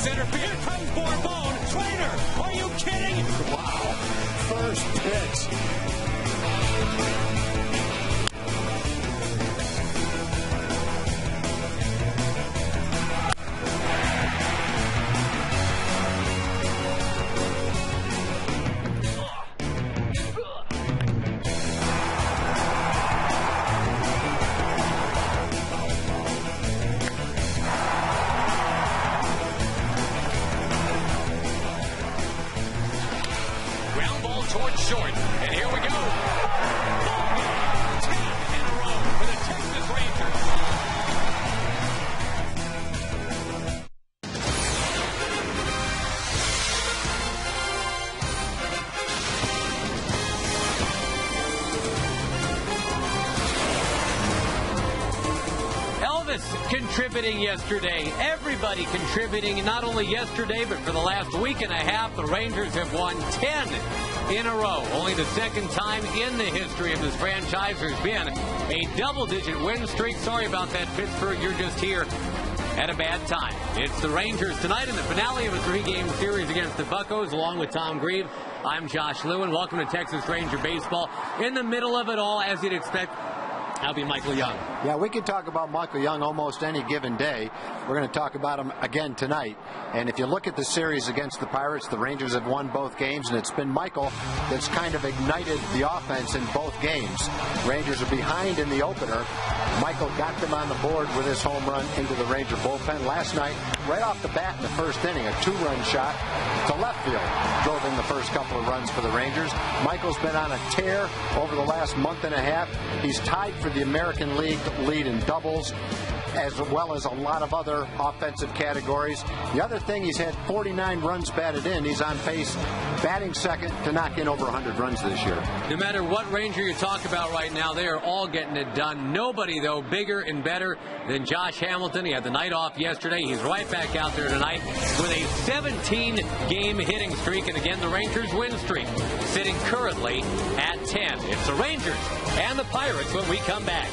Center field. Here comes Bourbon. Trainer, are you kidding? Wow. First pitch. Towards short, and here we go. 10 in a row for the Texas Rangers. Elvis contributing yesterday. Everybody contributing, and not only yesterday, but for the last week and a half, the Rangers have won 10 in a row. Only the second time in the history of this franchise there's been a double-digit win streak. Sorry about that, Pittsburgh. You're just here at a bad time. It's the Rangers tonight in the finale of a 3-game series against the Buccos, along with Tom Grieve. I'm Josh Lewin. Welcome to Texas Ranger Baseball. In the middle of it all, as you'd expect, I'll be Michael Young. Yeah, we could talk about Michael Young almost any given day. We're going to talk about him again tonight. And if you look at the series against the Pirates, the Rangers have won both games, and it's been Michael that's kind of ignited the offense in both games. Rangers are behind in the opener. Michael got them on the board with his home run into the Ranger bullpen. Last night, right off the bat in the first inning, a 2-run shot to left field drove in the first couple of runs for the Rangers. Michael's been on a tear over the last month and a half. He's tied for the American League lead in doubles, as well as a lot of other offensive categories. The other thing, he's had 49 runs batted in. He's on pace, batting second, to knock in over 100 runs this year. No matter what Ranger you talk about right now, they are all getting it done. Nobody, though, bigger and better than Josh Hamilton. He had the night off yesterday. He's right back out there tonight with a 17-game hitting streak. And again, the Rangers win streak sitting currently at 10. It's the Rangers and the Pirates when we come back.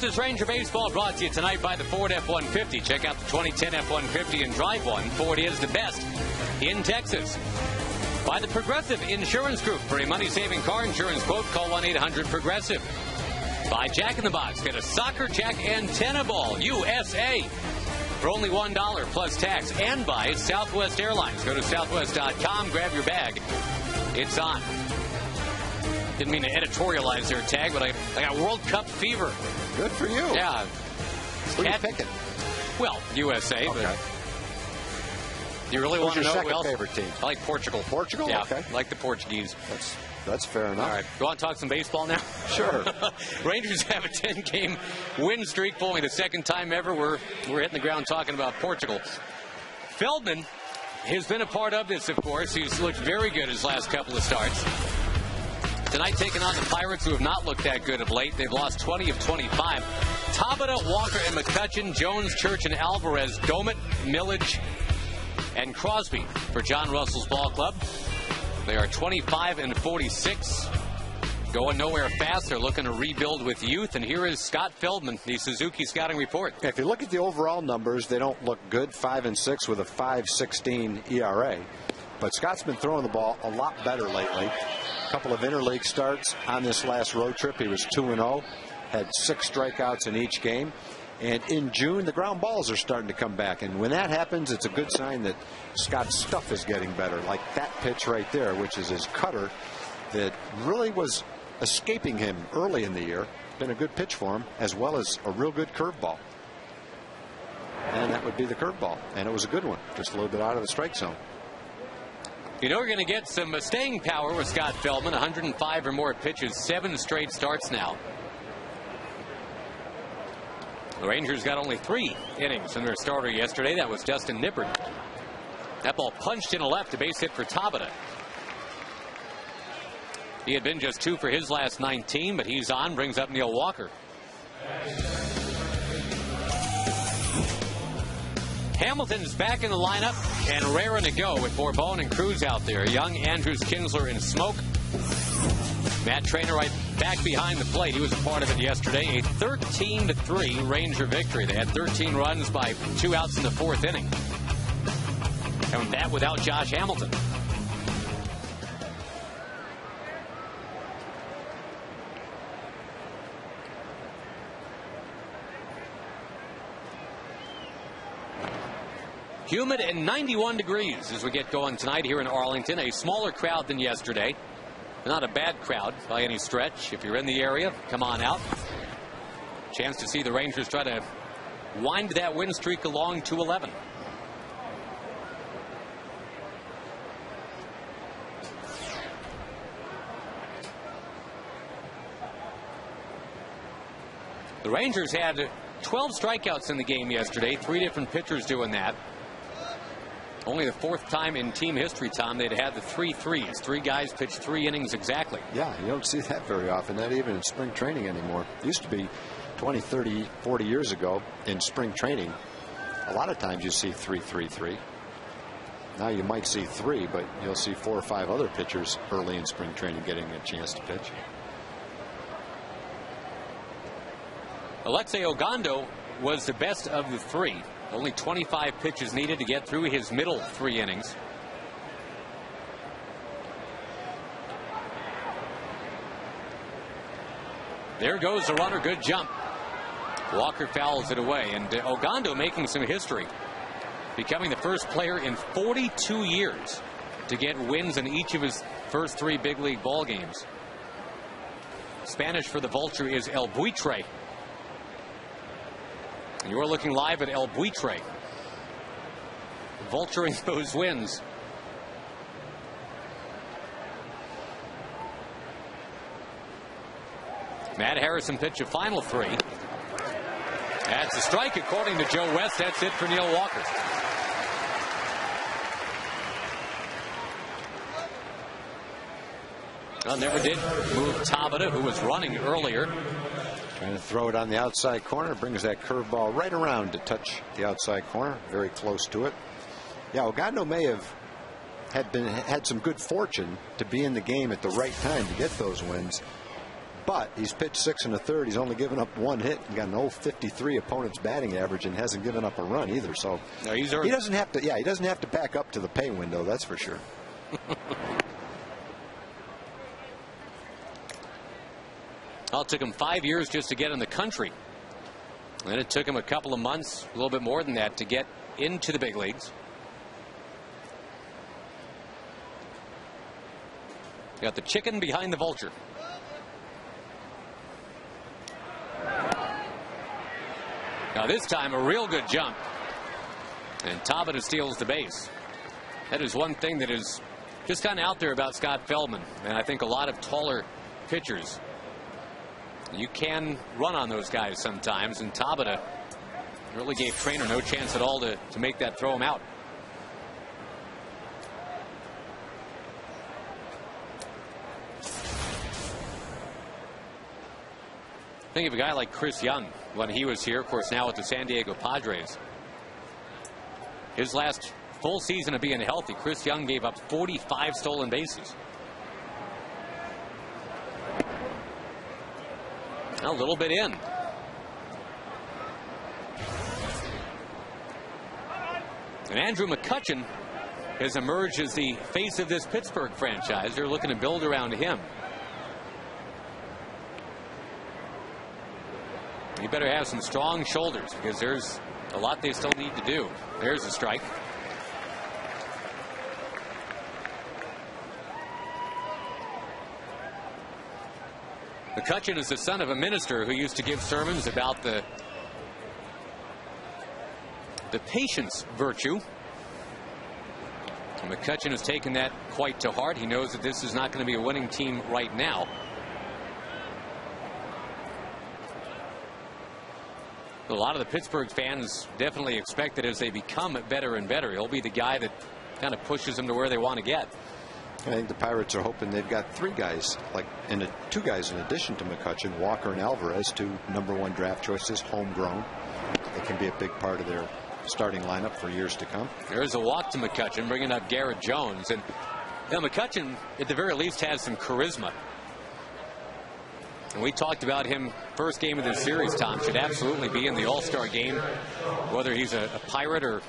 Texas Ranger Baseball brought to you tonight by the Ford F-150. Check out the 2010 F-150 and drive one. Ford is the best in Texas. By the Progressive Insurance Group. For a money-saving car insurance quote, call 1-800-PROGRESSIVE. By Jack in the Box. Get a Soccer Jack antenna ball, USA, for only $1 plus tax. And by Southwest Airlines. Go to southwest.com, grab your bag. It's on. Didn't mean to editorialize their tag, but I got World Cup fever. Good for you. Yeah. Who are you picking? Well, USA, okay. But you really want to know your who else? favorite team? I like Portugal. Portugal? Yeah, Okay. I like the Portuguese. That's fair enough. All right. Go on, talk some baseball now? Sure. Rangers have a 10-game win streak for only the second time ever. We're hitting the ground talking about Portugal. Feldman has been a part of this, of course. He's looked very good his last couple of starts. Tonight taking on the Pirates, who have not looked that good of late. They've lost 20 of 25. Tabata, Walker, and McCutcheon, Jones, Church, and Alvarez, Domet, Millage, and Crosby for John Russell's ball club. They are 25 and 46. Going nowhere fast. They're looking to rebuild with youth. And here is Scott Feldman, the Suzuki Scouting Report. If you look at the overall numbers, they don't look good. 5 and 6 with a 5.16 ERA. But Scott's been throwing the ball a lot better lately. A couple of interleague starts on this last road trip. He was 2-0, had 6 strikeouts in each game. And in June, the ground balls are starting to come back. And when that happens, it's a good sign that Scott's stuff is getting better. Like that pitch right there, which is his cutter, that really was escaping him early in the year. Been a good pitch for him, as well as a real good curveball. And that would be the curveball. And it was a good one, just a little bit out of the strike zone. You know, we're going to get some staying power with Scott Feldman. 105 or more pitches, 7 straight starts now. The Rangers got only 3 innings in their starter yesterday. That was Justin Nippert. That ball punched in a left, a base hit for Tabata. He had been just 2 for his last 19, but he's on, brings up Neil Walker. Hamilton's back in the lineup and raring to go with Bourbon and Cruz out there. Young, Andrews, Kinsler, and Smoke. Matt Trainer right back behind the plate. He was a part of it yesterday. A 13-3 Ranger victory. They had 13 runs by 2 outs in the 4th inning. And that without Josh Hamilton. Humid and 91 degrees as we get going tonight here in Arlington. A smaller crowd than yesterday. Not a bad crowd by any stretch. If you're in the area, come on out. Chance to see the Rangers try to wind that win streak along to 11. The Rangers had 12 strikeouts in the game yesterday. 3 different pitchers doing that. Only the 4th time in team history, Tom, they'd had the 3 threes. 3 guys pitched 3 innings exactly. Yeah, you don't see that very often, not even in spring training anymore. It used to be 20, 30, 40 years ago in spring training. A lot of times you see 3-3-3. Now you might see 3, but you'll see 4 or 5 other pitchers early in spring training getting a chance to pitch. Alexei Ogando was the best of the 3. Only 25 pitches needed to get through his middle 3 innings. There goes the runner. Good jump. Walker fouls it away. And Ogando making some history. Becoming the first player in 42 years to get wins in each of his first 3 big league ball games. Spanish for the Vulture is El Buitre. You're looking live at El Buitre. Vulturing those wins. Matt Harrison pitch a final 3. That's a strike according to Joe West. That's it for Neil Walker. Well, never did move Tabata, who was running earlier. Trying to throw it on the outside corner. Brings that curveball right around to touch the outside corner. Very close to it. Yeah, Ogando may have had some good fortune to be in the game at the right time to get those wins. But he's pitched 6 1/3. He's only given up 1 hit and got an 0.53 opponent's batting average and hasn't given up a run either. So no, he doesn't have to. Yeah, he doesn't have to back up to the pay window. That's for sure. Well, it took him 5 years just to get in the country. And it took him a couple of months, a little bit more than that, to get into the big leagues. Got the chicken behind the vulture. Now this time a real good jump. And Tabata steals the base. That is one thing that is just kind of out there about Scott Feldman. And I think a lot of taller pitchers. You can run on those guys sometimes. And Tabata really gave Trainer no chance at all to make that throw him out. Think of a guy like Chris Young when he was here, of course, now with the San Diego Padres. His last full season of being healthy, Chris Young gave up 45 stolen bases. A little bit in. And Andrew McCutchen has emerged as the face of this Pittsburgh franchise. They're looking to build around him. You better have some strong shoulders because there's a lot they still need to do. There's a strike. McCutchen is the son of a minister who used to give sermons about the patience virtue. And McCutchen has taken that quite to heart. He knows that this is not going to be a winning team right now. A lot of the Pittsburgh fans definitely expect that as they become better and better, he'll be the guy that kind of pushes them to where they want to get. I think the Pirates are hoping they've got 3 guys, two guys in addition to McCutchen, Walker and Alvarez, 2 #1 draft choices, homegrown. They can be a big part of their starting lineup for years to come. There's a walk to McCutchen, bringing up Garrett Jones. And you know, McCutchen, at the very least, has some charisma. And we talked about him first game of this series, Tom. Should absolutely be in the All-Star game, whether he's a Pirate or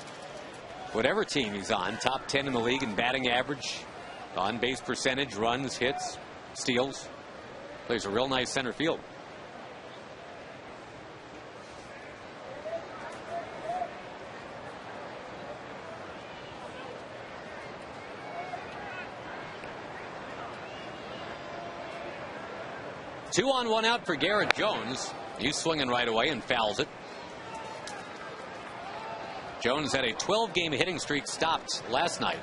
whatever team he's on. Top 10 in the league in batting average, on-base percentage, runs, hits, steals. Plays a real nice center field. Two on, one out for Garrett Jones. He's swinging right away and fouls it. Jones had a 12-game hitting streak stopped last night.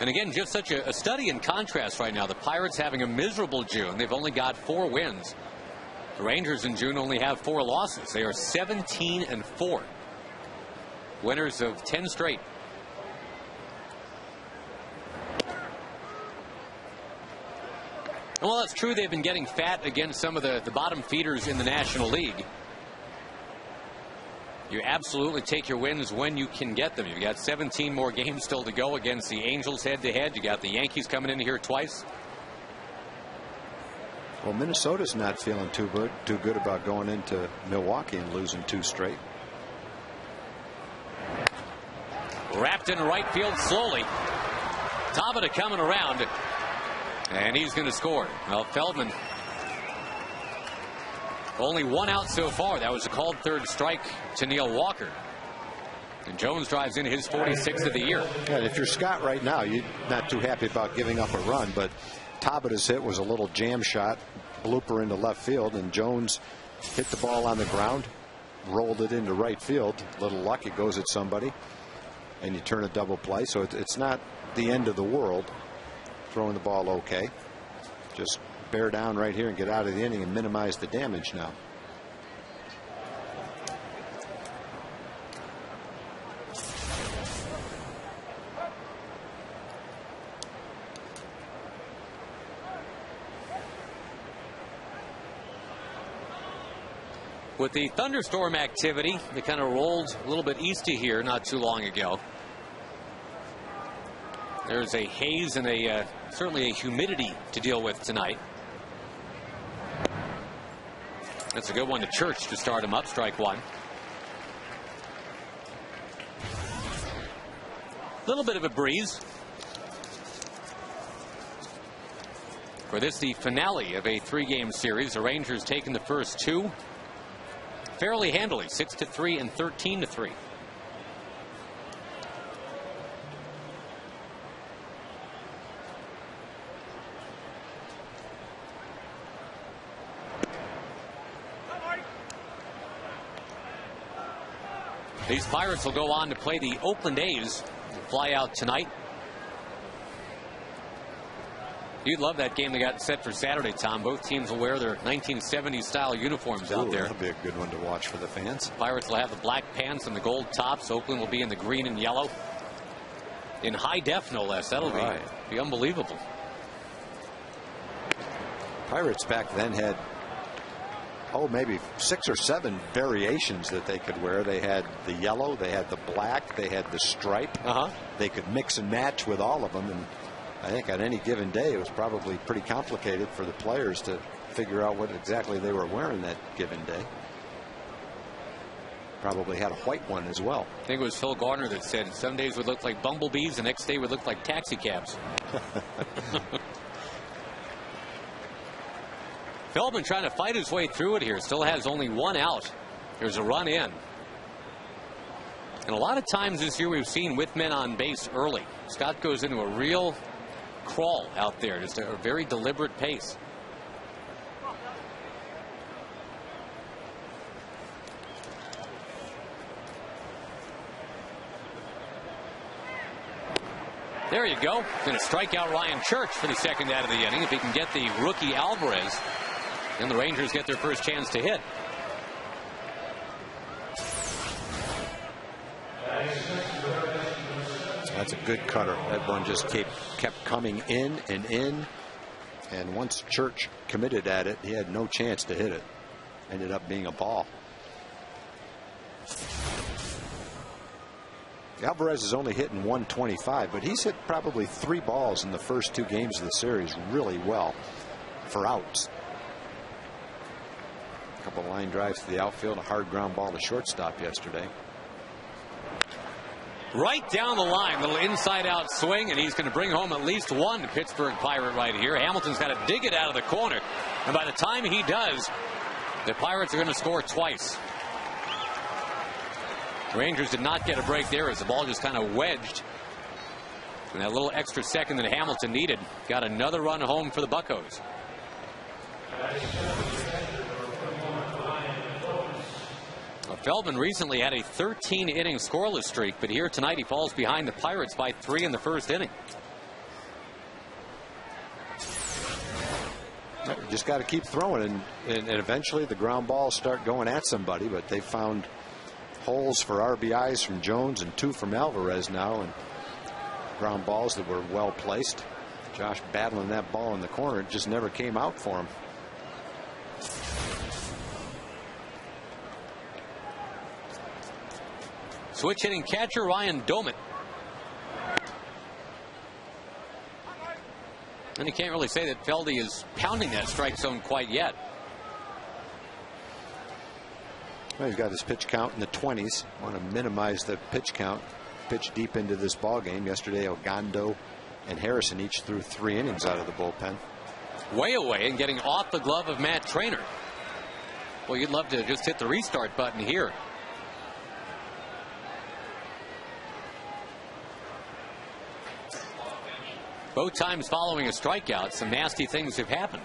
And again, just such a study in contrast right now. The Pirates having a miserable June. They've only got 4 wins. The Rangers in June only have 4 losses. They are 17-4. Winners of 10 straight. Well, that's true. They've been getting fat against some of the bottom feeders in the National League. You absolutely take your wins when you can get them. You've got 17 more games still to go against the Angels head-to-head. You got the Yankees coming in here twice. Well, Minnesota's not feeling too good about going into Milwaukee and losing 2 straight. Wrapped in right field slowly. Tabata coming around. And he's going to score. Well, Feldman, only 1 out so far. That was a called 3rd strike to Neil Walker. And Jones drives in his 46th of the year. Yeah, if you're Scott right now, you're not too happy about giving up a run. But Tabata's hit was a little jam shot, blooper into left field. And Jones hit the ball on the ground, rolled it into right field. A little luck, it goes at somebody. And you turn a double play. So it's not the end of the world. Throwing the ball okay. Just bear down right here and get out of the inning and minimize the damage now. With the thunderstorm activity that kind of rolled a little bit east of here not too long ago, There's a haze and certainly a humidity to deal with tonight. That's a good one to Church to start him up. Strike one. A little bit of a breeze. For this, the finale of a 3-game series. The Rangers taking the first 2 fairly handily, 6-3 and 13-3. These Pirates will go on to play the Oakland A's. They'll fly out tonight. You'd love that game they got set for Saturday, Tom. Both teams will wear their 1970s style uniforms out there. That'll be a good one to watch for the fans. Pirates will have the black pants and the gold tops. Oakland will be in the green and yellow. In high def, no less. That'll be unbelievable. Pirates back then had, maybe 6 or 7 variations that they could wear. They had the yellow, they had the black, they had the stripe. They could mix and match with all of them. And I think on any given day, it was probably pretty complicated for the players to figure out what exactly they were wearing that given day. Probably had a white one as well. I think it was Phil Garner that said some days would look like bumblebees, the next day would look like taxi cabs. Feldman trying to fight his way through it here. Still has only 1 out. There's a run in. And a lot of times this year we've seen with men on base early. Scott goes into a real crawl out there, just a very deliberate pace. There you go. Going to strike out Ryan Church for the second out of the inning. If he can get the rookie Alvarez, then the Rangers get their first chance to hit. That's a good cutter. That one just kept coming in and in. And once Church committed at it, he had no chance to hit it. Ended up being a ball. Alvarez is only hitting 125, but he's hit probably 3 balls in the first 2 games of the series really well for outs. A couple line drives to the outfield, a hard ground ball to shortstop yesterday. Right down the line, little inside out swing, and he's going to bring home at least 1 Pittsburgh Pirate right here. Hamilton's got to dig it out of the corner, and by the time he does, the Pirates are going to score twice. The Rangers did not get a break there as the ball just kind of wedged. And that little extra second that Hamilton needed got another run home for the Buccos. Feldman recently had a 13-inning scoreless streak, but here tonight he falls behind the Pirates by 3 in the first inning. Just got to keep throwing, and eventually the ground balls start going at somebody, but they found holes for RBIs from Jones and 2 from Alvarez now, and ground balls that were well placed. Josh battling that ball in the corner, it just never came out for him. Switch hitting catcher Ryan Domet. And you can't really say that Feldy is pounding that strike zone quite yet. Well, he's got his pitch count in the 20s. Want to minimize the pitch count. Pitch deep into this ball game. Yesterday, Ogando and Harrison each threw 3 innings out of the bullpen. Way away and getting off the glove of Matt Trainer. Well, you'd love to just hit the restart button here. Both times following a strikeout, some nasty things have happened.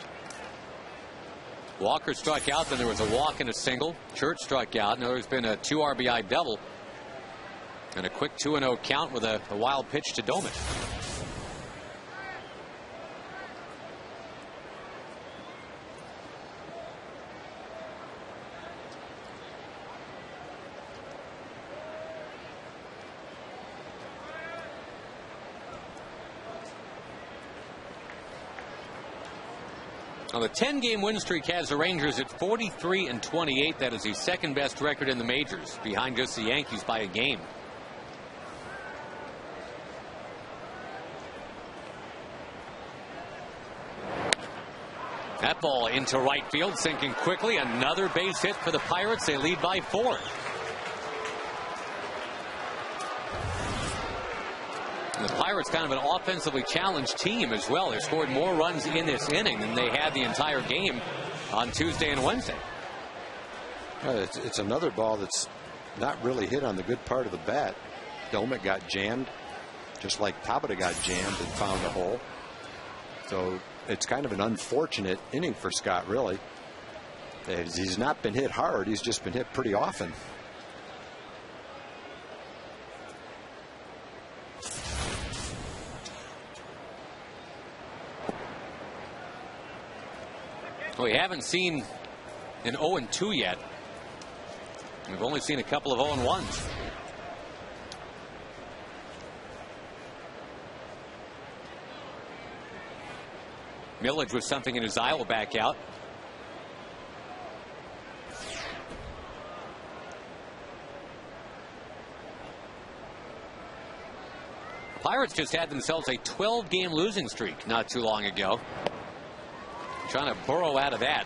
Walker struck out, then there was a walk and a single. Church struck out. Now there's been a 2 RBI double. And a quick 2-0 count with a wild pitch to Domet. Now the 10-game win streak has the Rangers at 43-28. That is the second best record in the majors, behind just the Yankees by a game. That ball into right field, sinking quickly. Another base hit for the Pirates. They lead by 4. And the Pirates kind of an offensively challenged team as well. They scored more runs in this inning than they had the entire game on Tuesday and Wednesday. It's another ball that's not really hit on the good part of the bat. Domek got jammed, just like Tabata got jammed and found a hole. So it's kind of an unfortunate inning for Scott, really. He's not been hit hard. He's just been hit pretty often. We haven't seen an 0-2 yet. We've only seen a couple of 0-1s. Millage with something in his eye will back out. Pirates just had themselves a 12-game losing streak not too long ago. Trying to burrow out of that.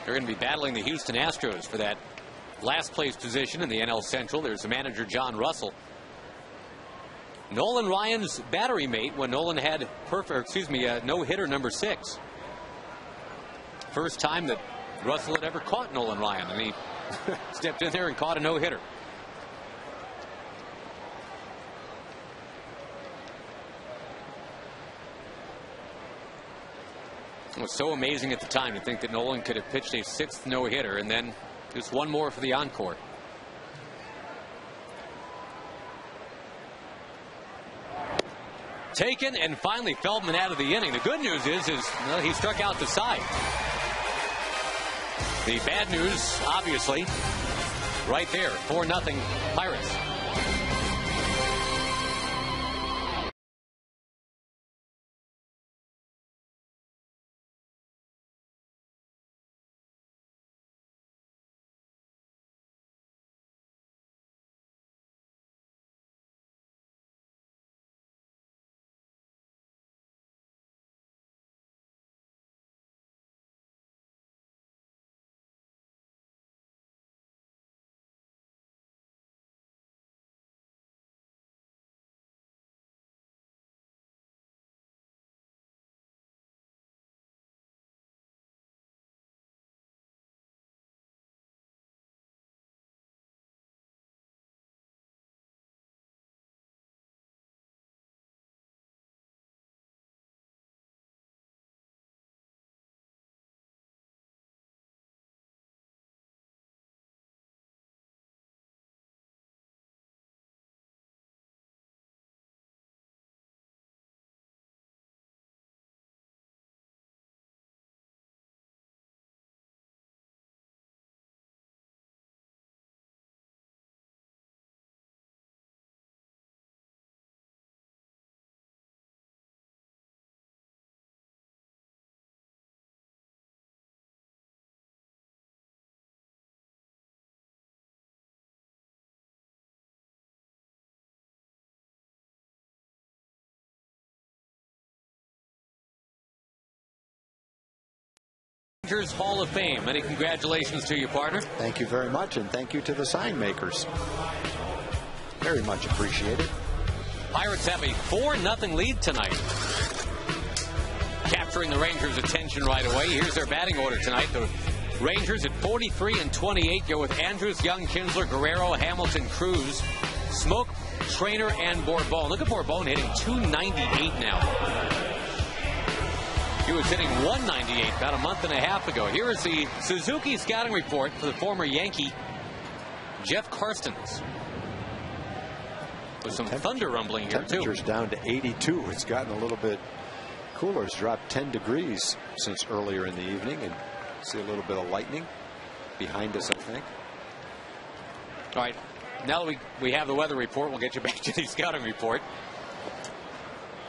They're going to be battling the Houston Astros for that last place position in the NL Central. There's the manager, John Russell. Nolan Ryan's battery mate when Nolan had no-hitter number 6. First time that Russell had ever caught Nolan Ryan, and he stepped in there and caught a no-hitter. It was so amazing at the time to think that Nolan could have pitched a 6th no-hitter, and then just one more for the encore. Taken, and finally Feldman out of the inning. The good news is well, he struck out the side. The bad news, obviously, right there, 4-0 Pirates. Rangers Hall of Fame. Many congratulations to you, partner. Thank you very much, and thank you to the sign makers. Very much appreciated. Pirates have a 4-0 lead tonight. Capturing the Rangers' attention right away. Here's their batting order tonight. The Rangers at 43 and 28 go with Andrus, Young, Kinsler, Guerrero, Hamilton, Cruz, Smoke, Trainer, and Bourbon. Look at Bourbon hitting .298 now. He was hitting .198 about a month and a half ago. Here is the Suzuki scouting report for the former Yankee, Jeff Karstens. With some thunder rumbling here, too. Temperature's down to 82. It's gotten a little bit cooler. It's dropped 10 degrees since earlier in the evening. And see a little bit of lightning behind us, I think. All right. Now that we have the weather report, we'll get you back to the scouting report.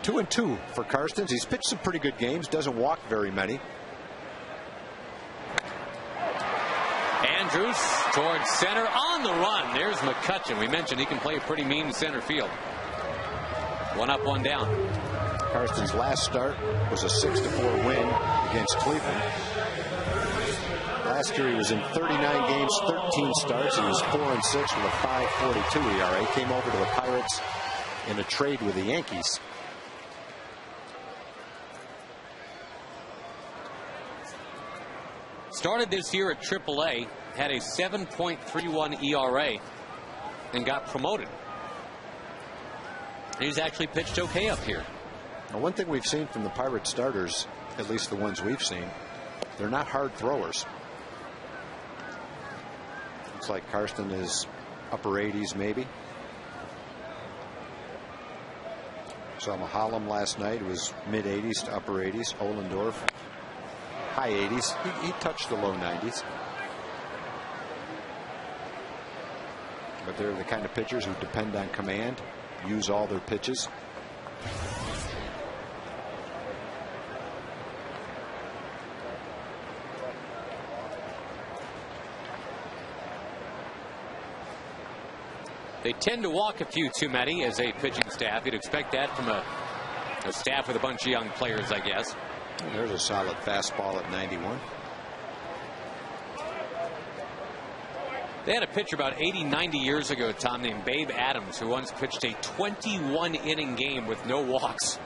2-2 for Karstens. He's pitched some pretty good games. Doesn't walk very many. Andrus towards center on the run. There's McCutchen. We mentioned he can play a pretty mean center field. 1 up, 1 down. Karsten's last start was a 6-4 win against Cleveland. Last year he was in 39 games, 13 starts. He was 4-6 with a 5.42 ERA. Came over to the Pirates in a trade with the Yankees. Started this year at AAA, had a 7.31 ERA, and got promoted. He's actually pitched okay up here. Now, one thing we've seen from the Pirate starters, at least the ones we've seen, they're not hard throwers. Looks like Karsten is upper 80s maybe. Saw Mahalam last night. It was mid 80s to upper 80s. Ohlendorf, high 80s. He touched the low 90s. But they're the kind of pitchers who depend on command, use all their pitches. They tend to walk a few too many as a pitching staff. You'd expect that from a staff with a bunch of young players, I guess. There's a solid fastball at 91. They had a pitcher about 80, 90 years ago, Tom, named Babe Adams, who once pitched a 21-inning game with no walks.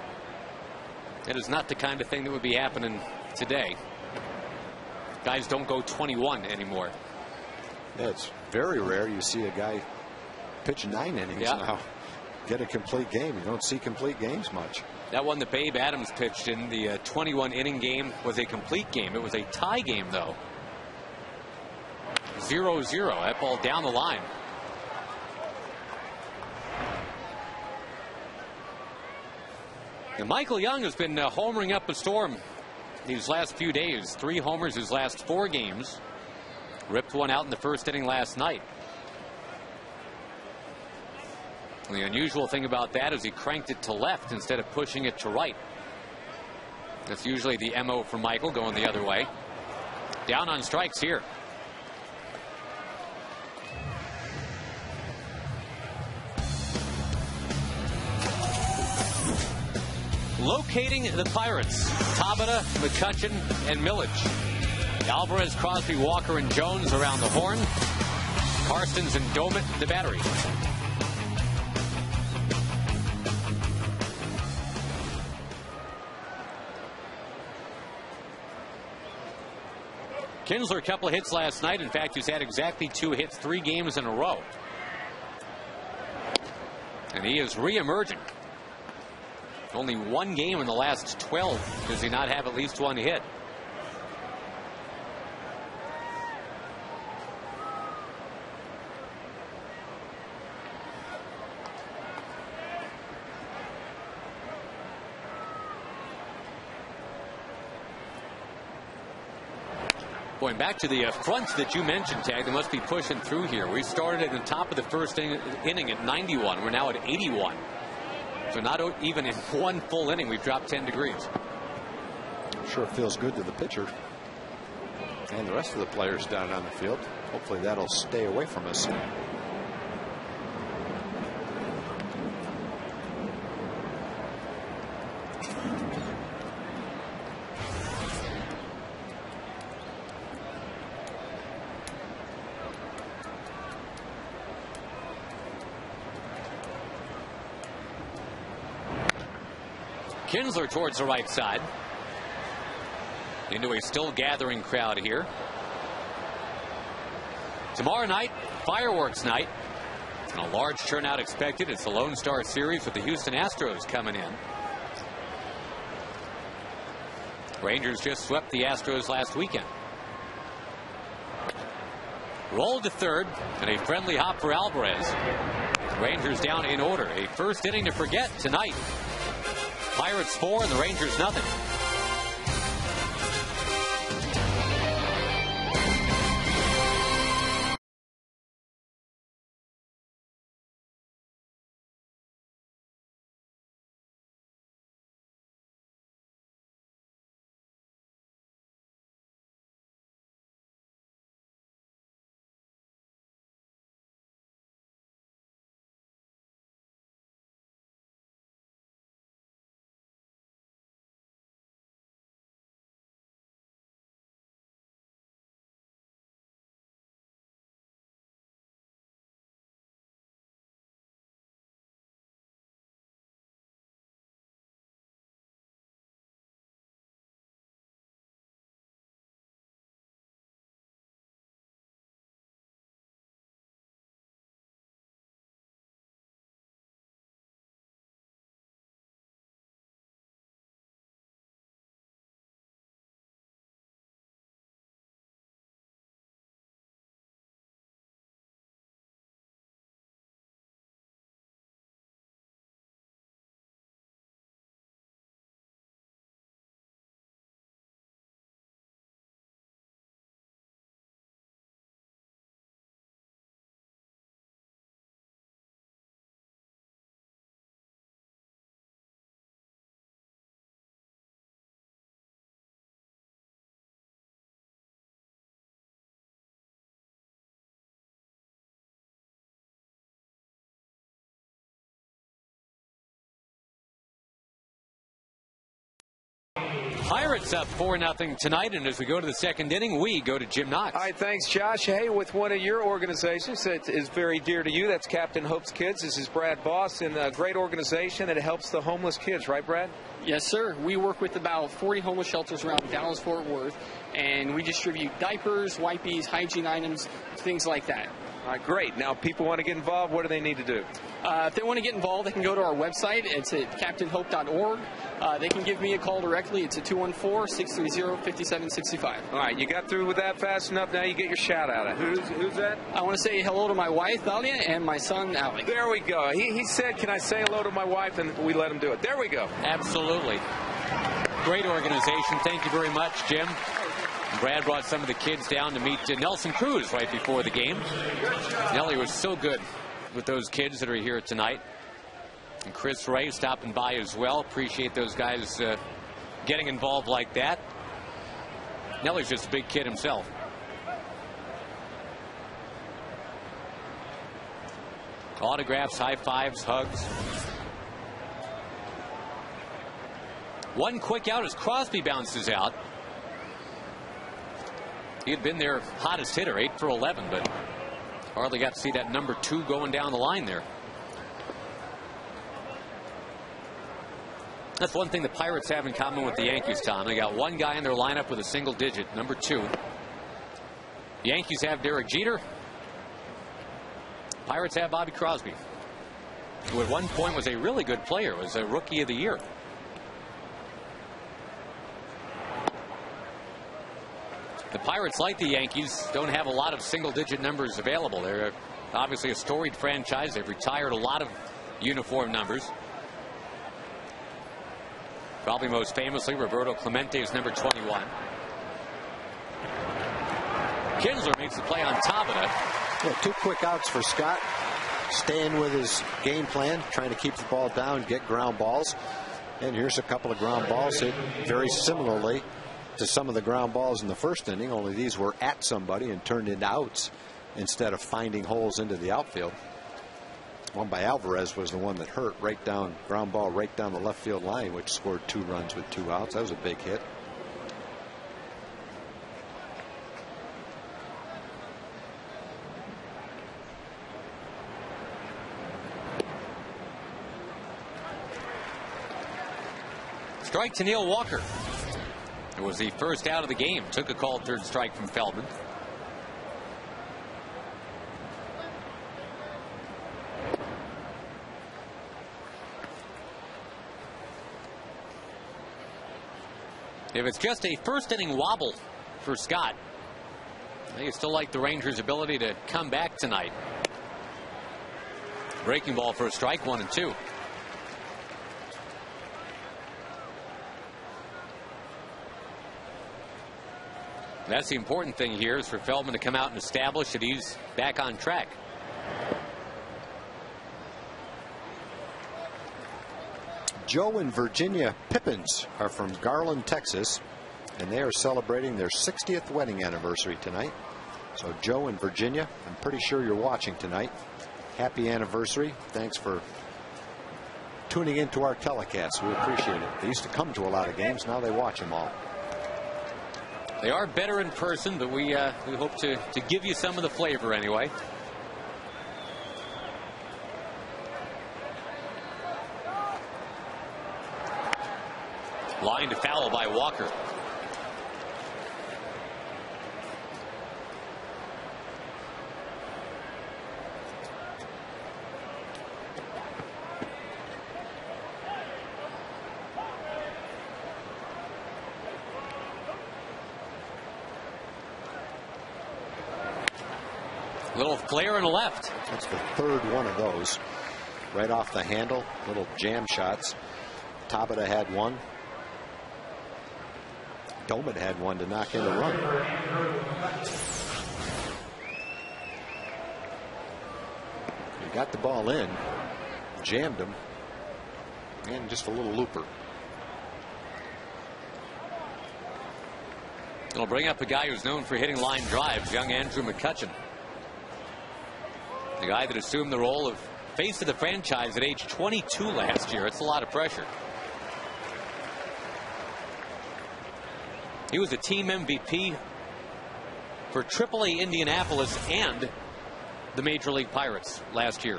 That is not the kind of thing that would be happening today. Guys don't go 21 anymore. Yeah, it's very rare you see a guy pitch 9 innings now, get a complete game. You don't see complete games much. That one that Babe Adams pitched in the 21-inning game was a complete game. It was a tie game, though. 0-0. That ball down the line. And Michael Young has been homering up a storm these last few days. 3 homers his last 4 games. Ripped one out in the first inning last night. And the unusual thing about that is he cranked it to left instead of pushing it to right. That's usually the MO for Michael, going the other way. Down on strikes here. Locating the Pirates: Tabata, McCutcheon, and Millage. Alvarez, Crosby, Walker, and Jones around the horn. Karstens and Domet the battery. Kinsler, a couple of hits last night. In fact, he's had exactly 2 hits 3 games in a row. And he is re-emerging. Only 1 game in the last 12 does he not have at least 1 hit. Going back to the front that you mentioned, Tag, they must be pushing through here. We started at the top of the first inning at 91. We're now at 81. So not even in 1 full inning, we've dropped 10 degrees. Sure feels good to the pitcher and the rest of the players down on the field. Hopefully that'll stay away from us. Kinsler towards the right side. Into a still gathering crowd here. Tomorrow night, fireworks night. And a large turnout expected. It's the Lone Star Series with the Houston Astros coming in. Rangers just swept the Astros last weekend. Rolled to third, and a friendly hop for Alvarez. Rangers down in order. A first inning to forget tonight. Pirates 4 and the Rangers nothing. Pirates up 4-0 tonight, and as we go to the second inning, we go to Jim Knox. All right, thanks, Josh. Hey, with one of your organizations that is very dear to you, that's Captain Hope's Kids. This is Brad Boss, and a great organization that helps the homeless kids, right, Brad? Yes, sir. We work with about 40 homeless shelters around Dallas-Fort Worth, and we distribute diapers, wipes, hygiene items, things like that. All right, great. Now, if people want to get involved, what do they need to do? If they want to get involved, they can go to our website. It's at captainhope.org. They can give me a call directly. It's at 214-630-5765. All right, you got through with that fast enough. Now you get your shout out. Who's that? I want to say hello to my wife, Thalia, and my son, Alec. There we go. He said, can I say hello to my wife? And we let him do it. There we go. Absolutely. Great organization. Thank you very much, Jim. Brad brought some of the kids down to meet Nelson Cruz right before the game. Nelly was so good with those kids that are here tonight. And Chris Ray stopping by as well. Appreciate those guys getting involved like that. Nelly's just a big kid himself. Autographs, high fives, hugs. One quick out as Crosby bounces out. He had been their hottest hitter, 8 for 11, but hardly got to see that number 2 going down the line there. That's one thing the Pirates have in common with the Yankees, Tom. They got one guy in their lineup with a single digit, number 2. The Yankees have Derek Jeter. Pirates have Bobby Crosby, who at one point was a really good player, was a Rookie of the Year. The Pirates, like the Yankees, don't have a lot of single-digit numbers available. They're obviously a storied franchise. They've retired a lot of uniform numbers. Probably most famously, Roberto Clemente is number 21. Kinsler makes the play on top of it. Well, 2 quick outs for Scott. Staying with his game plan, trying to keep the ball down, get ground balls. And here's a couple of ground balls hit very similarly to some of the ground balls in the first inning, only these were at somebody and turned into outs instead of finding holes into the outfield. One by Alvarez was the one that hurt, right down, ground ball right down the left field line, which scored 2 runs with 2 outs. That was a big hit. Strike to Neil Walker. It was the first out of the game. Took a called third strike from Feldman. If it's just a first inning wobble for Scott, I still like the Rangers' ability to come back tonight. Breaking ball for a strike, 1-2. That's the important thing here, is for Feldman to come out and establish that he's back on track. Joe and Virginia Pippins are from Garland, Texas, and they are celebrating their 60th wedding anniversary tonight. So Joe and Virginia, I'm pretty sure you're watching tonight. Happy anniversary. Thanks for tuning into our telecasts. We appreciate it. They used to come to a lot of games. Now they watch them all. They are better in person, but we hope to give you some of the flavor anyway. Line to foul by Walker. Little flare in the left. That's the third one of those. Right off the handle. Little jam shots. Tabata had one. Doman had one to knock in the run. He got the ball in. Jammed him. And just a little looper. It'll bring up a guy who's known for hitting line drives, young Andrew McCutchen. The guy that assumed the role of face of the franchise at age 22 last year. It's a lot of pressure. He was a team MVP for AAA Indianapolis and the Major League Pirates last year.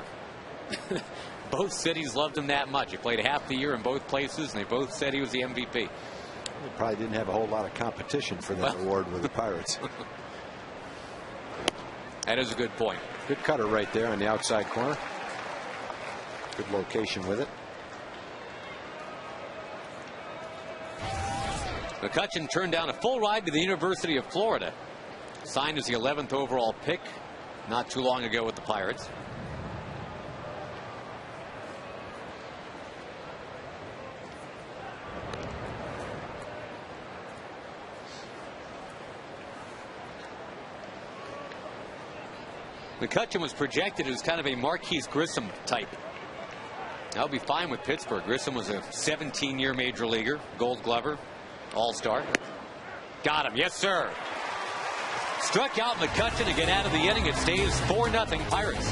Both cities loved him that much. He played half the year in both places, and they both said he was the MVP. They probably didn't have a whole lot of competition for that award with the Pirates. That is a good point. Good cutter right there on the outside corner. Good location with it. McCutchen turned down a full ride to the University of Florida. Signed as the 11th overall pick not too long ago with the Pirates. McCutchen was projected as kind of a Marquise Grissom type. That'll be fine with Pittsburgh. Grissom was a 17-year major leaguer, Gold Glover, All-Star. Got him, yes sir. Struck out McCutchen to get out of the inning. It stays 4-0 Pirates.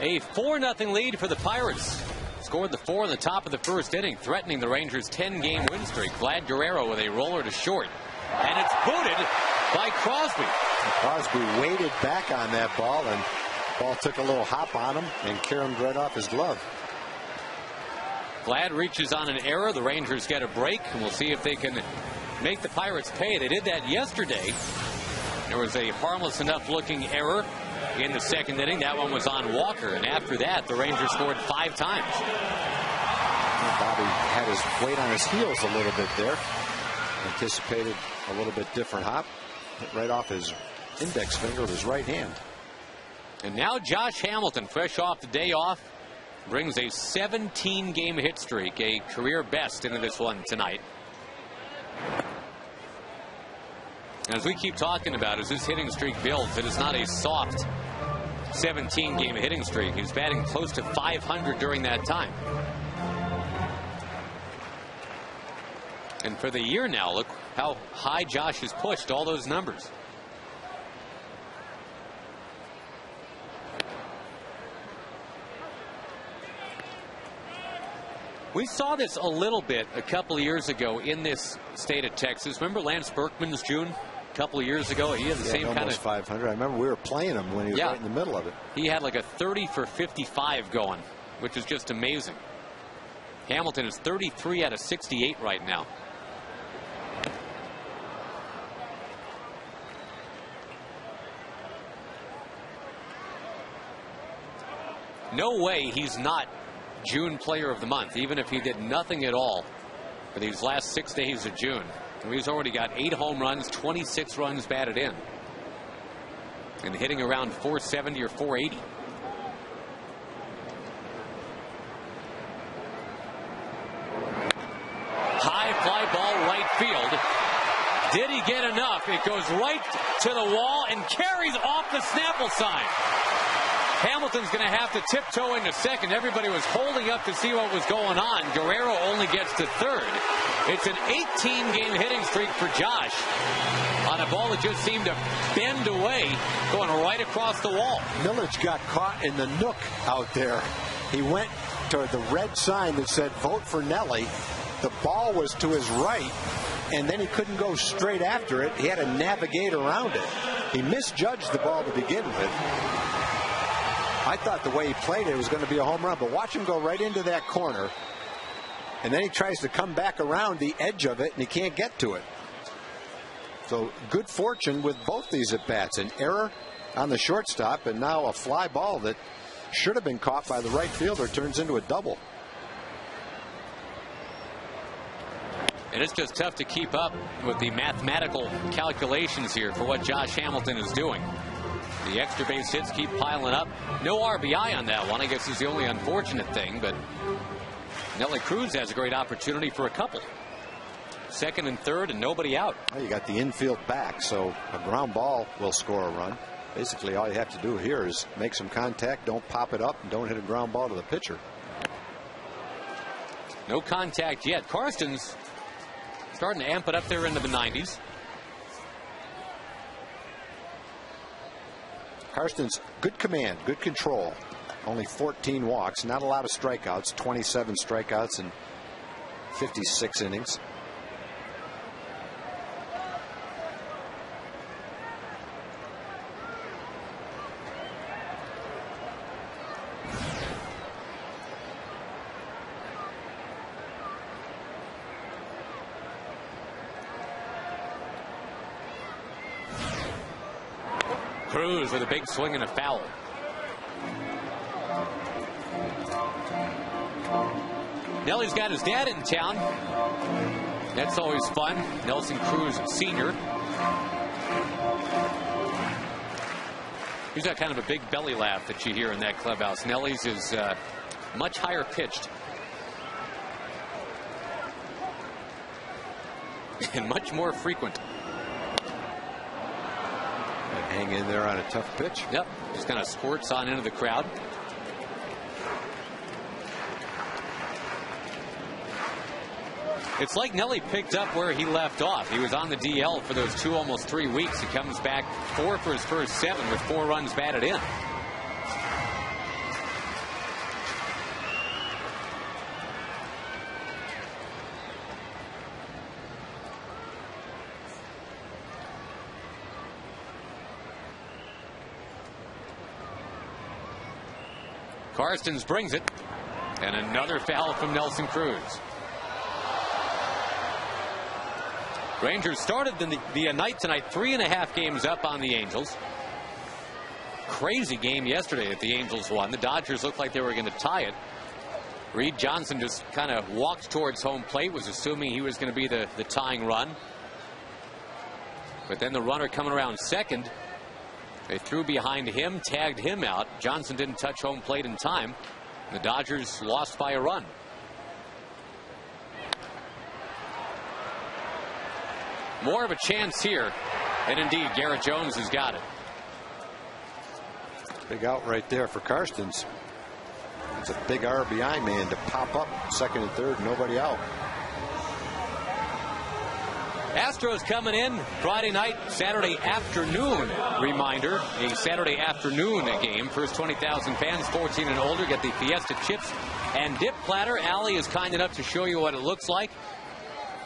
A 4-0 lead for the Pirates. Scored the 4 in the top of the first inning, threatening the Rangers' 10-game win streak. Vlad Guerrero with a roller to short. And it's booted by Crosby. Crosby waited back on that ball, and ball took a little hop on him and caromed right off his glove. Vlad reaches on an error. The Rangers get a break, and we'll see if they can make the Pirates pay. They did that yesterday. There was a harmless enough looking error in the second inning. That one was on Walker, and after that the Rangers scored 5 times. Bobby had his weight on his heels a little bit there. Anticipated a little bit different hop. Hit right off his index finger of his right hand. And now Josh Hamilton, fresh off the day off, brings a 17-game hit streak, a career best, into this one tonight. As we keep talking about, as this hitting streak builds, it is not a soft 17-game hitting streak. He's batting close to 500 during that time. And for the year now, look how high Josh has pushed all those numbers. We saw this a little bit a couple of years ago in this state of Texas. Remember Lance Berkman's June? A couple of years ago, he had the same kind of 500. I remember we were playing him when he was right in the middle of it. He had like a 30 for 55 going, which is just amazing. Hamilton is 33 out of 68 right now. No way he's not June Player of the Month, even if he did nothing at all for these last 6 days of June. He's already got 8 home runs, 26 runs batted in, and hitting around 470 or 480. Did he get enough? It goes right to the wall and carries off the Snapple sign. Hamilton's going to have to tiptoe into second. Everybody was holding up to see what was going on. Guerrero only gets to third. It's an 18-game hitting streak for Josh on a ball that just seemed to bend away, going right across the wall. Millage got caught in the nook out there. He went to the red sign that said vote for Nelly. The ball was to his right, and then he couldn't go straight after it. He had to navigate around it. He misjudged the ball to begin with. I thought the way he played it was going to be a home run, but watch him go right into that corner, and then he tries to come back around the edge of it, and he can't get to it. So good fortune with both these at-bats. An error on the shortstop, and now a fly ball that should have been caught by the right fielder turns into a double. And it's just tough to keep up with the mathematical calculations here for what Josh Hamilton is doing. The extra base hits keep piling up. No RBI on that one, I guess, is the only unfortunate thing, but Nelly Cruz has a great opportunity for a couple. Second and third and nobody out. Well, you got the infield back, so a ground ball will score a run. Basically, all you have to do here is make some contact, don't pop it up, and don't hit a ground ball to the pitcher. No contact yet. Karsten's starting to amp it up there into the 90s. Karsten's good command, good control. Only 14 walks, not a lot of strikeouts, 27 strikeouts in 56 innings. Cruz with a big swing and a foul. Nelly's got his dad in town. That's always fun. Nelson Cruz Sr. He's got kind of a big belly laugh that you hear in that clubhouse. Nelly's is much higher pitched. And much more frequent. Hang in there on a tough pitch. Yep, just kind of squirts on into the crowd. It's like Nelly picked up where he left off. He was on the DL for those almost 3 weeks. He comes back 4 for his first 7 with 4 runs batted in. Karstens brings it, and another foul from Nelson Cruz. Rangers started the night tonight 3.5 games up on the Angels. Crazy game yesterday that the Angels won. The Dodgers looked like they were going to tie it. Reed Johnson just kind of walked towards home plate, was assuming he was going to be the tying run. But then the runner coming around second, they threw behind him, tagged him out. Johnson didn't touch home plate in time. The Dodgers lost by a run. More of a chance here. And indeed, Garrett Jones has got it. Big out right there for Karstens. It's a big RBI man to pop up second and third, nobody out. Astros coming in Friday night, Saturday afternoon reminder. A Saturday afternoon game. First 20,000 fans, 14 and older, get the Fiesta chips and dip platter. Allie is kind enough to show you what it looks like.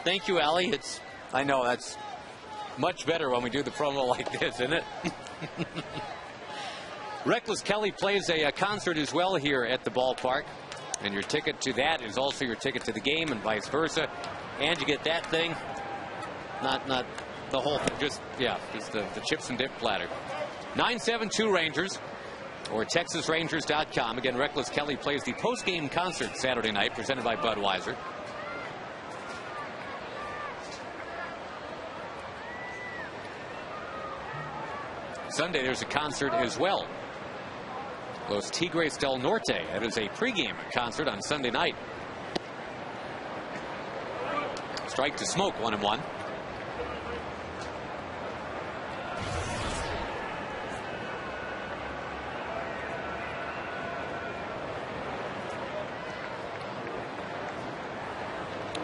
Thank you, Allie. I know that's much better when we do the promo like this, isn't it? Reckless Kelly plays a concert as well here at the ballpark. And your ticket to that is also your ticket to the game and vice versa. And you get that thing. Not the whole thing, just the chips and dip platter. 972 Rangers or TexasRangers.com. Again, Reckless Kelly plays the post-game concert Saturday night, presented by Budweiser. Sunday there's a concert as well. Los Tigres del Norte. That is a pregame concert on Sunday night. Strike to Smoke, 1-1.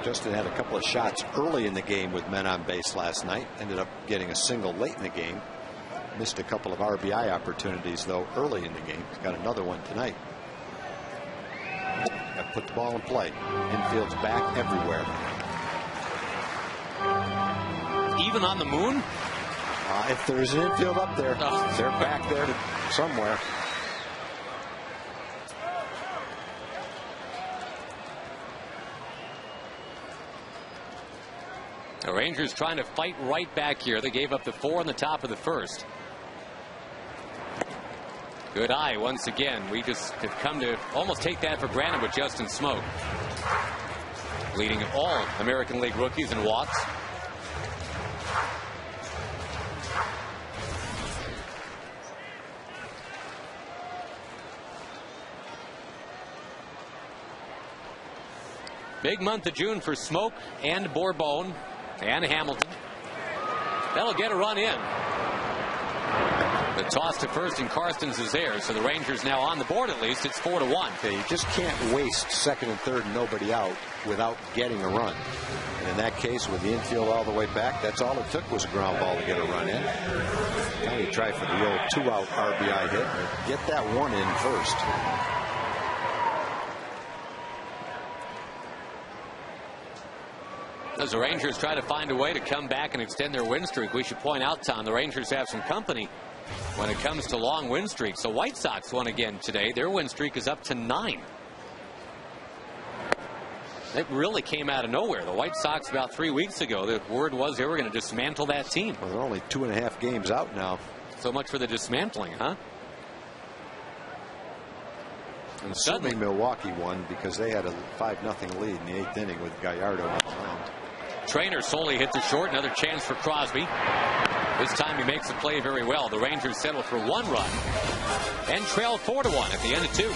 Justin had a couple of shots early in the game with men on base last night. Ended up getting a single late in the game. Missed a couple of RBI opportunities, though, early in the game. He's got another one tonight. Got to put the ball in play. Infield's back everywhere. Even on the moon? If there's an infield up there, they're back there somewhere. The Rangers trying to fight right back here. They gave up the 4 on the top of the first. Good eye once again. We just have come to almost take that for granted with Justin Smoak. Leading all American League rookies in walks. Big month of June for Smoak and Bourbon and Hamilton. That'll get a run in. The toss to first and Karstens is there, so the Rangers now on the board at least. It's 4-1. Okay, you just can't waste second and third and nobody out without getting a run. And in that case, with the infield all the way back, that's all it took was a ground ball to get a run in. Now you try for the old 2-out RBI hit. Get that one in first. As the Rangers try to find a way to come back and extend their win streak, we should point out, Tom, the Rangers have some company when it comes to long win streaks. The White Sox won again today. Their win streak is up to 9. It really came out of nowhere. The White Sox about 3 weeks ago, the word was they were going to dismantle that team. Well, they're only 2.5 games out now. So much for the dismantling, huh? And suddenly Milwaukee won because they had a 5-0 lead in the 8th inning with Gallardo on the mound. Trainer solely hit the short. Another chance for Crosby. This time he makes the play very well. The Rangers settle for 1 run and trail 4-1 at the end of 2.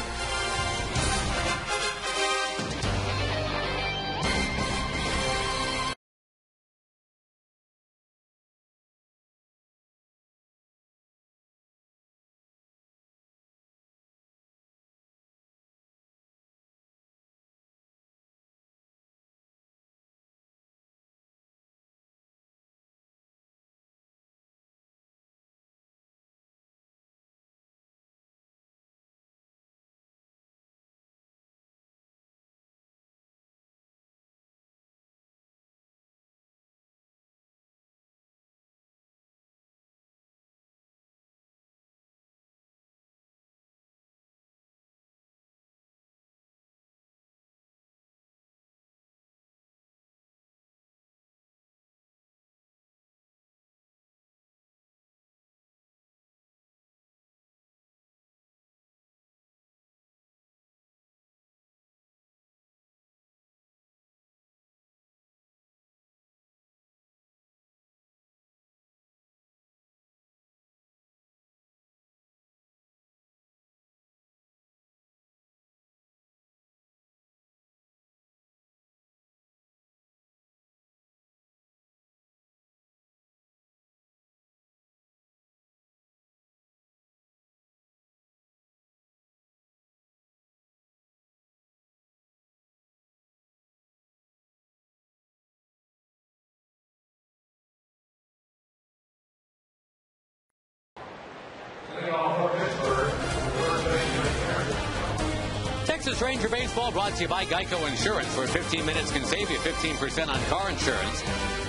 Texas Ranger Baseball brought to you by Geico Insurance, where 15 minutes can save you 15% on car insurance.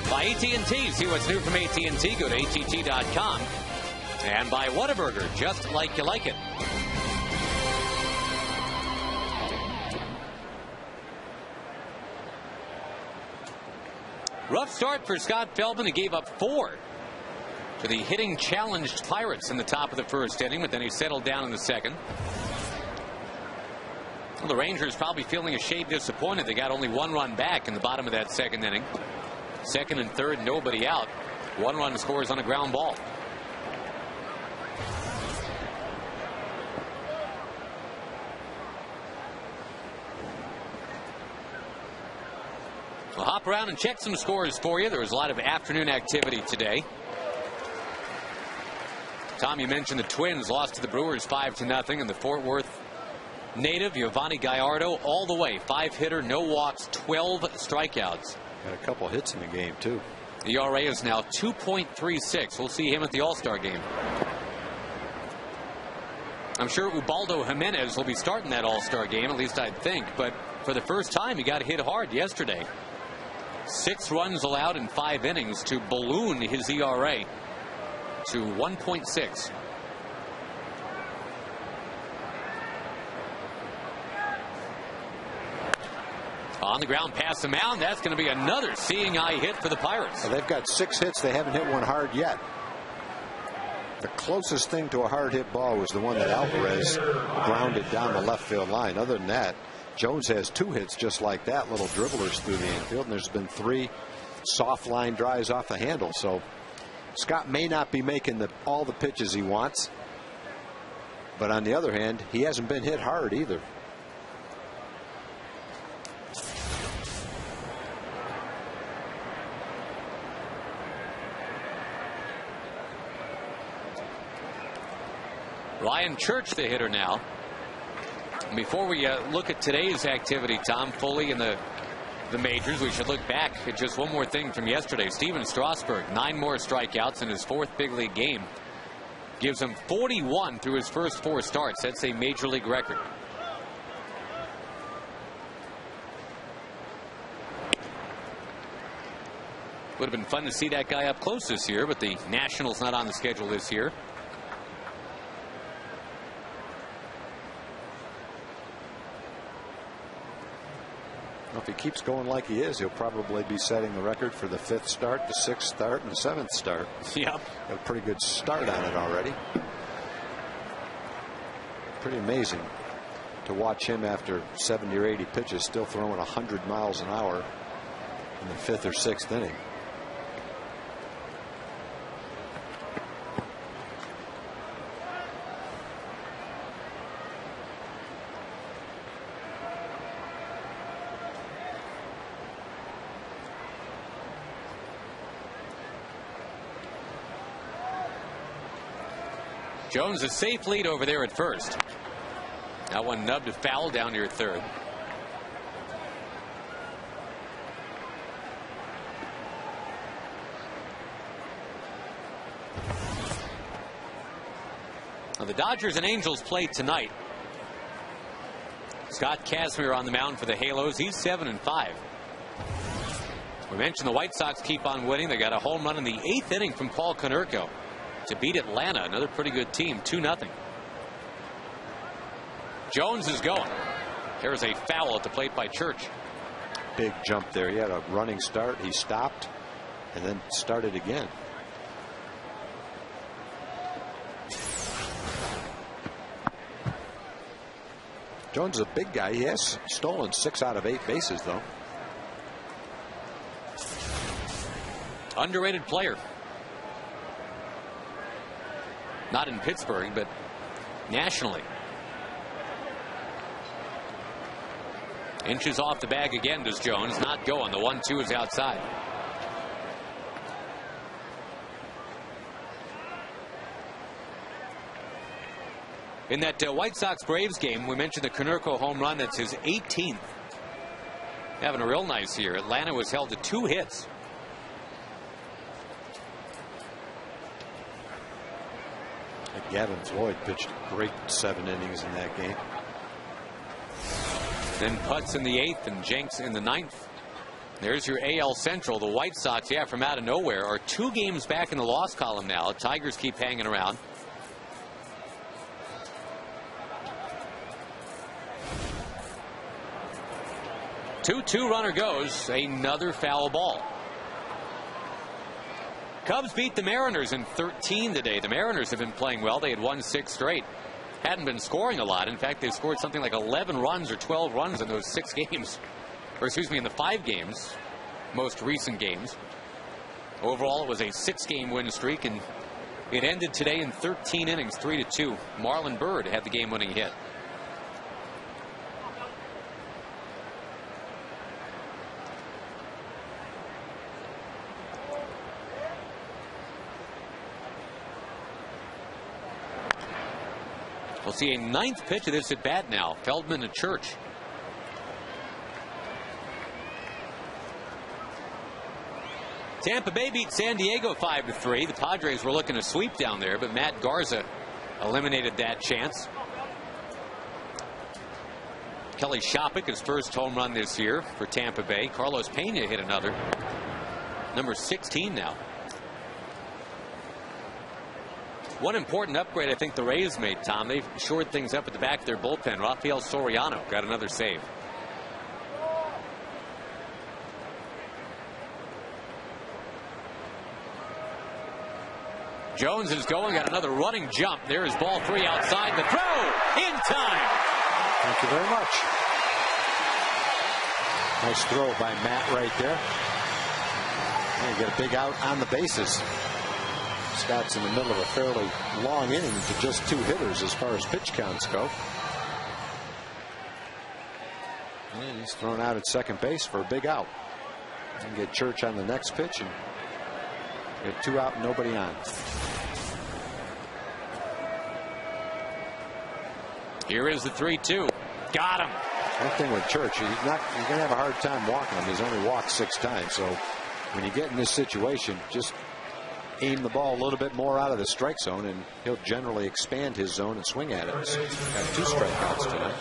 By AT&T. See what's new from AT&T. Go to att.com. And by Whataburger, just like you like it. Rough start for Scott Feldman. He gave up 4 to the hitting challenged Pirates in the top of the first inning, but then he settled down in the second. Well, the Rangers probably feeling a shade disappointed. They got only 1 run back in the bottom of that second inning. Second and third, nobody out. 1 run scores on a ground ball. We'll hop around and check some scores for you. There was a lot of afternoon activity today. Tom, you mentioned the Twins lost to the Brewers 5-0, and the Fort Worth native Giovanni Gallardo all the way. 5-hitter, no walks, 12 strikeouts. Got a couple hits in the game, too. The ERA is now 2.36. We'll see him at the All-Star game. I'm sure Ubaldo Jimenez will be starting that All-Star game, at least I'd think. But for the first time, he got hit hard yesterday. 6 runs allowed in 5 innings to balloon his ERA to 1.6. On the ground past the mound. That's going to be another seeing eye hit for the Pirates. Well, they've got 6 hits. They haven't hit one hard yet. The closest thing to a hard hit ball was the one that Alvarez grounded down the left field line. Other than that, Jones has 2 hits just like that, little dribblers through the infield, and there's been 3 soft line drives off the handle. So Scott may not be making all the pitches he wants, but on the other hand, he hasn't been hit hard either. Ryan Church, the hitter now. Before we look at today's activity, Tom, fully in the majors, we should look back at just one more thing from yesterday. Steven Strasburg, 9 more strikeouts in his 4th big league game. Gives him 41 through his first 4 starts. That's a major league record. Would have been fun to see that guy up close this year, but the Nationals not on the schedule this year. If he keeps going like he is, he'll probably be setting the record for the 5th start, the 6th start, and the 7th start. Yeah. Got a pretty good start on it already. Pretty amazing to watch him after 70 or 80 pitches still throwing 100 miles an hour in the 5th or 6th inning. Jones a safe lead over there at first. That one nubbed a foul down near third. Now the Dodgers and Angels play tonight. Scott Kazmir on the mound for the Halos. He's 7-5. We mentioned the White Sox keep on winning. They got a home run in the 8th inning from Paul Konerko to beat Atlanta, another pretty good team, 2-0. Jones is going. There's a foul at the plate by Church. Big jump there. He had a running start. He stopped and then started again. Jones is a big guy. He has stolen 6 out of 8 bases, though. Underrated player. Not in Pittsburgh, but nationally. Inches off the bag again does Jones. Not going. The 1-2 is outside. In that White Sox-Braves game, we mentioned the Konerko home run. That's his 18th. Having a real nice year. Atlanta was held to 2 hits. Gavin Floyd pitched a great 7 innings in that game. Then Putz in the 8th and Jenks in the 9th. There's your AL Central. The White Sox, yeah, from out of nowhere, are 2 games back in the loss column now. Tigers keep hanging around. Two runner goes. Another foul ball. Cubs beat the Mariners in 13 today. The Mariners have been playing well. They had won 6 straight. Hadn't been scoring a lot. In fact, they've scored something like 11 runs or 12 runs in those 6 games. Or excuse me, in the 5 games, most recent games. Overall, it was a 6-game win streak, and it ended today in 13 innings, 3-2. Marlon Byrd had the game-winning hit. We'll see a 9th pitch of this at bat now. Feldman to Church. Tampa Bay beat San Diego 5-3. The Padres were looking to sweep down there, but Matt Garza eliminated that chance. Kelly Shopick, his first home run this year for Tampa Bay. Carlos Pena hit another. Number 16 now. One important upgrade I think the Rays made, Tom. They've shored things up at the back of their bullpen. Rafael Soriano got another save. Jones is going, got another running jump. There is ball 3 outside. The throw in time. Thank you very much. Nice throw by Matt right there. And get a big out on the bases. Scott's in the middle of a fairly long inning to just 2 hitters as far as pitch counts go. And he's thrown out at second base for a big out. And get Church on the next pitch and get 2 out and nobody on. Here is the 3-2. Got him. One thing with Church, you're going to have a hard time walking him. He's only walked 6 times. So when you get in this situation, just aim the ball a little bit more out of the strike zone, and he'll generally expand his zone and swing at it. He's got 2 strikeouts tonight.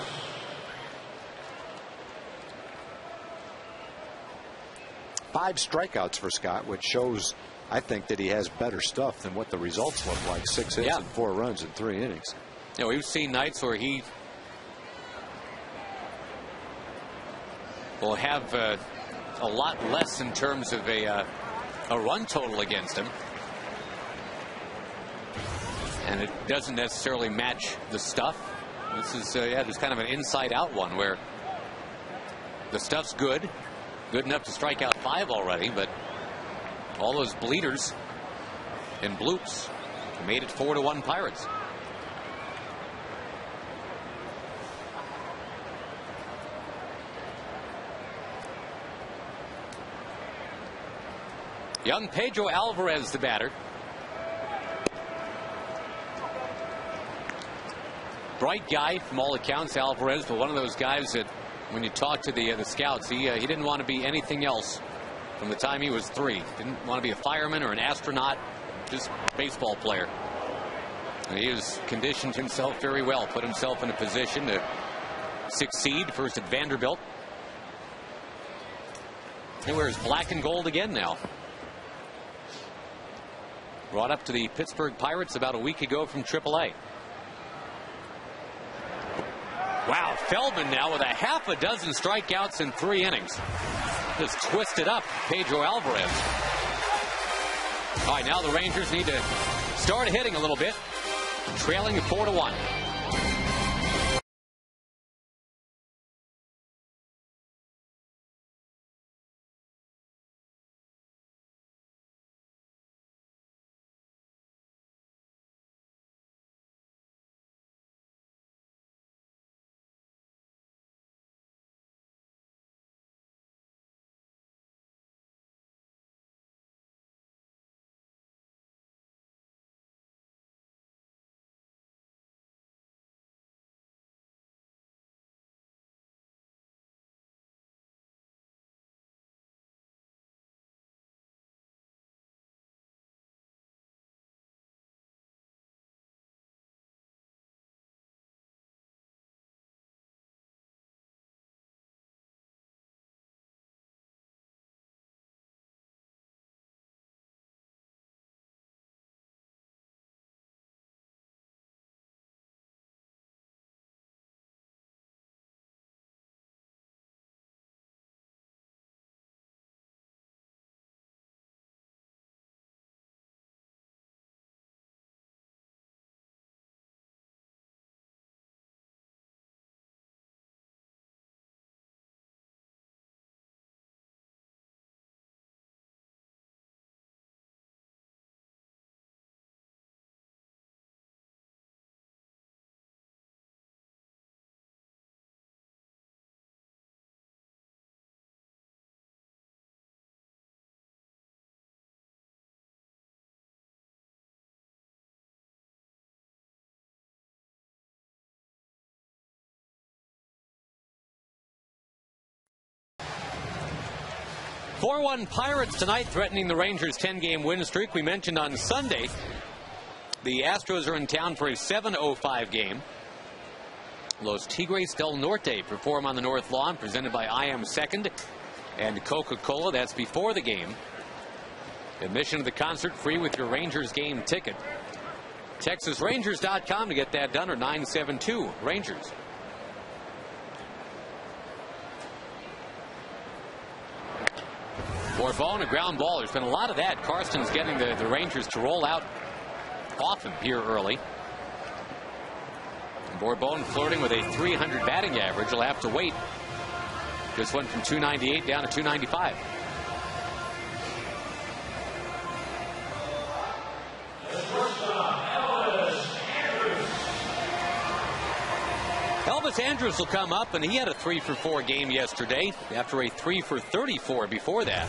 Five strikeouts for Scott, which shows, I think, that he has better stuff than what the results look like. 6 hits and 4 runs in 3 innings. You know, we've seen nights where he will have a lot less in terms of a run total against him. And it doesn't necessarily match the stuff. This is, just kind of an inside-out one where the stuff's good enough to strike out 5 already, but all those bleeders and bloops made it 4-1 Pirates. Young Pedro Alvarez, the batter. Bright guy from all accounts, Alvarez, but one of those guys that when you talk to the scouts, he didn't want to be anything else from the time he was 3. Didn't want to be a fireman or an astronaut, just a baseball player. And he has conditioned himself very well, put himself in a position to succeed, first at Vanderbilt. He wears black and gold again now. Brought up to the Pittsburgh Pirates about a week ago from AAA. Wow, Feldman now with a half a dozen strikeouts in 3 innings. Just twisted up Pedro Alvarez. All right, now the Rangers need to start hitting a little bit, trailing 4-1. 4-1 Pirates tonight, threatening the Rangers' 10-game win streak. We mentioned on Sunday the Astros are in town for a 7:05 game. Los Tigres del Norte perform on the North Lawn, presented by I Am Second and Coca-Cola. That's before the game. Admission to the concert free with your Rangers game ticket. TexasRangers.com to get that done, or 972 Rangers. Bourbon, a ground ball. There's been a lot of that. Karsten's getting the Rangers to roll out often here early. Bourbon flirting with a 300 batting average. He'll have to wait. Just went from 298 down to 295. Elvis Andrus will come up, and he had a 3-for-4 game yesterday after a 3-for-34 before that.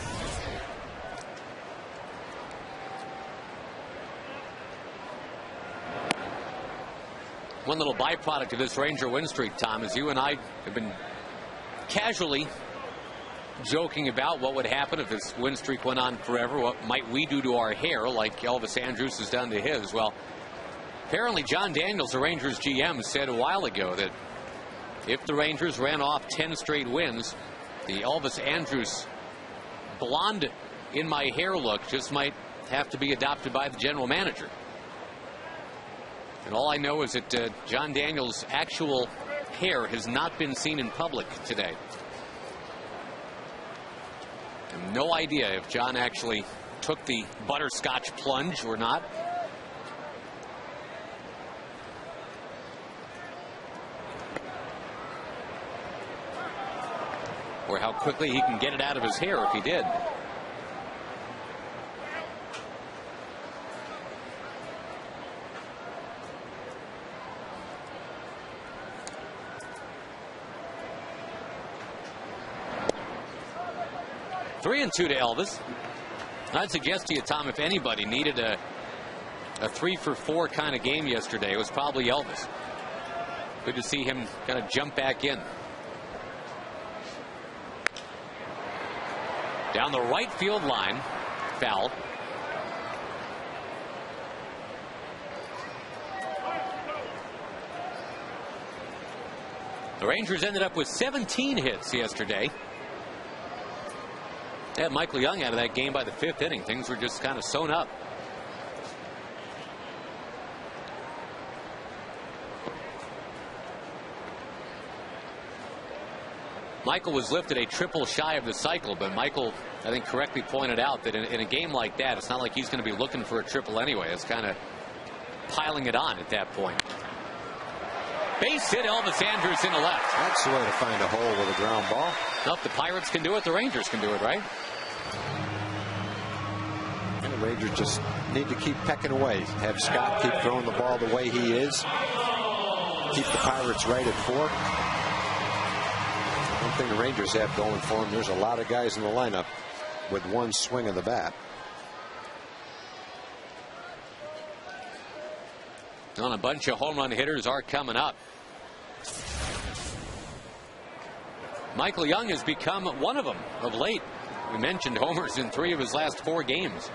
One little byproduct of this Ranger win streak, Tom, is you and I have been casually joking about what would happen if this win streak went on forever. What might we do to our hair, like Elvis Andrus has done to his? Well, apparently John Daniels, the Rangers GM, said a while ago that if the Rangers ran off 10 straight wins, the Elvis Andrus blonde in my hair look just might have to be adopted by the general manager. And all I know is that John Daniels' actual hair has not been seen in public today. I have no idea if John actually took the butterscotch plunge or not. Or how quickly he can get it out of his hair if he did. Three and 2 to Elvis. I'd suggest to you, Tom, if anybody needed a 3-for-4 kind of game yesterday, it was probably Elvis. Good to see him kind of jump back in. Down the right field line, foul. The Rangers ended up with 17 hits yesterday. They had Michael Young out of that game by the 5th inning. Things were just kind of sewn up. Michael was lifted a triple shy of the cycle, but Michael, I think, correctly pointed out that in a game like that, it's not like he's going to be looking for a triple anyway. It's kind of piling it on at that point. Base hit, Elvis Andrus in the left. That's the way to find a hole with a ground ball. Well, if the Pirates can do it, the Rangers can do it, right? And the Rangers just need to keep pecking away. Have Scott keep throwing the ball the way he is. Keep the Pirates right at 4. One thing the Rangers have going for them, there's a lot of guys in the lineup with one swing of the bat. On a bunch of home run hitters are coming up. Michael Young has become one of them of late. We mentioned homers in 3 of his last 4 games.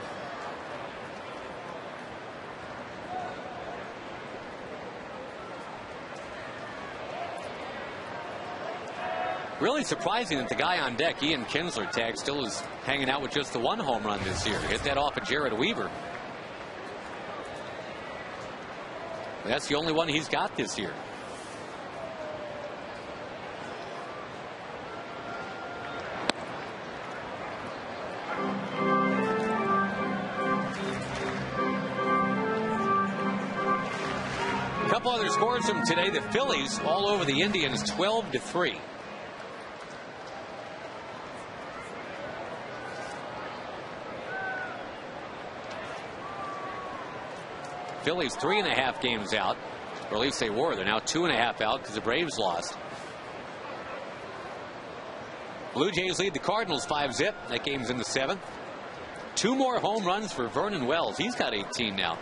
Really surprising that the guy on deck, Ian Kinsler, tag, still is hanging out with just the 1 home run this year. Hit that off of Jared Weaver. That's the only one he's got this year. A couple other scores from today. The Phillies all over the Indians, 12-3. Phillies 3.5 games out, or at least they were. They're now 2.5 out because the Braves lost. Blue Jays lead the Cardinals 5-0. That game's in the 7th. 2 more home runs for Vernon Wells. He's got 18 now.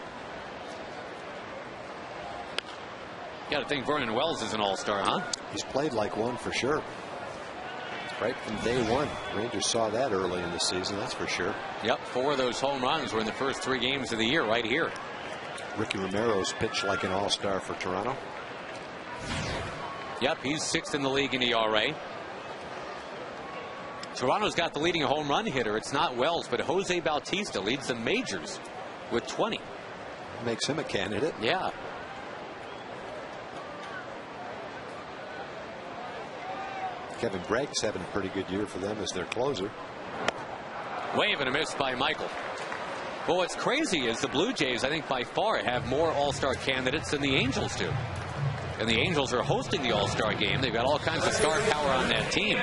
Got to think Vernon Wells is an all-star, huh? He's played like one for sure. Right from day one. Rangers saw that early in the season, that's for sure. Yep, 4 of those home runs were in the first 3 games of the year right here. Ricky Romero's pitched like an all-star for Toronto. Yep, he's 6th in the league in ERA. Toronto's got the leading home run hitter. It's not Wells, but Jose Bautista leads the majors with 20. Makes him a candidate. Yeah. Kevin Gregg's having a pretty good year for them as their closer. Wave and a miss by Michael. Well, what's crazy is the Blue Jays, I think by far, have more all-star candidates than the Angels do. And the Angels are hosting the all-star game. They've got all kinds of star power on that team.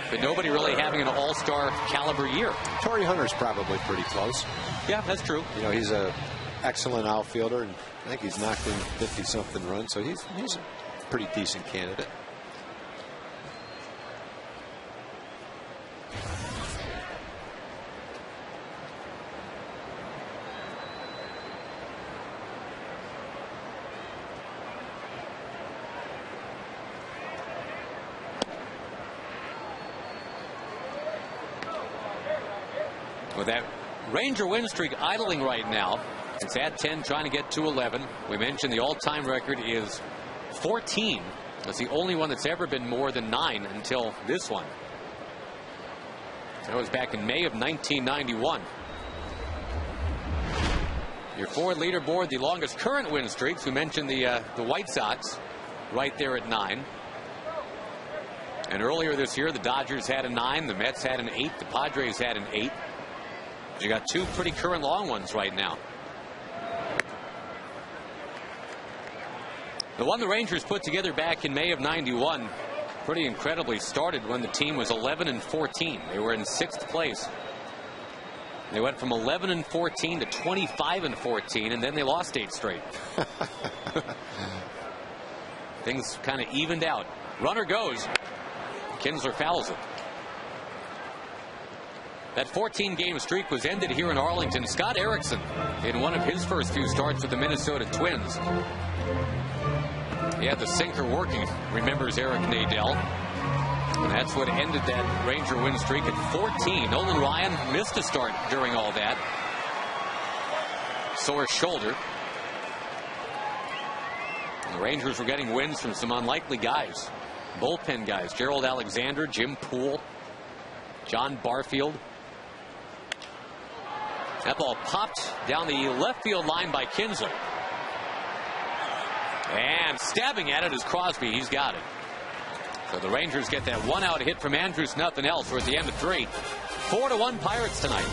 But nobody really having an all-star caliber year. Torrey Hunter's probably pretty close. Yeah, that's true. You know, he's an excellent outfielder, and I think he's knocked in 50-something runs, so he's a pretty decent candidate. With that Ranger win streak idling right now, it's at 10, trying to get to 11. We mentioned the all-time record is 14. That's the only one that's ever been more than 9 until this one. That was back in May of 1991. Your Ford leaderboard, the longest current win streaks. We mentioned the White Sox right there at 9. And earlier this year, the Dodgers had a 9, the Mets had an 8, the Padres had an 8. You got 2 pretty current long ones right now. The one the Rangers put together back in May of 91 pretty incredibly started when the team was 11-14. They were in 6th place. They went from 11-14 to 25-14, and then they lost 8 straight. Things kind of evened out. Runner goes. Kinsler fouls it. That 14-game streak was ended here in Arlington. Scott Erickson in one of his first few starts with the Minnesota Twins. He had the sinker working, remembers Eric Nadel. And that's what ended that Ranger win streak at 14. Nolan Ryan missed a start during all that. Sore shoulder. And the Rangers were getting wins from some unlikely guys. Bullpen guys. Gerald Alexander, Jim Poole, John Barfield. That ball popped down the left field line by Kinsler. And stabbing at it is Crosby. He's got it. So the Rangers get that 1-out hit from Andrews, nothing else. We're at the end of 3. 4-1 Pirates tonight.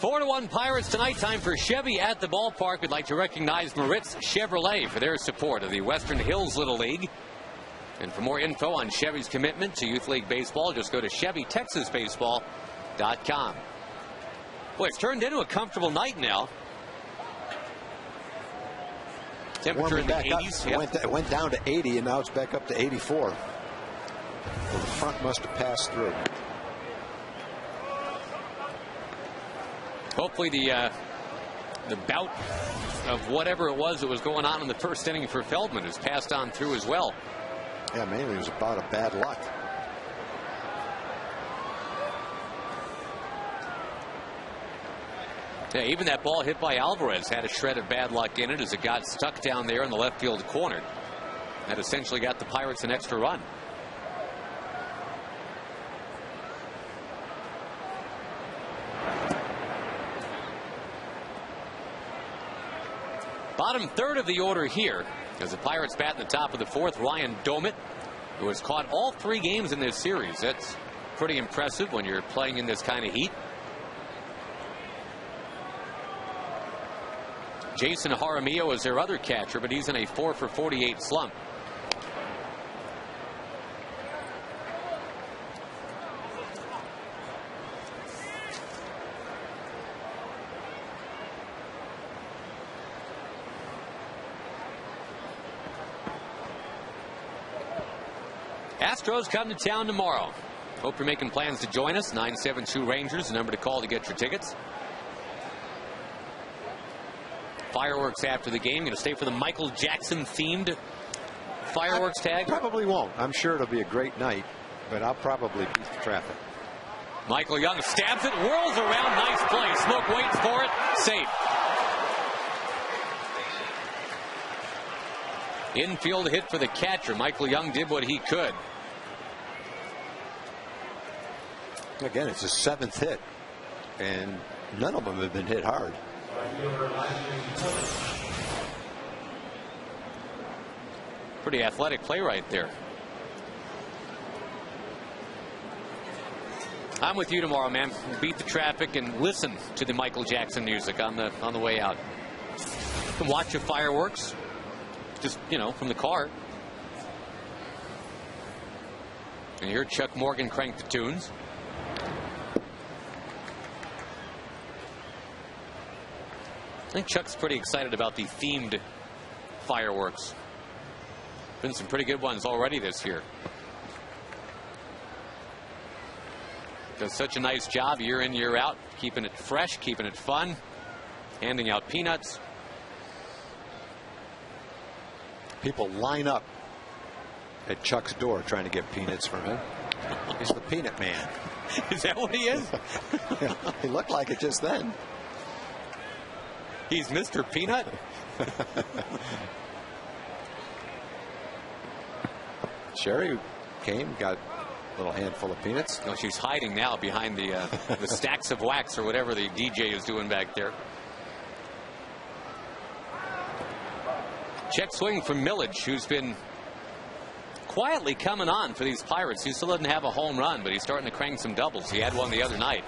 Four to 1 Pirates tonight. Time for Chevy at the ballpark. We'd like to recognize Moritz Chevrolet for their support of the Western Hills Little League. And for more info on Chevy's commitment to Youth League Baseball, just go to ChevyTexasBaseball.com. Boy, it's turned into a comfortable night now. Temperature in the 80s. Yep. It went down to 80, and now it's back up to 84. So the front must have passed through. Hopefully the bout of whatever it was that was going on in the first inning for Feldman has passed on through as well. Yeah, mainly it was about a bad luck. Yeah, even that ball hit by Alvarez had a shred of bad luck in it as it got stuck down there in the left field corner. That essentially got the Pirates an extra run. Bottom third of the order here as the Pirates bat in the top of the fourth. Ryan Domit, who has caught all 3 games in this series. That's pretty impressive when you're playing in this kind of heat. Jason Jaramillo is their other catcher, but he's in a 4 for 48 slump. Astros come to town tomorrow. Hope you're making plans to join us. 972 Rangers, the number to call to get your tickets. Fireworks after the game. Going to stay for the Michael Jackson themed fireworks tag? Probably won't. I'm sure it'll be a great night, but I'll probably beat the traffic. Michael Young stabs it, whirls around. Nice play. Smoke waits for it. Safe. Infield hit for the catcher. Michael Young did what he could. Again, it's his 7th hit, and none of them have been hit hard. Pretty athletic play right there. I'm with you tomorrow, man. Beat the traffic and listen to the Michael Jackson music on the way out. You can watch the fireworks, just, you know, from the car. And hear Chuck Morgan crank the tunes. I think Chuck's pretty excited about the themed fireworks. Been some pretty good ones already this year. Does such a nice job year in, year out, keeping it fresh, keeping it fun, handing out peanuts. People line up at Chuck's door trying to get peanuts from him. He's the peanut man. Is that what he is? Yeah, he looked like it just then. He's Mr. Peanut? Sherry came, got a little handful of peanuts. No, she's hiding now behind the stacks of wax or whatever the DJ is doing back there. Check swing from Millage, who's been quietly coming on for these Pirates. He still doesn't have a home run, but he's starting to crank some doubles. He had one the other night.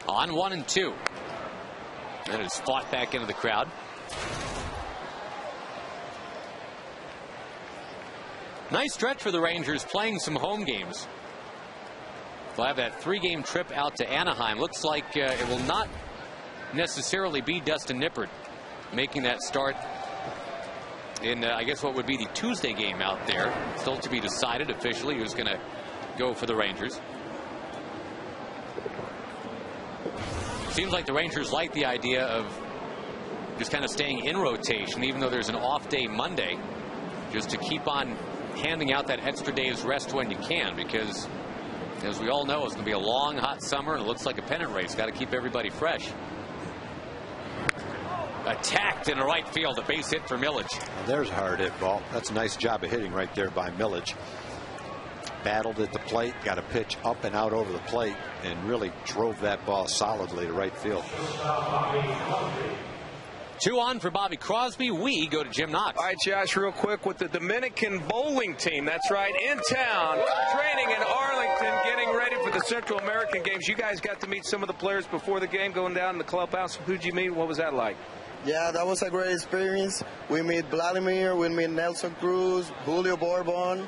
On 1-2. And it's fought back into the crowd. Nice stretch for the Rangers, playing some home games. They'll have that 3-game trip out to Anaheim. Looks like it will not necessarily be Dustin Nippert making that start in, I guess, what would be the Tuesday game out there. Still to be decided officially who's going to go for the Rangers. Seems like the Rangers like the idea of just kind of staying in rotation, even though there's an off day Monday, just to keep on handing out that extra day's rest when you can, because as we all know, it's going to be a long, hot summer, and it looks like a pennant race. Got to keep everybody fresh. Attacked in the right field, a base hit for Millage. There's a hard hit ball. That's a nice job of hitting right there by Millage. Battled at the plate, got a pitch up and out over the plate, and really drove that ball solidly to right field. 2 on for Bobby Crosby. We go to Jim Knox. All right, Josh, real quick with the Dominican bowling team. That's right, in town, training in Arlington, getting ready for the Central American games. You guys got to meet some of the players before the game, going down in the clubhouse. Who'd you meet? What was that like? Yeah, that was a great experience. We meet Vladimir, we meet Nelson Cruz, Julio Bourbon.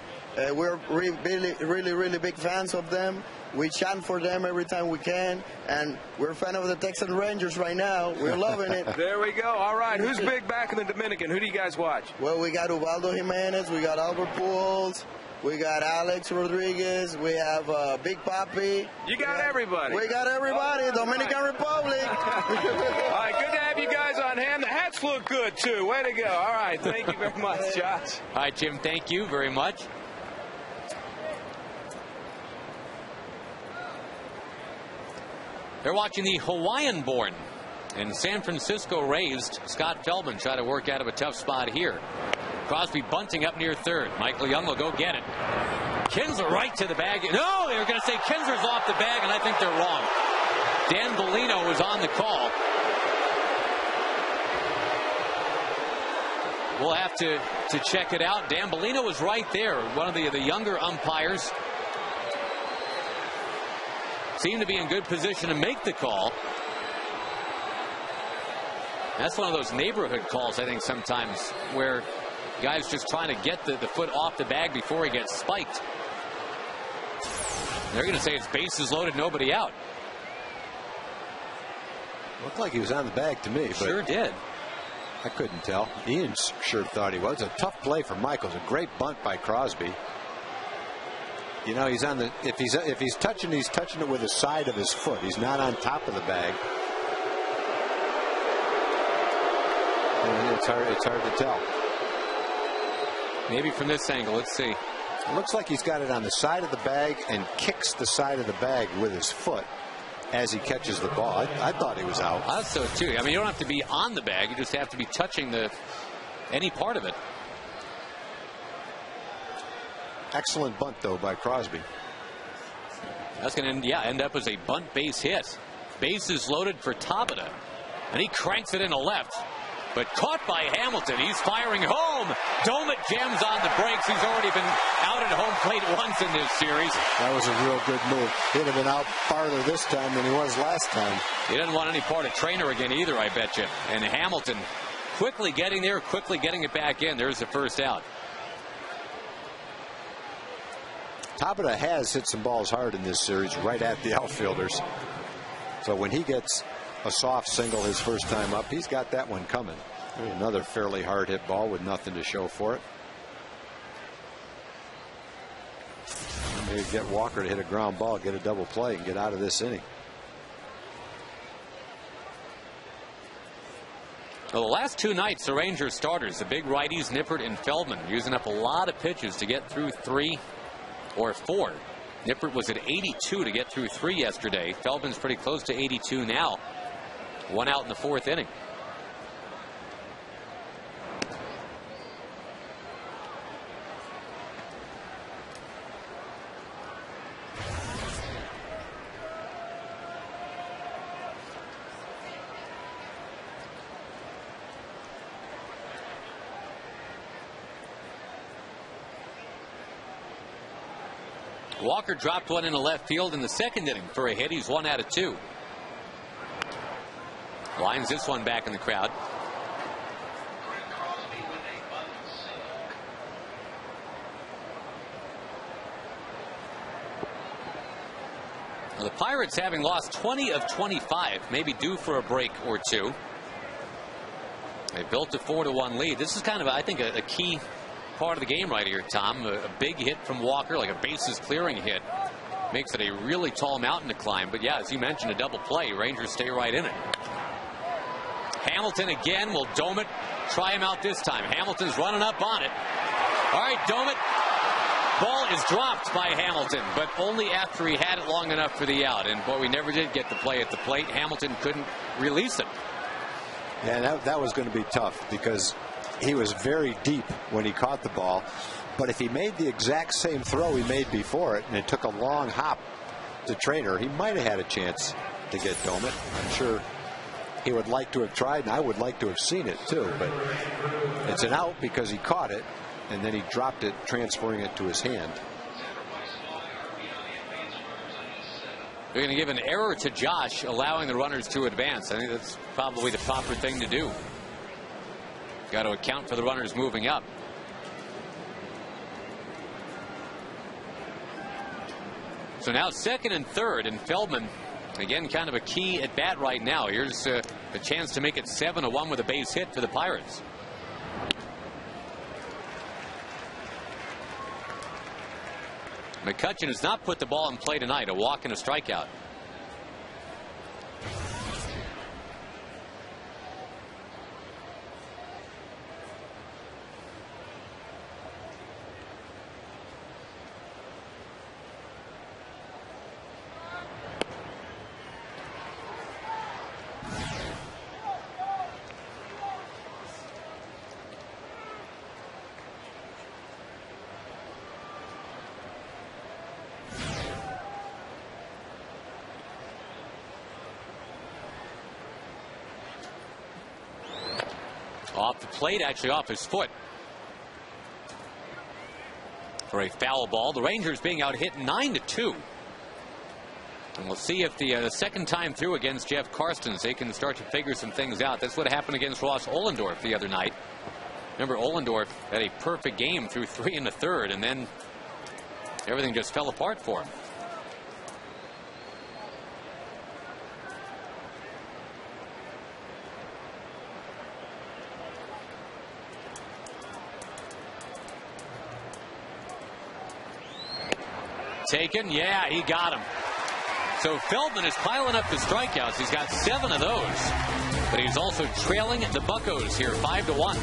We're really big fans of them. We chant for them every time we can, and we're a fan of the Texas Rangers right now. We're loving it. There we go. All right, who's big back in the Dominican? Who do you guys watch? Well, we got Ubaldo Jimenez, we got Albert Pujols, we got Alex Rodriguez, we have Big Papi. You got everybody. We got everybody, Dominican Republic. All right, good to have you guys on hand. The hats look good, too. Way to go. All right, thank you very much, Josh. All right, Jim, thank you very much. They're watching the Hawaiian-born and San Francisco-raised Scott Feldman try to work out of a tough spot here. Crosby bunting up near third. Michael Young will go get it. Kinsler right to the bag. No, they were going to say Kinsler's off the bag, and I think they're wrong. Dan Bellino was on the call. We'll have to check it out. Dan Bellino was right there, one of the younger umpires. Seemed to be in good position to make the call. That's one of those neighborhood calls, I think, sometimes, where guys just trying to get the foot off the bag before he gets spiked. They're going to say it's bases loaded, nobody out. Looked like he was on the bag to me. But sure did. I couldn't tell. Ian sure thought he was. A tough play for Michaels. A great bunt by Crosby. You know, he's on the if he's touching it with the side of his foot. He's not on top of the bag. And it's hard to tell. Maybe from this angle. Let's see. It looks like he's got it on the side of the bag and kicks the side of the bag with his foot as he catches the ball. I thought he was out. I thought so too. I mean, you don't have to be on the bag. You just have to be touching any part of it. Excellent bunt, though, by Crosby. That's going to end up as a bunt base hit. Bases loaded for Tabata. And he cranks it into left. But caught by Hamilton. He's firing home. Domit jams on the brakes. He's already been out at home plate once in this series. That was a real good move. He'd have been out farther this time than he was last time. He didn't want any part of Trainer again either, I bet you. And Hamilton quickly getting there, quickly getting it back in. There's the first out. Tabata has hit some balls hard in this series right at the outfielders. So when he gets a soft single his first time up, he's got that one coming. Another fairly hard hit ball with nothing to show for it. Maybe get Walker to hit a ground ball, get a double play, and get out of this inning. Well, the last two nights, the Rangers starters, the big righties, Nippert and Feldman, using up a lot of pitches to get through 3 or 4. Nippert was at 82 to get through 3 yesterday. Feldman's pretty close to 82 now. 1 out in the 4th inning. Walker dropped one into left field in the 2nd inning for a hit. He's 1 out of 2. Lines this one back in the crowd. Well, the Pirates, having lost 20 of 25, may be due for a break or two. They built a 4-1 lead. This is kind of, I think, a key part of the game right here, Tom. A big hit from Walker, like a bases clearing hit, makes it a really tall mountain to climb. But yeah, as you mentioned, a double play. Rangers stay right in it. Hamilton again. Will Domit try him out this time? Hamilton's running up on it. All right, Domit. Ball is dropped by Hamilton, but only after he had it long enough for the out. And boy, we never did get the play at the plate. Hamilton couldn't release it. Yeah, that was going to be tough because he was very deep when he caught the ball. But if he made the exact same throw he made before it, and it took a long hop to Trainer, he might have had a chance to get Domit. I'm sure he would like to have tried, and I would like to have seen it too. But it's an out because he caught it, and then he dropped it, transferring it to his hand. They're going to give an error to Josh, allowing the runners to advance. I think that's probably the proper thing to do. Got to account for the runners moving up. So now second and third, and Feldman, again, kind of a key at bat right now. Here's the chance to make it 7-1 with a base hit for the Pirates. McCutcheon has not put the ball in play tonight. A walk and a strikeout. Off the plate, actually off his foot. For a foul ball. The Rangers being out hit 9-2. And we'll see if the second time through against Jeff Karstens, they can start to figure some things out. That's what happened against Ross Ollendorf the other night. Remember, Ollendorf had a perfect game through 3 1/3, and then everything just fell apart for him. Taken. Yeah, he got him. So Feldman is piling up the strikeouts. He's got 7 of those. But he's also trailing the Buccos here 5-1.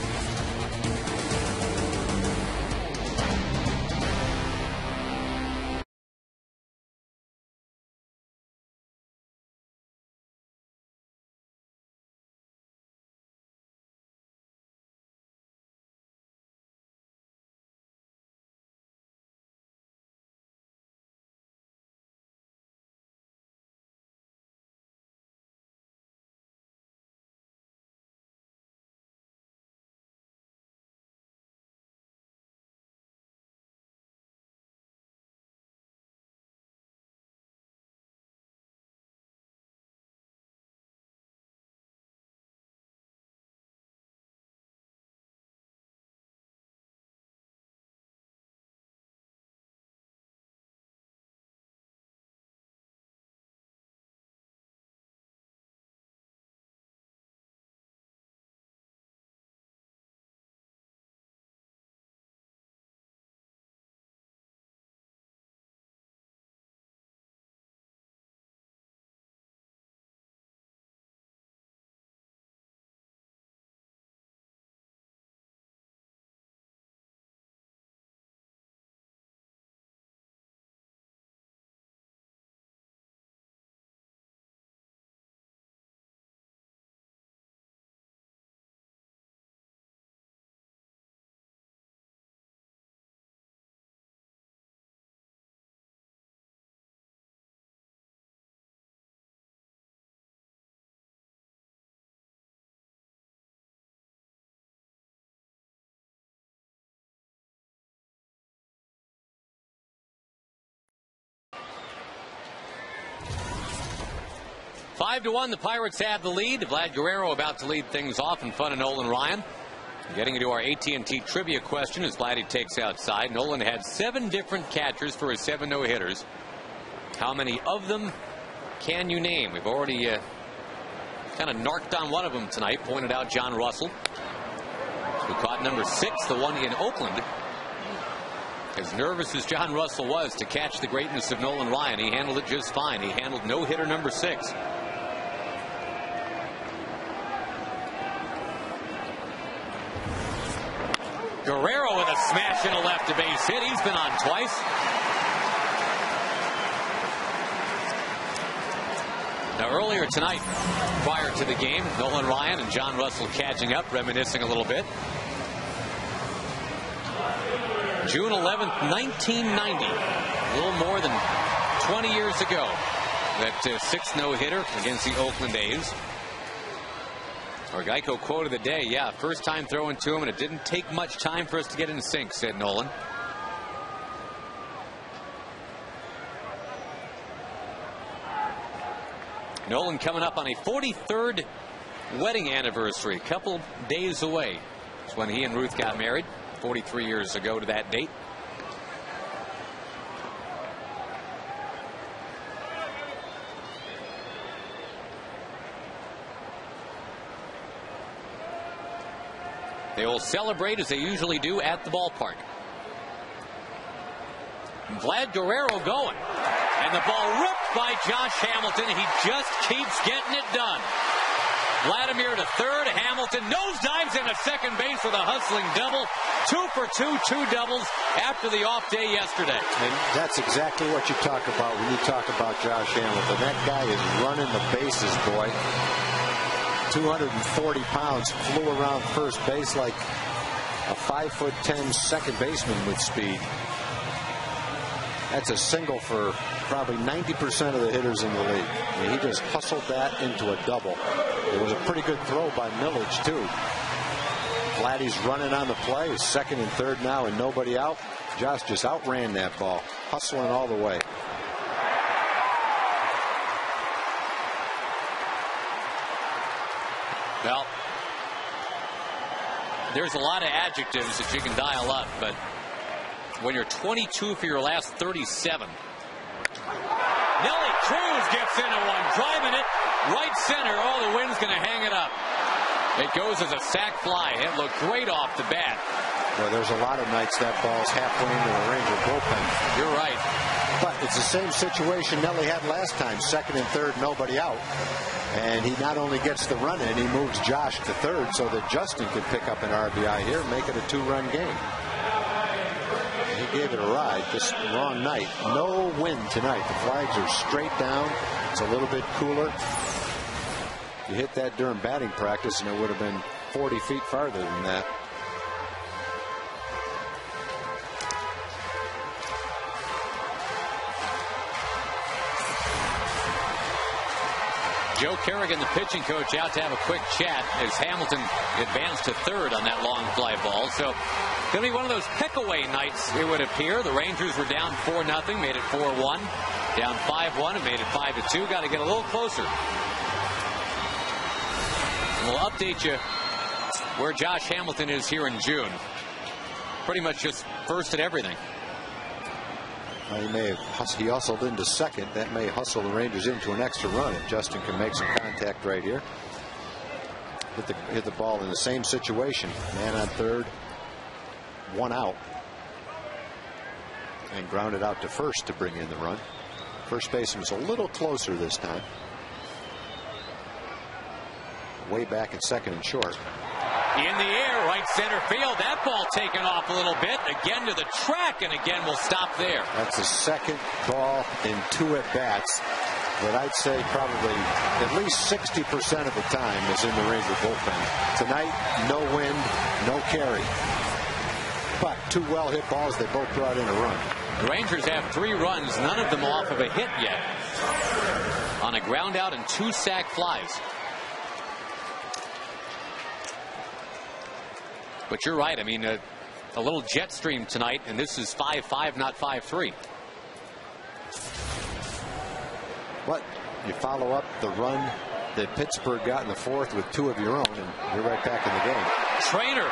Five to 1, the Pirates have the lead. Vlad Guerrero about to lead things off in front of Nolan Ryan. Getting into our AT&T trivia question as Vladdy takes outside. Nolan had 7 different catchers for his 7 no-hitters. How many of them can you name? We've already kind of narked on one of them tonight, pointed out John Russell, who caught number 6, the one in Oakland. As nervous as John Russell was to catch the greatness of Nolan Ryan, he handled it just fine. He handled no-hitter number 6. Guerrero with a smash and a left to base hit. He's been on twice. Now earlier tonight, prior to the game, Nolan Ryan and John Russell catching up, reminiscing a little bit. June 11th, 1990, a little more than 20 years ago, that 6th no-hitter against the Oakland A's. Our Geico quote of the day, yeah, first time throwing to him, and it didn't take much time for us to get in sync, said Nolan. Nolan coming up on a 43rd wedding anniversary, a couple days away. when he and Ruth got married 43 years ago to that date. They will celebrate as they usually do at the ballpark. Vlad Guerrero going. And the ball ripped by Josh Hamilton. He just keeps getting it done. Vladimir to third. Hamilton nosedives into second base with a hustling double. 2 for 2, 2 doubles after the off day yesterday. And that's exactly what you talk about when you talk about Josh Hamilton. That guy is running the bases, boy. 240 pounds, flew around first base like a 5'10" second baseman with speed. That's a single for probably 90% of the hitters in the league. I mean, he just hustled that into a double. It was a pretty good throw by Millage, too. Vladdy's running on the play, second and third now, and nobody out. Josh just outran that ball, hustling all the way. Well, there's a lot of adjectives that you can dial up, but when you're 22 for your last 37. Nelly Cruz gets into one, driving it right center. Oh, the wind's going to hang it up. It goes as a sac fly. It looked great off the bat. Well, there's a lot of nights that ball's halfway into the Ranger bullpen. You're right. But it's the same situation Nelly had last time. Second and third, nobody out. And he not only gets the run in, he moves Josh to third so that Justin could pick up an RBI here and make it a 2-run game. He gave it a ride. Just the wrong night. No wind tonight. The flags are straight down. It's a little bit cooler. You hit that during batting practice and it would have been 40 feet farther than that. Joe Kerrigan, the pitching coach, out to have a quick chat as Hamilton advanced to third on that long fly ball. So going to be one of those pick-away nights, it would appear. The Rangers were down 4-0, made it 4-1. Down 5-1 and made it 5-2. Got to get a little closer. And we'll update you where Josh Hamilton is here in June. Pretty much just first at everything. He hustled into second. That may hustle the Rangers into an extra run if Justin can make some contact right here. Hit the ball in the same situation. Man on third, one out. And grounded out to first to bring in the run. First baseman was a little closer this time. Way back at second and short. In the air, right center field. That ball taken off a little bit. Again to the track, and again we'll stop there. That's the second ball in 2 at-bats that I'd say probably at least 60% of the time is in the Ranger bullpen. Tonight, no wind, no carry. But 2 well-hit balls, they both brought in a run. The Rangers have 3 runs, none of them off of a hit yet. On a ground out and 2 sac flies. But you're right. I mean, a little jet stream tonight, and this is 5-5, not 5-3. What? You follow up the run that Pittsburgh got in the 4th with 2 of your own, and you're right back in the game. Trainer,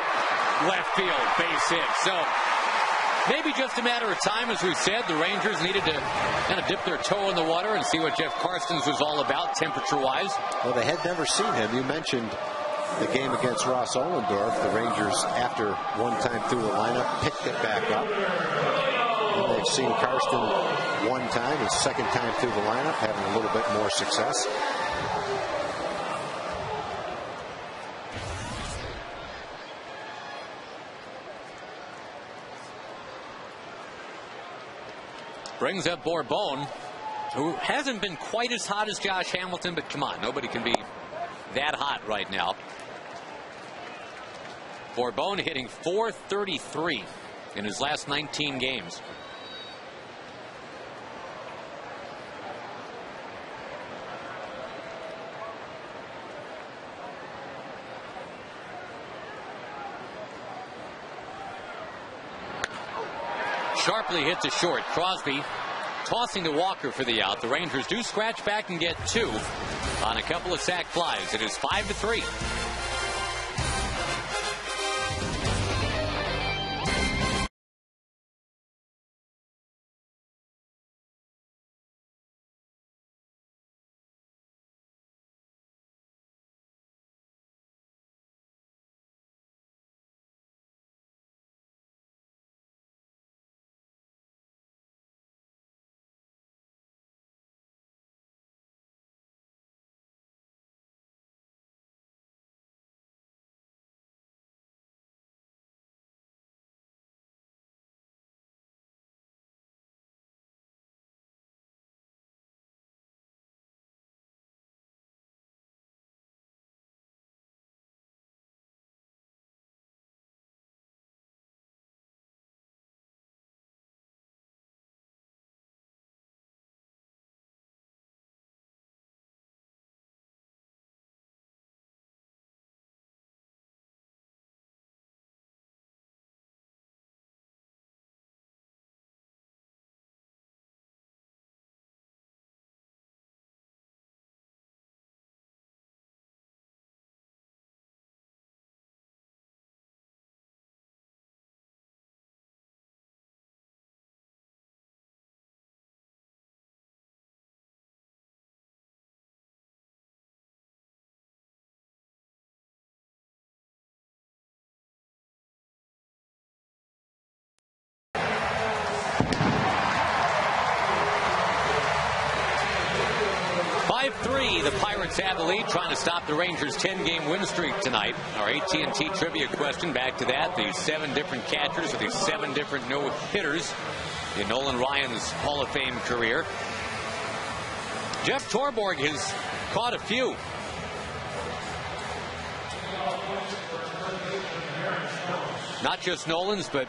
left field, base hit. So maybe just a matter of time, as we said. The Rangers needed to kind of dip their toe in the water and see what Jeff Karstens was all about, temperature-wise. Well, they had never seen him. You mentioned the game against Ross Ohlendorf. The Rangers, after one time through the lineup, picked it back up. And they've seen Karsten one time, his second time through the lineup, having a little bit more success. Brings up Bourbon, who hasn't been quite as hot as Josh Hamilton, but come on, nobody can be that hot right now. Bourbon hitting .433 in his last 19 games. Sharply hit to short. Crosby tossing to Walker for the out. The Rangers do scratch back and get 2 on a couple of sac flies. It is 5-3. Pirates have the lead, trying to stop the Rangers' 10-game win streak tonight. Our AT trivia question, back to that. The 7 different catchers with the 7 different no-hitters in Nolan Ryan's Hall of Fame career. Jeff Torborg has caught a few. Not just Nolan's, but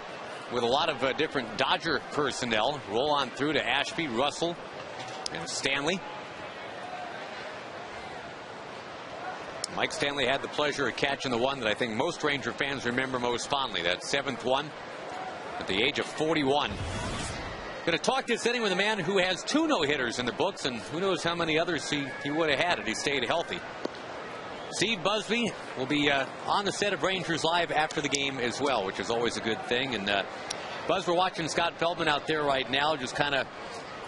with a lot of different Dodger personnel. Roll on through to Ashby, Russell, and Stanley. Mike Stanley had the pleasure of catching the one that I think most Ranger fans remember most fondly, that 7th one at the age of 41. Going to talk this inning with a man who has 2 no-hitters in the books, and who knows how many others he would have had if he stayed healthy. Steve Busby will be on the set of Rangers Live after the game as well, which is always a good thing. And Buzz, we're watching Scott Feldman out there right now, just kind of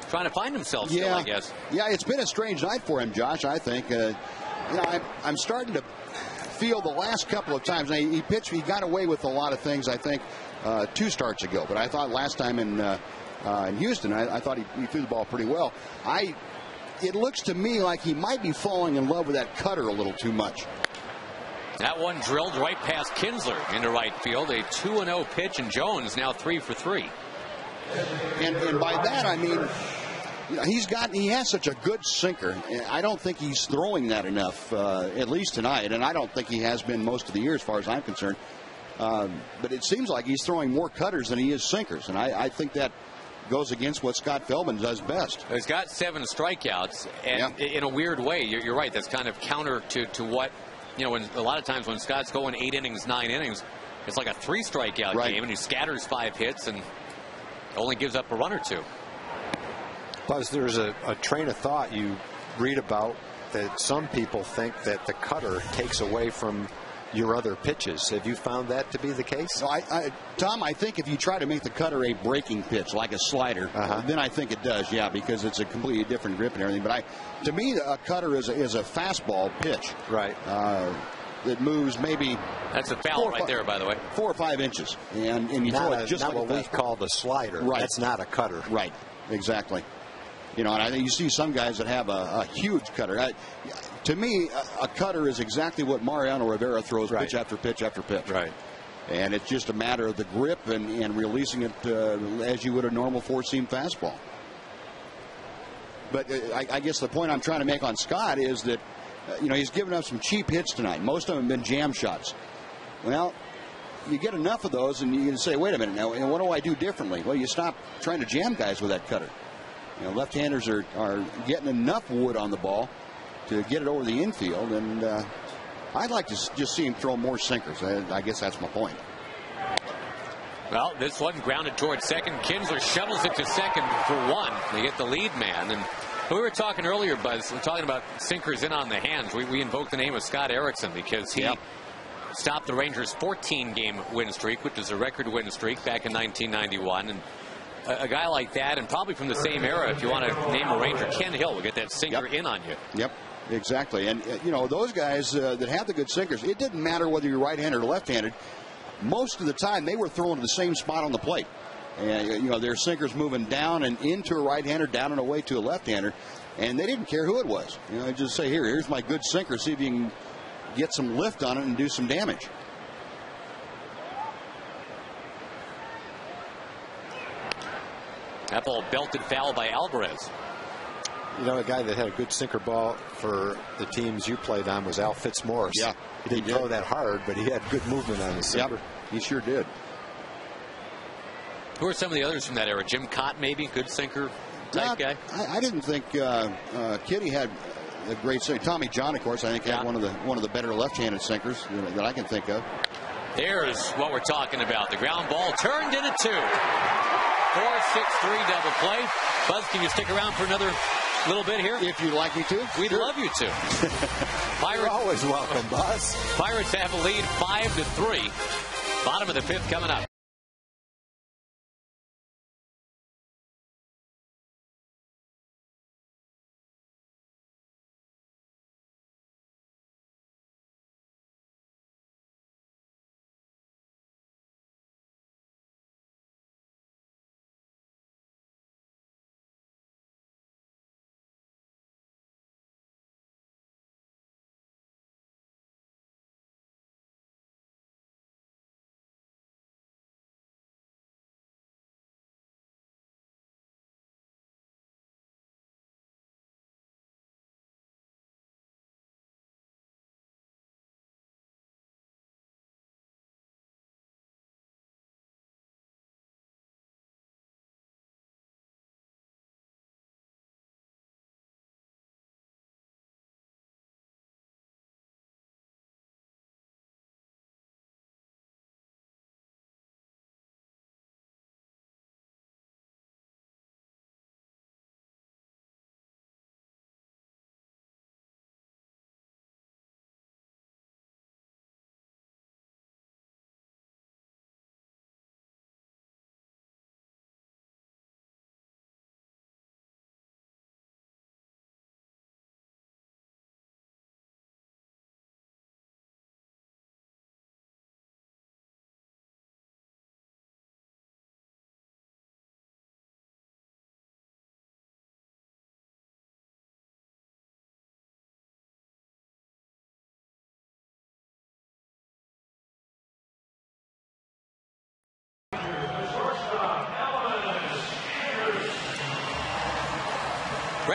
trying to find himself still, I guess. Yeah, it's been a strange night for him, Josh, I think. I'm starting to feel the last couple of times. He pitched, he got away with a lot of things, I think, 2 starts ago. But I thought last time in Houston, I thought he threw the ball pretty well. It looks to me like he might be falling in love with that cutter a little too much. That one drilled right past Kinsler into right field. A 2-0 pitch, and Jones now 3 for 3. And by that, I mean, he has such a good sinker. I don't think he's throwing that enough, at least tonight. And I don't think he has been most of the year as far as I'm concerned. But it seems like he's throwing more cutters than he is sinkers. And I think that goes against what Scott Feldman does best. He's got 7 strikeouts, and in a weird way, you're right, that's kind of counter to what, when a lot of times when Scott's going 8 innings, 9 innings, it's like a 3 strikeout game, and he scatters 5 hits and only gives up a run or 2. Plus, there's a train of thought you read about that some people think that the cutter takes away from your other pitches. Have you found that to be the case? No, Tom, I think if you try to make the cutter a breaking pitch like a slider, then I think it does, because it's a completely different grip and everything. But to me, a cutter is a fastball pitch. Right. That moves maybe. That's a foul right there, by the way. 4 or 5 inches, and you throw it just not like what we call the slider. Right. That's not a cutter. Right. Exactly. And I think you see some guys that have a huge cutter. To me, a cutter is exactly what Mariano Rivera throws, pitch after pitch after pitch. Right. And it's just a matter of the grip and releasing it as you would a normal 4-seam fastball. But I guess the point I'm trying to make on Scott is that, he's given up some cheap hits tonight. Most of them have been jam shots. Well, you get enough of those and you can say, wait a minute, now what do I do differently? Well, you stop trying to jam guys with that cutter. Left-handers are getting enough wood on the ball to get it over the infield, and I'd like to just see him throw more sinkers. I guess that's my point. Well, this one grounded towards second. Kinsler shovels it to second for 1. They get the lead man. And we were talking earlier, Buzz, we're talking about sinkers in on the hands. We invoked the name of Scott Erickson because he stopped the Rangers' 14-game win streak, which is a record win streak back in 1991. And a guy like that, and probably from the same era, if you want to name a Ranger, Ken Hill will get that sinker in on you. Yep, exactly. And, those guys that have the good sinkers, it didn't matter whether you're right-handed or left-handed. Most of the time, they were throwing to the same spot on the plate. And, their sinkers moving down and into a right-hander, down and away to a left-hander. And they didn't care who it was. Just say, here's my good sinker. See if you can get some lift on it and do some damage. That ball belted foul by Alvarez. A guy that had a good sinker ball for the teams you played on was Al Fitzmaurice. Yeah. He didn't throw that hard, but he had good movement on his sinker. Yep, he sure did. Who are some of the others from that era? Jim Cott, maybe? Good sinker type guy? I didn't think Kitty had a great sinker. Tommy John, of course, I think had one of the better left-handed sinkers that I can think of. There's what we're talking about. The ground ball turned into 2. 4-6-3 double play. Buzz, can you stick around for another little bit here? If you'd like me to. We'd love you to. You're always welcome, Buzz. Pirates have a lead 5-3. Bottom of the 5th coming up.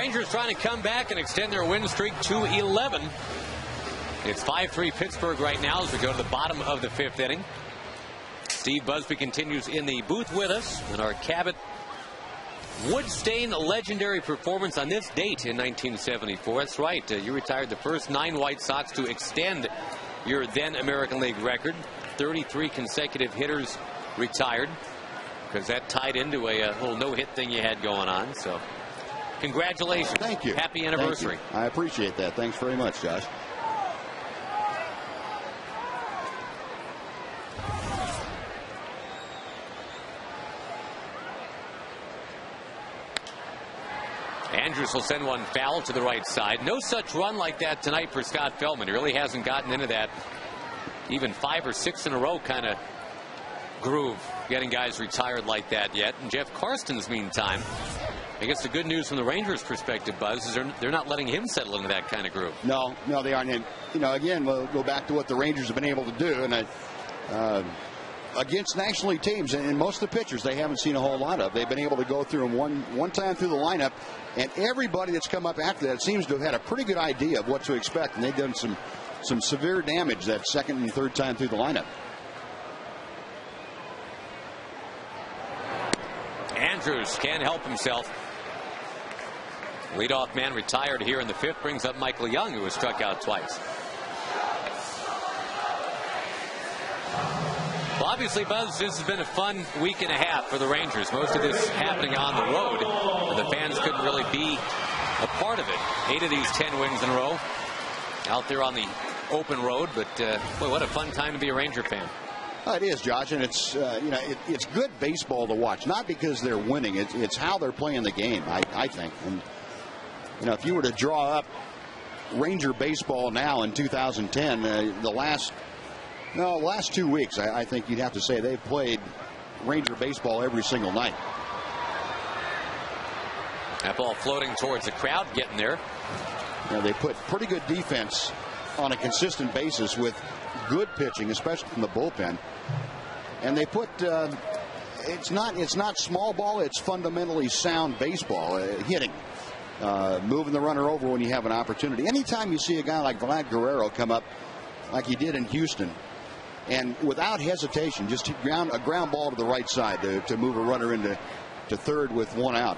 Rangers trying to come back and extend their win streak to 11. It's 5-3 Pittsburgh right now as we go to the bottom of the 5th inning. Steve Busby continues in the booth with us, and our Cabot would stain a legendary performance on this date in 1974. That's right. You retired the first 9 White Sox to extend your then American League record. 33 consecutive hitters retired, because that tied into a little no-hit thing you had going on. So congratulations. Thank you. Happy anniversary. Thank you. I appreciate that. Thanks very much, Josh. Andrews will send one foul to the right side. No such run like that tonight for Scott Feldman. He really hasn't gotten into that even 5 or 6 in a row kind of groove, getting guys retired like that yet. And Jeff Karsten's, meantime, I guess the good news from the Rangers' perspective, Buzz, is they're not letting him settle into that kind of groove. No, they aren't. And, again, we'll go back to what the Rangers have been able to do. And against National League teams, and most of the pitchers they haven't seen a whole lot of. They've been able to go through them one time through the lineup, and everybody that's come up after that seems to have had a pretty good idea of what to expect, and they've done some severe damage that second and third time through the lineup. Andrews can't help himself. Leadoff man retired here in the 5th, brings up Michael Young, who was struck out twice. Well, obviously, Buzz, this has been a fun week and a half for the Rangers. Most of this happening on the road, and the fans couldn't really be a part of it. 8 of these 10 wins in a row out there on the open road, but boy, what a fun time to be a Ranger fan. It is, Josh, and it's it's good baseball to watch. Not because they're winning; it's how they're playing the game. I think, and if you were to draw up Ranger baseball now in 2010, the last 2 weeks, I think you'd have to say they've played Ranger baseball every single night. That ball floating towards the crowd, getting there. They put pretty good defense on a consistent basis with good pitching, especially from the bullpen. And they put it's not small ball, it's fundamentally sound baseball, hitting, moving the runner over when you have an opportunity. Anytime you see a guy like Vlad Guerrero come up like he did in Houston, and without hesitation, just a ground ball to the right side to move a runner into third with 1 out.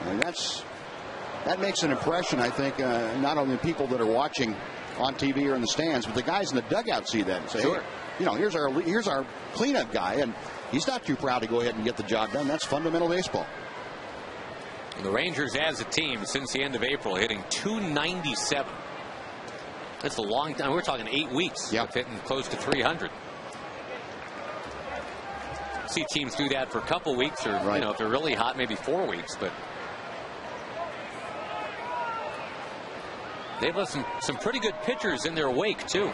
And that makes an impression, I think, not only people that are watching on TV or in the stands, but the guys in the dugout see that and say, sure. Hey, here's our cleanup guy, and he's not too proud to go ahead and get the job done. That's fundamental baseball. The Rangers as a team since the end of April hitting .297. That's a long time. We're talking 8 weeks of hitting close to 300. See teams do that for a couple weeks, or if they're really hot, maybe 4 weeks. But they've left some pretty good pitchers in their wake too.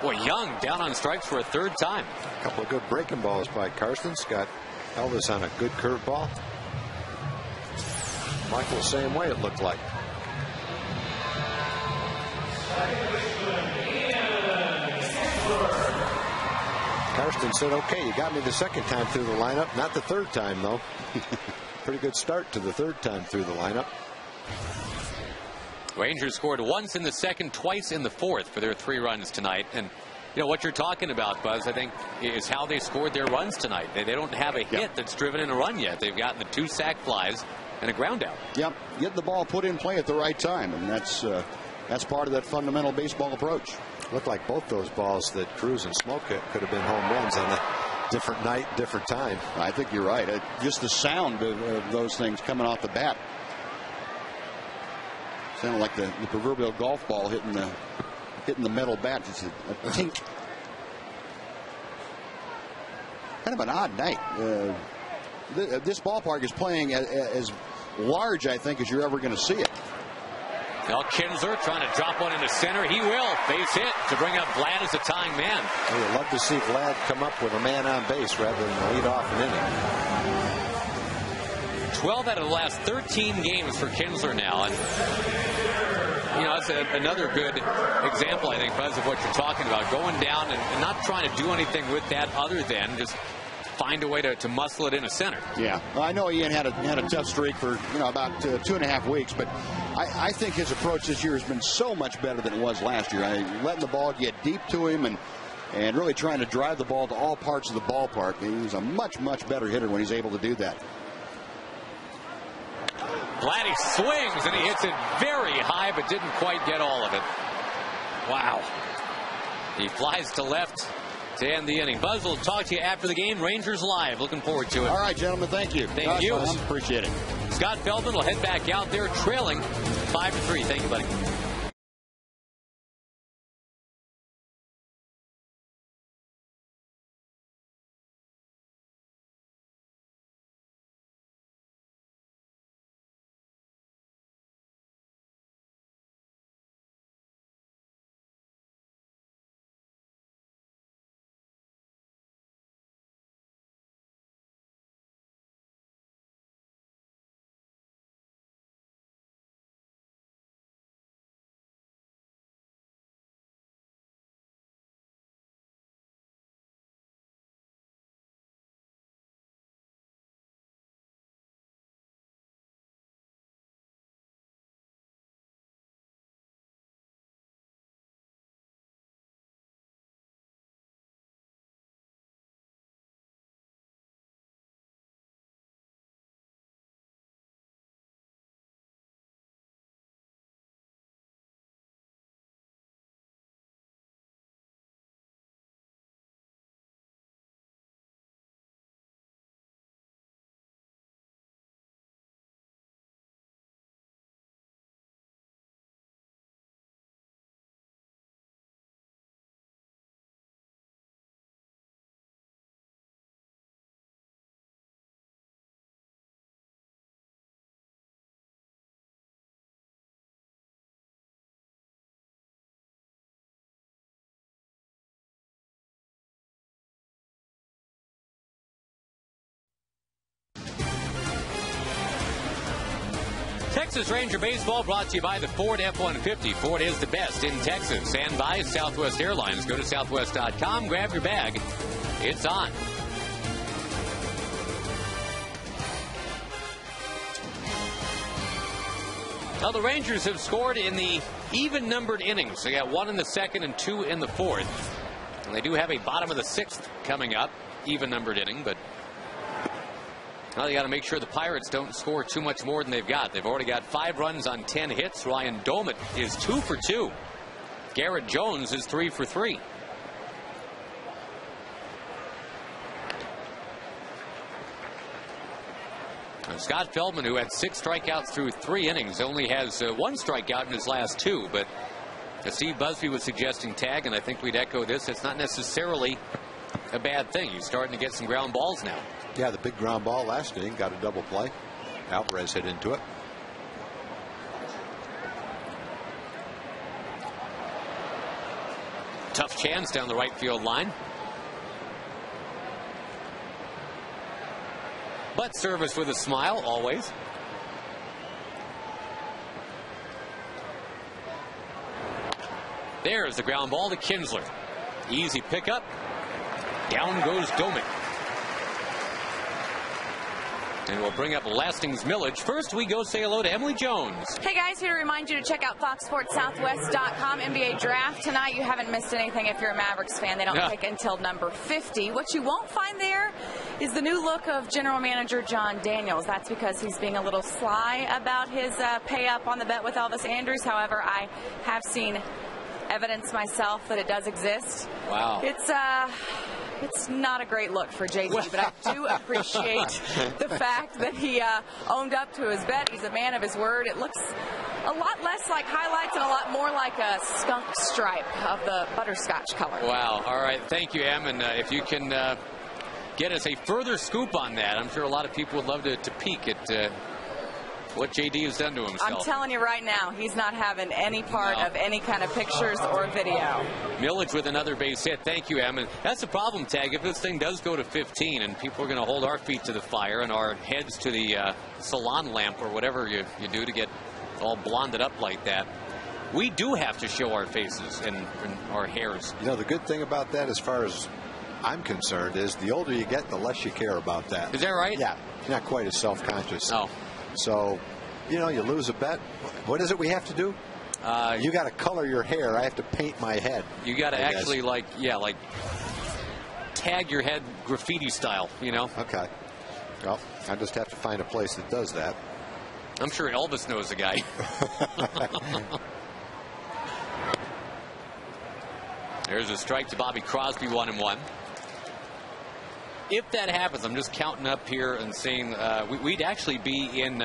Boy, Young down on strikes for a 3rd time. A couple of good breaking balls by Karsten's. Got Elvis on a good curveball. Michael, same way it looked like. Karsten said, okay, you got me the 2nd time through the lineup, not the 3rd time, though. Pretty good start to the 3rd time through the lineup. Rangers scored once in the 2nd, twice in the 4th for their 3 runs tonight. And what you're talking about, Buzz, I think, is how they scored their runs tonight. They don't have a hit that's driven in a run yet. They've gotten the 2 sac flies and a ground out. Yep, get the ball put in play at the right time, and that's part of that fundamental baseball approach. Looked like both those balls that Cruz and Smoke hit could have been home runs on a different night, different time. I think you're right. Just the sound of those things coming off the bat. Sounded like the proverbial golf ball hitting the metal bat. It's a tink. Kind of an odd night. This ballpark is playing as large, I think, as you're ever going to see it. Now Kinsler trying to drop one into center. He will. Base hit to bring up Vlad as a tying man. I would love to see Vlad come up with a man on base rather than lead off an inning. 12 out of the last 13 games for Kinsler now. And that's another good example, I think, Buzz, of what you're talking about. Going down and not trying to do anything with that other than just find a way to muscle it in a center. Yeah, well, I know Ian had a tough streak for about 2.5 weeks, but I think his approach this year has been so much better than it was last year. Letting the ball get deep to him and really trying to drive the ball to all parts of the ballpark. He's a much better hitter when he's able to do that. Vladdy swings and he hits it very high, but didn't quite get all of it. Wow. He flies to left to end the inning. Buzz will talk to you after the game. Rangers Live. Looking forward to it. All right, gentlemen. Thank you. Thank you. Appreciate it. Scott Feldman will head back out there trailing 5-3. Thank you, buddy. Texas Ranger Baseball brought to you by the Ford F-150. Ford is the best in Texas. And by Southwest Airlines. Go to southwest.com, grab your bag. It's on. Now, the Rangers have scored in the even-numbered innings. They got 1 in the second and 2 in the fourth. And they do have a bottom of the 6th coming up, even-numbered inning, but now they got to make sure the Pirates don't score too much more than they've got. They've already got 5 runs on 10 hits. Ryan Domit is 2 for 2. Garrett Jones is 3 for 3. And Scott Feldman, who had 6 strikeouts through 3 innings, only has 1 strikeout in his last 2. But as Steve Busby was suggesting, Tag, and I think we'd echo this, it's not necessarily a bad thing. He's starting to get some ground balls now. Yeah, the big ground ball last inning got a double play. Alvarez hit into it. Tough chance down the right field line. But service with a smile, always. There's the ground ball to Kinsler. Easy pickup. Down goes Domit. And we'll bring up Lastings Millage. First, we go say hello to Emily Jones. Hey guys, here to remind you to check out FoxSportsSouthwest.com NBA Draft tonight. You haven't missed anything if you're a Mavericks fan. They don't pick until number 50. What you won't find there is the new look of General Manager John Daniels. That's because he's being a little sly about his pay up on the bet with Elvis Andrus. However, I have seen evidence myself that it does exist. Wow. It's not a great look for JD, but I do appreciate the fact that he owned up to his bet. He's a man of his word. It looks a lot less like highlights and a lot more like a skunk stripe of the butterscotch color. Wow. All right. Thank you, Em. And if you can get us a further scoop on that, I'm sure a lot of people would love to peek at what JD has done to himself. I'm telling you right now, he's not having any part of any kind of pictures or video. Millage with another base hit. Thank you, Em. And that's the problem, Tag. If this thing does go to 15 and people are going to hold our feet to the fire and our heads to the salon lamp or whatever you do to get all blonded up like that, we do have to show our faces and our hairs. You know, the good thing about that, as far as I'm concerned is the older you get, the less you care about that. Is that right? Yeah. You're not quite as self-conscious. Oh. So, you know, you lose a bet. What is it we have to do? You got to color your hair. I have to paint my head. You got to actually, like tag your head graffiti style, you know? Okay. Well, I just have to find a place that does that. I'm sure Elvis knows a guy. There's a strike to Bobby Crosby, 1-1. If that happens, I'm just counting up here and saying we'd actually be in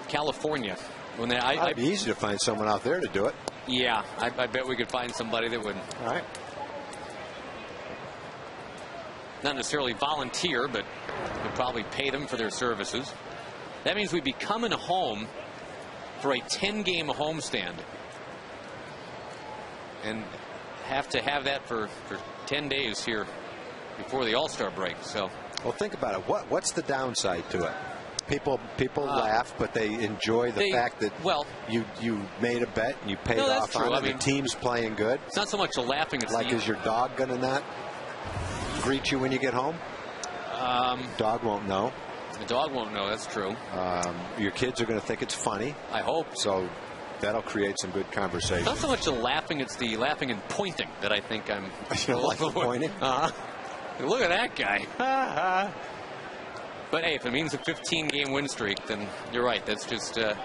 California. It'd be easy to find someone out there to do it. Yeah, I bet we could find somebody that would. All right. Not necessarily volunteer, but would probably pay them for their services. That means we'd be coming home for a 10-game homestand. And have to have that for 10 days here before the All-Star break. So, well, think about it. What's the downside to it? People laugh, but they enjoy the fact that you made a bet and you paid off on it. The team's playing good. It's not so much the laughing. It's like, is your dog going to not greet you when you get home? Dog won't know. The dog won't know. That's true. Your kids are going to think it's funny. I hope so. That'll create some good conversation. Not so much the laughing, it's the laughing and pointing that I think I'm. You don't like pointing? Look at that guy. But hey, if it means a 15-game win streak, then you're right. That's just the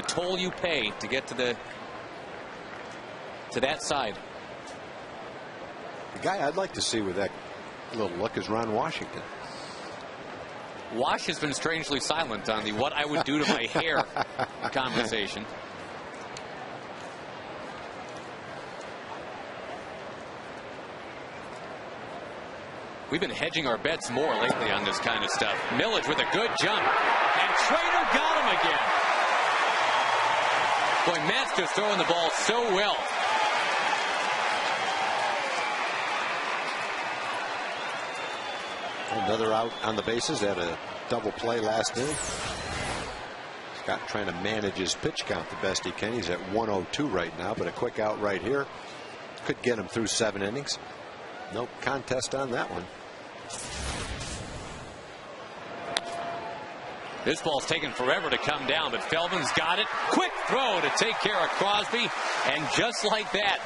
toll you pay to get to that side. The guy I'd like to see with that little look is Ron Washington. Wash has been strangely silent on the what I would do to my hair conversation. We've been hedging our bets more lately on this kind of stuff. Millage with a good jump. And Trader got him again. Boy, Matt's just throwing the ball so well. Another out on the bases. They had a double play last inning. Scott trying to manage his pitch count the best he can. He's at 102 right now, but a quick out right here could get him through 7 innings. No contest on that one. This ball's taken forever to come down, but Feldman's got it. Quick throw to take care of Crosby. And just like that,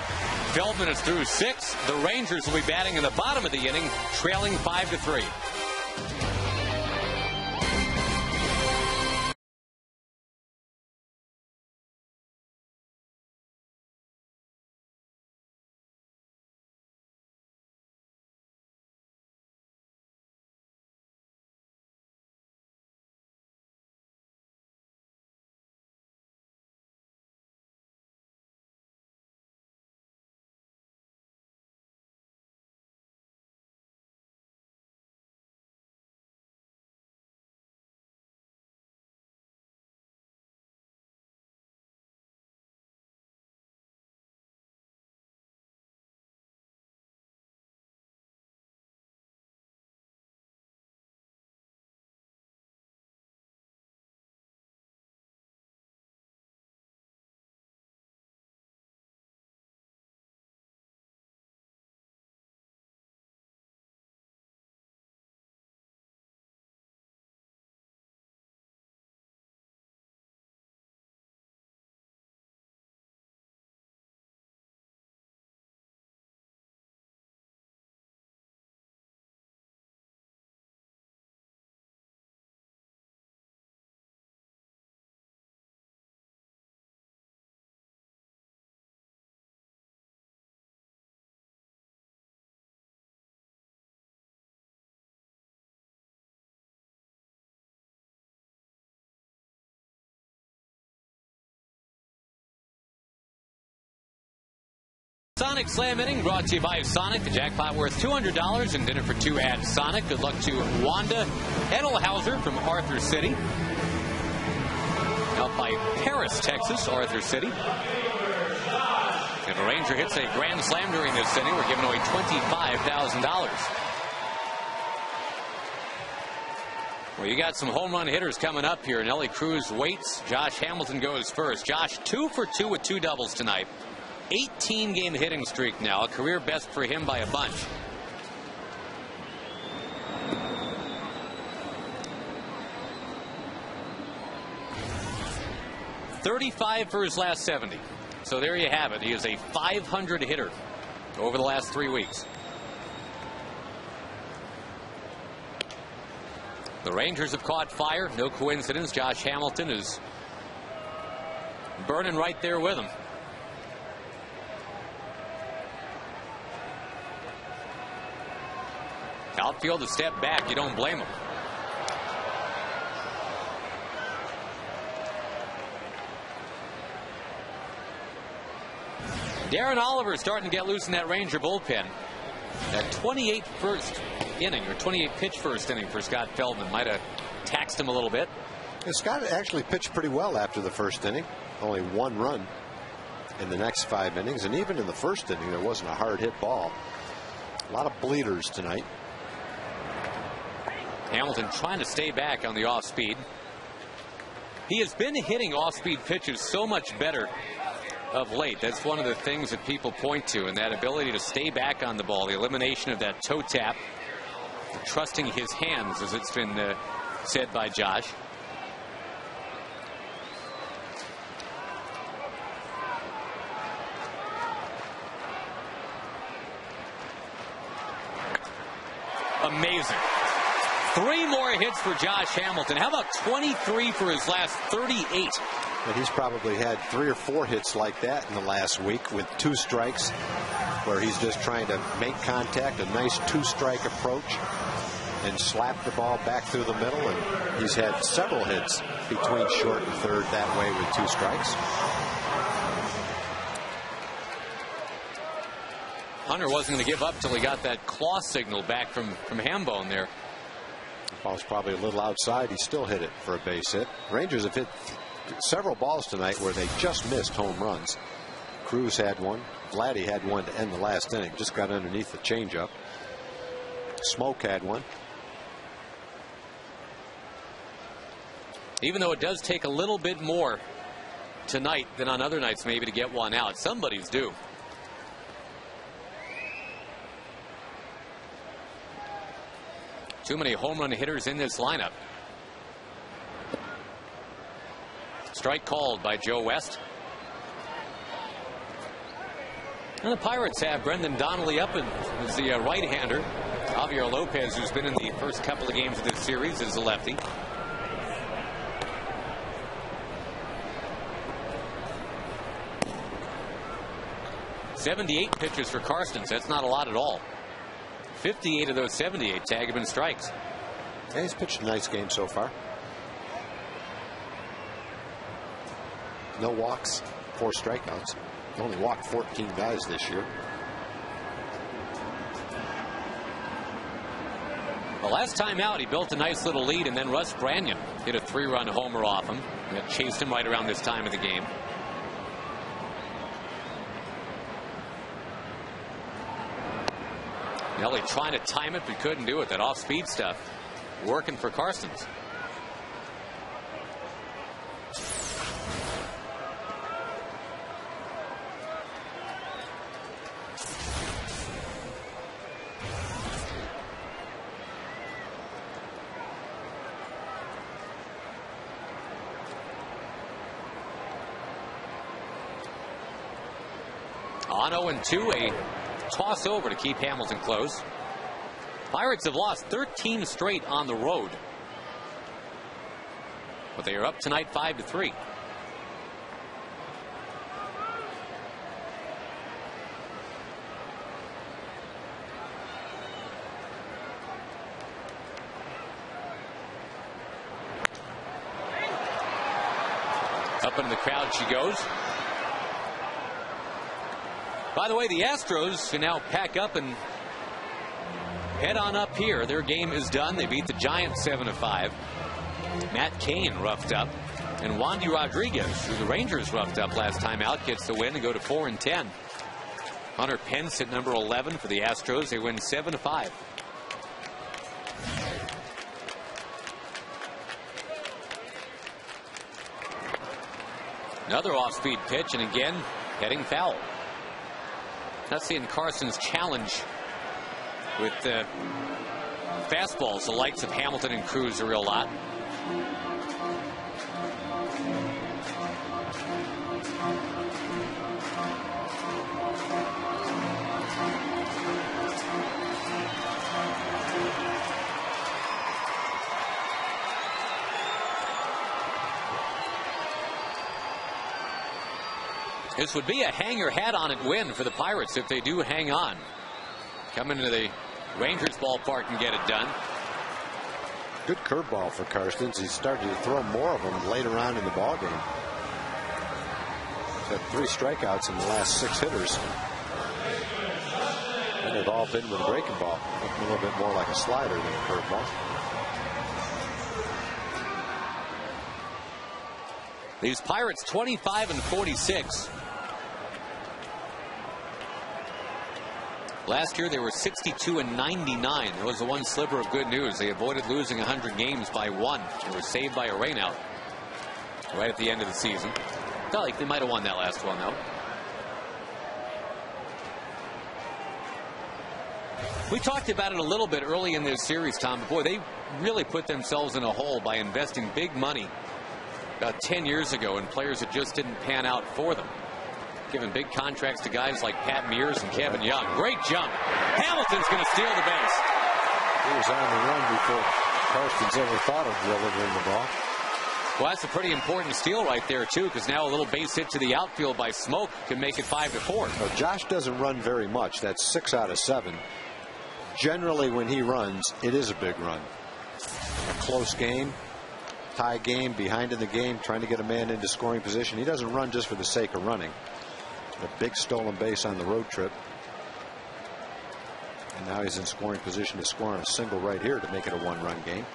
Feldman is through 6. The Rangers will be batting in the bottom of the inning, trailing 5-3. Sonic Slam Inning brought to you by Sonic. The jackpot worth $200 and dinner for 2 at Sonic. Good luck to Wanda Edelhauser from Arthur City. Out by Paris, Texas, Arthur City. If a Ranger hits a grand slam during this inning, we're giving away $25,000. Well, you got some home run hitters coming up here. Nelly Cruz waits. Josh Hamilton goes first. Josh 2 for 2 with 2 doubles tonight. 18-game hitting streak now, a career best for him by a bunch. .35 for his last 70. So there you have it. He is a .500 hitter over the last 3 weeks. The Rangers have caught fire. No coincidence. Josh Hamilton is burning right there with him. Outfield to step back. You don't blame him. Darren Oliver starting to get loose in that Ranger bullpen. That 28 first inning, or 28 pitch first inning for Scott Feldman might have taxed him a little bit. Yeah, Scott actually pitched pretty well after the first inning. Only 1 run in the next 5 innings, and even in the first inning there wasn't a hard hit ball. A lot of bleeders tonight. Hamilton trying to stay back on the off speed. He has been hitting off speed pitches so much better of late. That's one of the things that people point to, and that ability to stay back on the ball, the elimination of that toe tap, trusting his hands, as it's been said by Josh. Amazing. 3 more hits for Josh Hamilton. How about 23 for his last 38? And he's probably had 3 or 4 hits like that in the last week with 2 strikes, where he's just trying to make contact, a nice 2-strike approach, and slap the ball back through the middle. And he's had several hits between short and third that way with 2 strikes. Hunter wasn't going to give up till he got that claw signal back from Hambone there. The ball's probably a little outside. He still hit it for a base hit. Rangers have hit several balls tonight where they just missed home runs. Cruz had one. Vladdy had one to end the last inning. Just got underneath the changeup. Smoke had one. Even though it does take a little bit more tonight than on other nights maybe to get one out, somebody's due. Too many home run hitters in this lineup. Strike called by Joe West. And the Pirates have Brendan Donnelly up as the right-hander. Javier Lopez, who's been in the first couple of games of this series, is a lefty. .78 pitches for Karstens. That's not a lot at all. 58 of those 78 tag have been strikes. Yeah, he's pitched a nice game so far. No walks, 4 strikeouts. He only walked 14 guys this year. The last time out, he built a nice little lead, and then Russ Branyan hit a 3-run homer off him. And that chased him right around this time of the game. Nelly trying to time it, but couldn't do it. That off-speed stuff working for Karstens. On 0-2, a toss over to keep Hamilton close. Pirates have lost 13 straight on the road, but they are up tonight 5-3. Up into the crowd she goes. By the way, the Astros can now pack up and head on up here. Their game is done. They beat the Giants 7-5. Matt Cain roughed up, and Wandy Rodriguez, who the Rangers roughed up last time out, gets the win and go to 4-10. Hunter Pence at number 11 for the Astros. They win 7-5. Another off-speed pitch, and again heading foul. Not seeing Carson's challenge with fastballs. The likes of Hamilton and Cruz a real lot. This would be a hang your hat on it win for the Pirates if they do hang on. Come into the Rangers ballpark and get it done. Good curveball for Karstens. He's started to throw more of them later on in the ballgame. He's had 3 strikeouts in the last 6 hitters. And they've all been with a breaking ball. A little bit more like a slider than a curveball. These Pirates 25-46. Last year they were 62-99. That was the one sliver of good news. They avoided losing 100 games by 1. They were saved by a rainout right at the end of the season. Felt like they might have won that last one though. We talked about it a little bit early in this series, Tom. But boy, they really put themselves in a hole by investing big money about 10 years ago in players that just didn't pan out for them. Giving big contracts to guys like Pat Mears and Kevin Young. Great jump. Hamilton's going to steal the base. He was on the run before Karstens ever thought of delivering the ball. Well, that's a pretty important steal right there, too, because now a little base hit to the outfield by Smoke can make it 5-4. Now, Josh doesn't run very much. That's 6 out of 7. Generally, when he runs, it is a big run. A close game, tie game, behind in the game, trying to get a man into scoring position. He doesn't run just for the sake of running. A big stolen base on the road trip. And now he's in scoring position to score on a single right here to make it a 1-run game.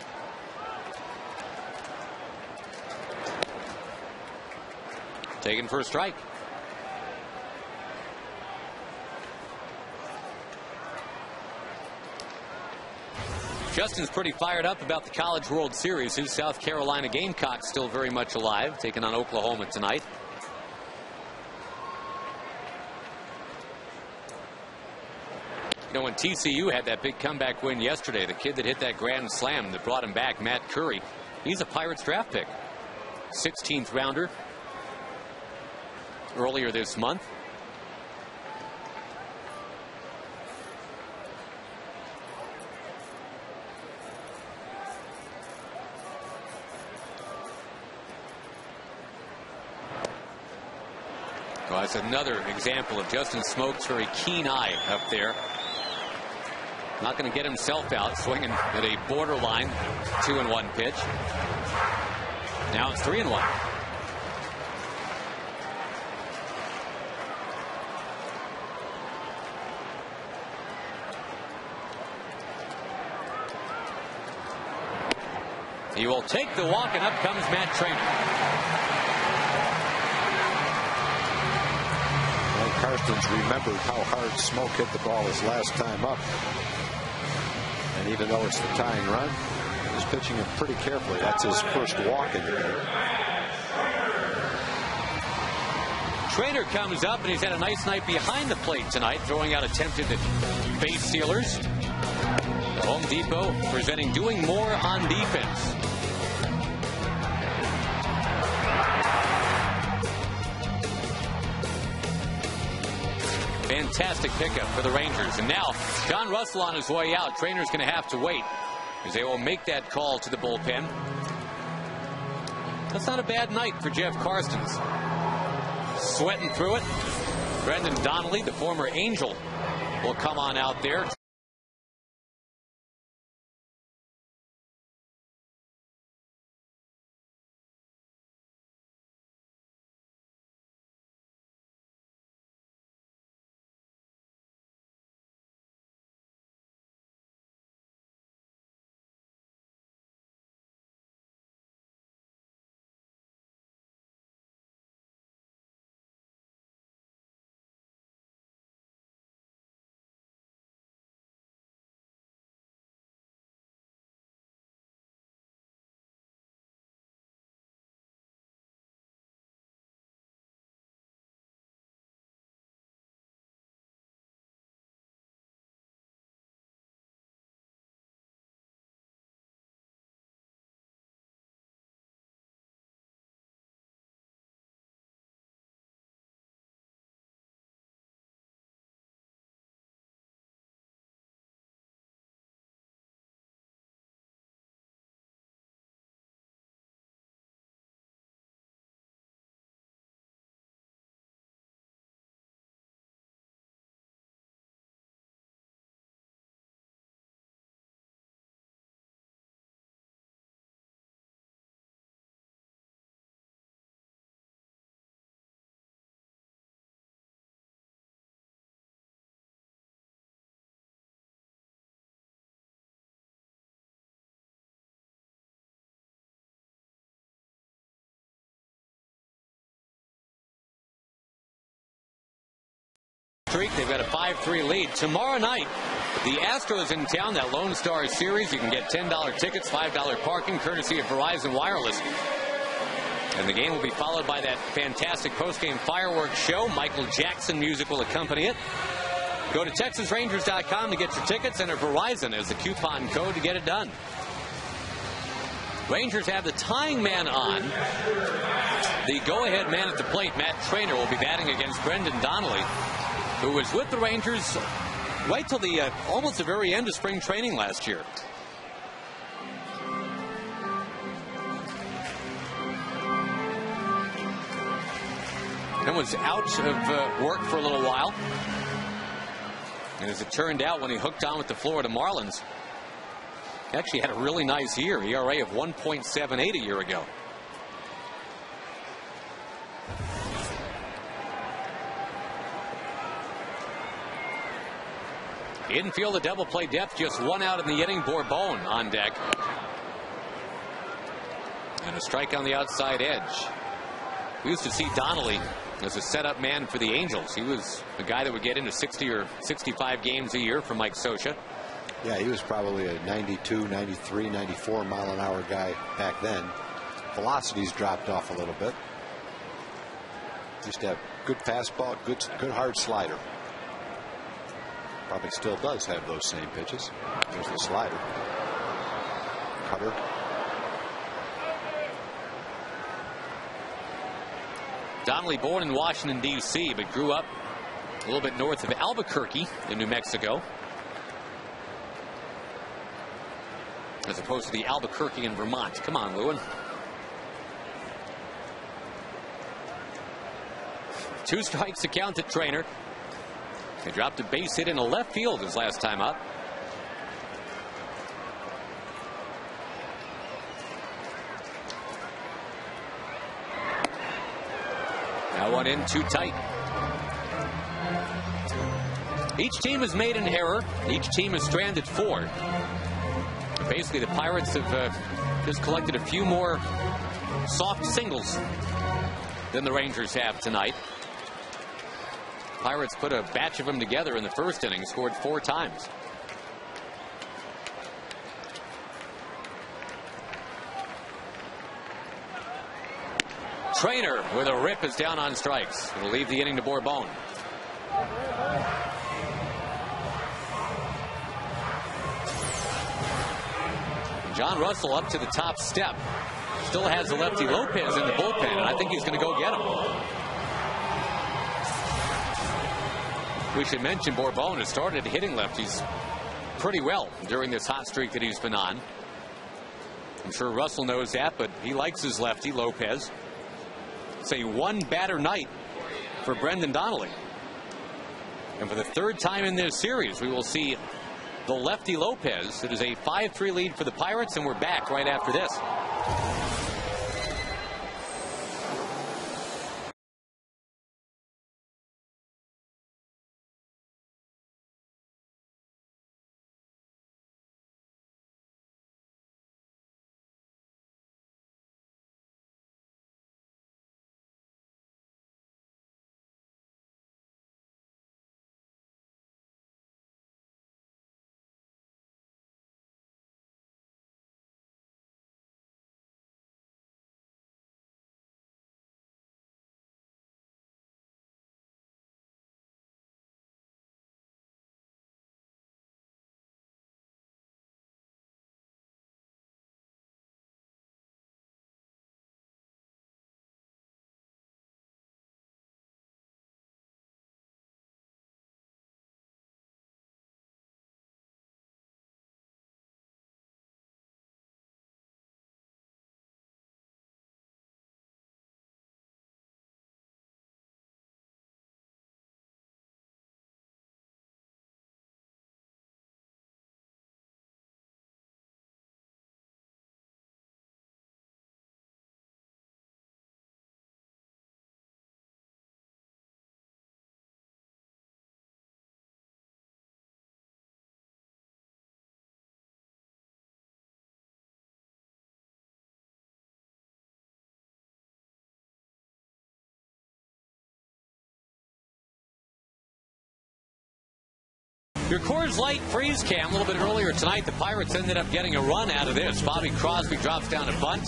Taken for a strike. Justin's pretty fired up about the College World Series. His South Carolina Gamecocks still very much alive, taking on Oklahoma tonight. You know, when TCU had that big comeback win yesterday, the kid that hit that grand slam that brought him back, Matt Curry, he's a Pirates draft pick. 16th rounder earlier this month. Well, that's another example of Justin Smoke's very keen eye up there. Not going to get himself out, swinging at a borderline 2-1 pitch. Now it's 3-1. He will take the walk, and up comes Matt Trainer. Karstens remembered how hard Smoke hit the ball his last time up. And even though it's the tying run, he's pitching it pretty carefully. That's his first walk in the game. Trainer comes up, and he's had a nice night behind the plate tonight, throwing out attempted base stealers. Home Depot presenting doing more on defense. Fantastic pickup for the Rangers. And now John Russell on his way out. Trainer's going to have to wait as they will make that call to the bullpen. That's not a bad night for Jeff Karstens. Sweating through it. Brendan Donnelly, the former Angel, will come on out there. streak. They've got a 5-3 lead. Tomorrow night, the Astros in town, that Lone Star Series. You can get $10 tickets, $5 parking, courtesy of Verizon Wireless. And the game will be followed by that fantastic post-game fireworks show. Michael Jackson music will accompany it. Go to TexasRangers.com to get your tickets. Enter Verizon as the coupon code to get it done. Rangers have the tying man on. The go-ahead man at the plate, Matt Trainer, will be batting against Brendan Donnelly, who was with the Rangers right till the almost the very end of spring training last year. And was out of work for a little while. And as it turned out, when he hooked on with the Florida Marlins, he actually had a really nice year. ERA of 1.78 a year ago. He didn't feel the double play depth, just one out in the inning. Bourbon on deck. And a strike on the outside edge. We used to see Donnelly as a setup man for the Angels. He was the guy that would get into 60 or 65 games a year for Mike Scioscia. Yeah, he was probably a 92, 93, 94 mile an hour guy back then. Velocity's dropped off a little bit. Used to have good fastball, good hard slider. Probably still does have those same pitches. There's the slider. Cutter. Donnelly born in Washington, D.C., but grew up a little bit north of Albuquerque in New Mexico, as opposed to the Albuquerque in Vermont. Come on, Lewin. 2 strikes to count to Trainer. He dropped a base hit into left field his last time up. Now 1 in, 2 tight. Each team has made an error. Each team has stranded 4. Basically, the Pirates have just collected a few more soft singles than the Rangers have tonight. Pirates put a batch of them together in the first inning, scored 4 times. Trainer with a rip is down on strikes. It'll leave the inning to Bourbon. John Russell up to the top step. Still has the lefty Lopez in the bullpen, and I think he's going to go get him. We should mention Bourbon has started hitting lefties pretty well during this hot streak that he's been on. I'm sure Russell knows that, but he likes his lefty, Lopez. It's a 1-batter night for Brendan Donnelly. And for the 3rd time in this series, we will see the lefty Lopez. It is a 5-3 lead for the Pirates, and we're back right after this. Your Coors Light freeze cam a little bit earlier tonight. The Pirates ended up getting a run out of this. Bobby Crosby drops down a bunt.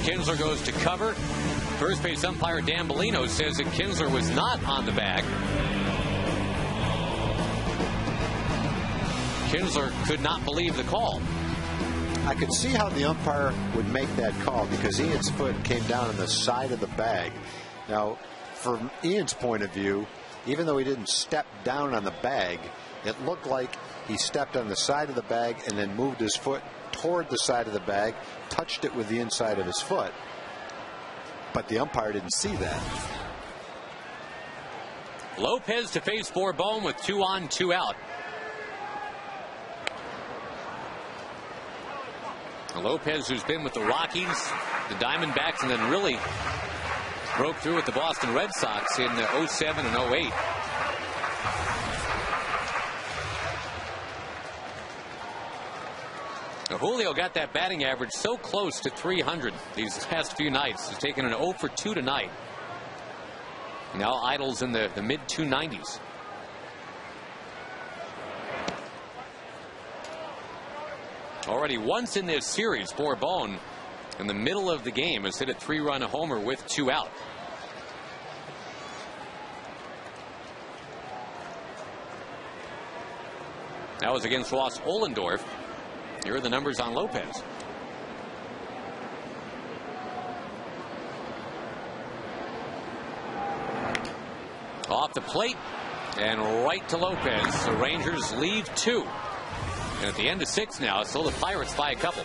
Kinsler goes to cover. First base umpire Dan Bellino says that Kinsler was not on the bag. Kinsler could not believe the call. I could see how the umpire would make that call because Ian's foot came down on the side of the bag. Now, from Ian's point of view, even though he didn't step down on the bag, it looked like he stepped on the side of the bag and then moved his foot toward the side of the bag, touched it with the inside of his foot. But the umpire didn't see that. Lopez to face Bourbon with 2 on, 2 out. Lopez, who's been with the Rockies, the Diamondbacks, and then really broke through with the Boston Red Sox in 07 and 08. Julio got that batting average so close to 300 these past few nights. He's taken an 0 for 2 tonight. Now idles in the mid-290s. Already once in this series, Bourbon in the middle of the game has hit a 3-run homer with 2 out. That was against Ross Ohlendorf. Here are the numbers on Lopez. Off the plate and right to Lopez. The Rangers leave 2. And at the end of 6 now, so the Pirates by a couple.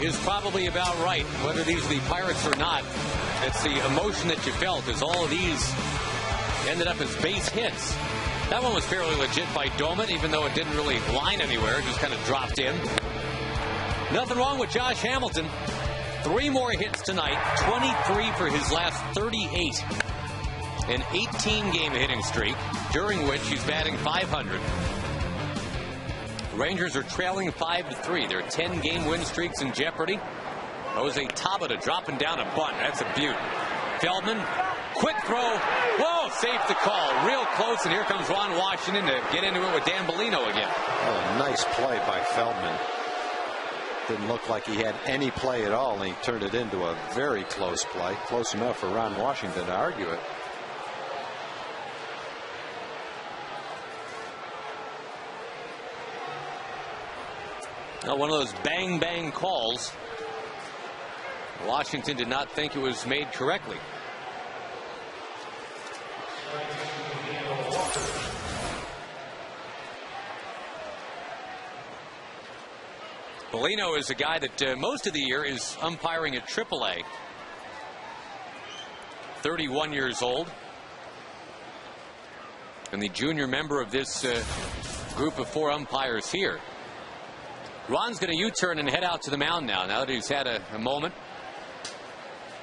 Is probably about right, whether these are the Pirates or not. It's the emotion that you felt as all of these ended up as base hits. That one was fairly legit by Doman, even though it didn't really line anywhere. It just kind of dropped in. Nothing wrong with Josh Hamilton. 3 more hits tonight, 23 for his last 38. An 18-game hitting streak, during which he's batting .500. Rangers are trailing 5-3. Their 10-game win streaks in jeopardy. Jose Tabata dropping down a bunt. That's a beaut. Feldman, quick throw. Whoa, safe the call. Real close, and here comes Ron Washington to get into it with Dan Bellino again. Oh, nice play by Feldman. Didn't look like he had any play at all, and he turned it into a very close play. Close enough for Ron Washington to argue it. Now, one of those bang-bang calls. Washington did not think it was made correctly. Bellino is a guy that most of the year is umpiring at AAA. 31 years old. and the junior member of this group of 4 umpires here. Ron's going to U-turn and head out to the mound now that he's had a moment.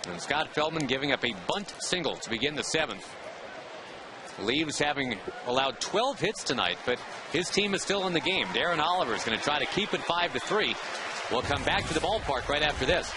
And Scott Feldman giving up a bunt single to begin the 7th. Leaves having allowed 12 hits tonight, but his team is still in the game. Darren Oliver is going to try to keep it 5-3. We'll come back to the ballpark right after this.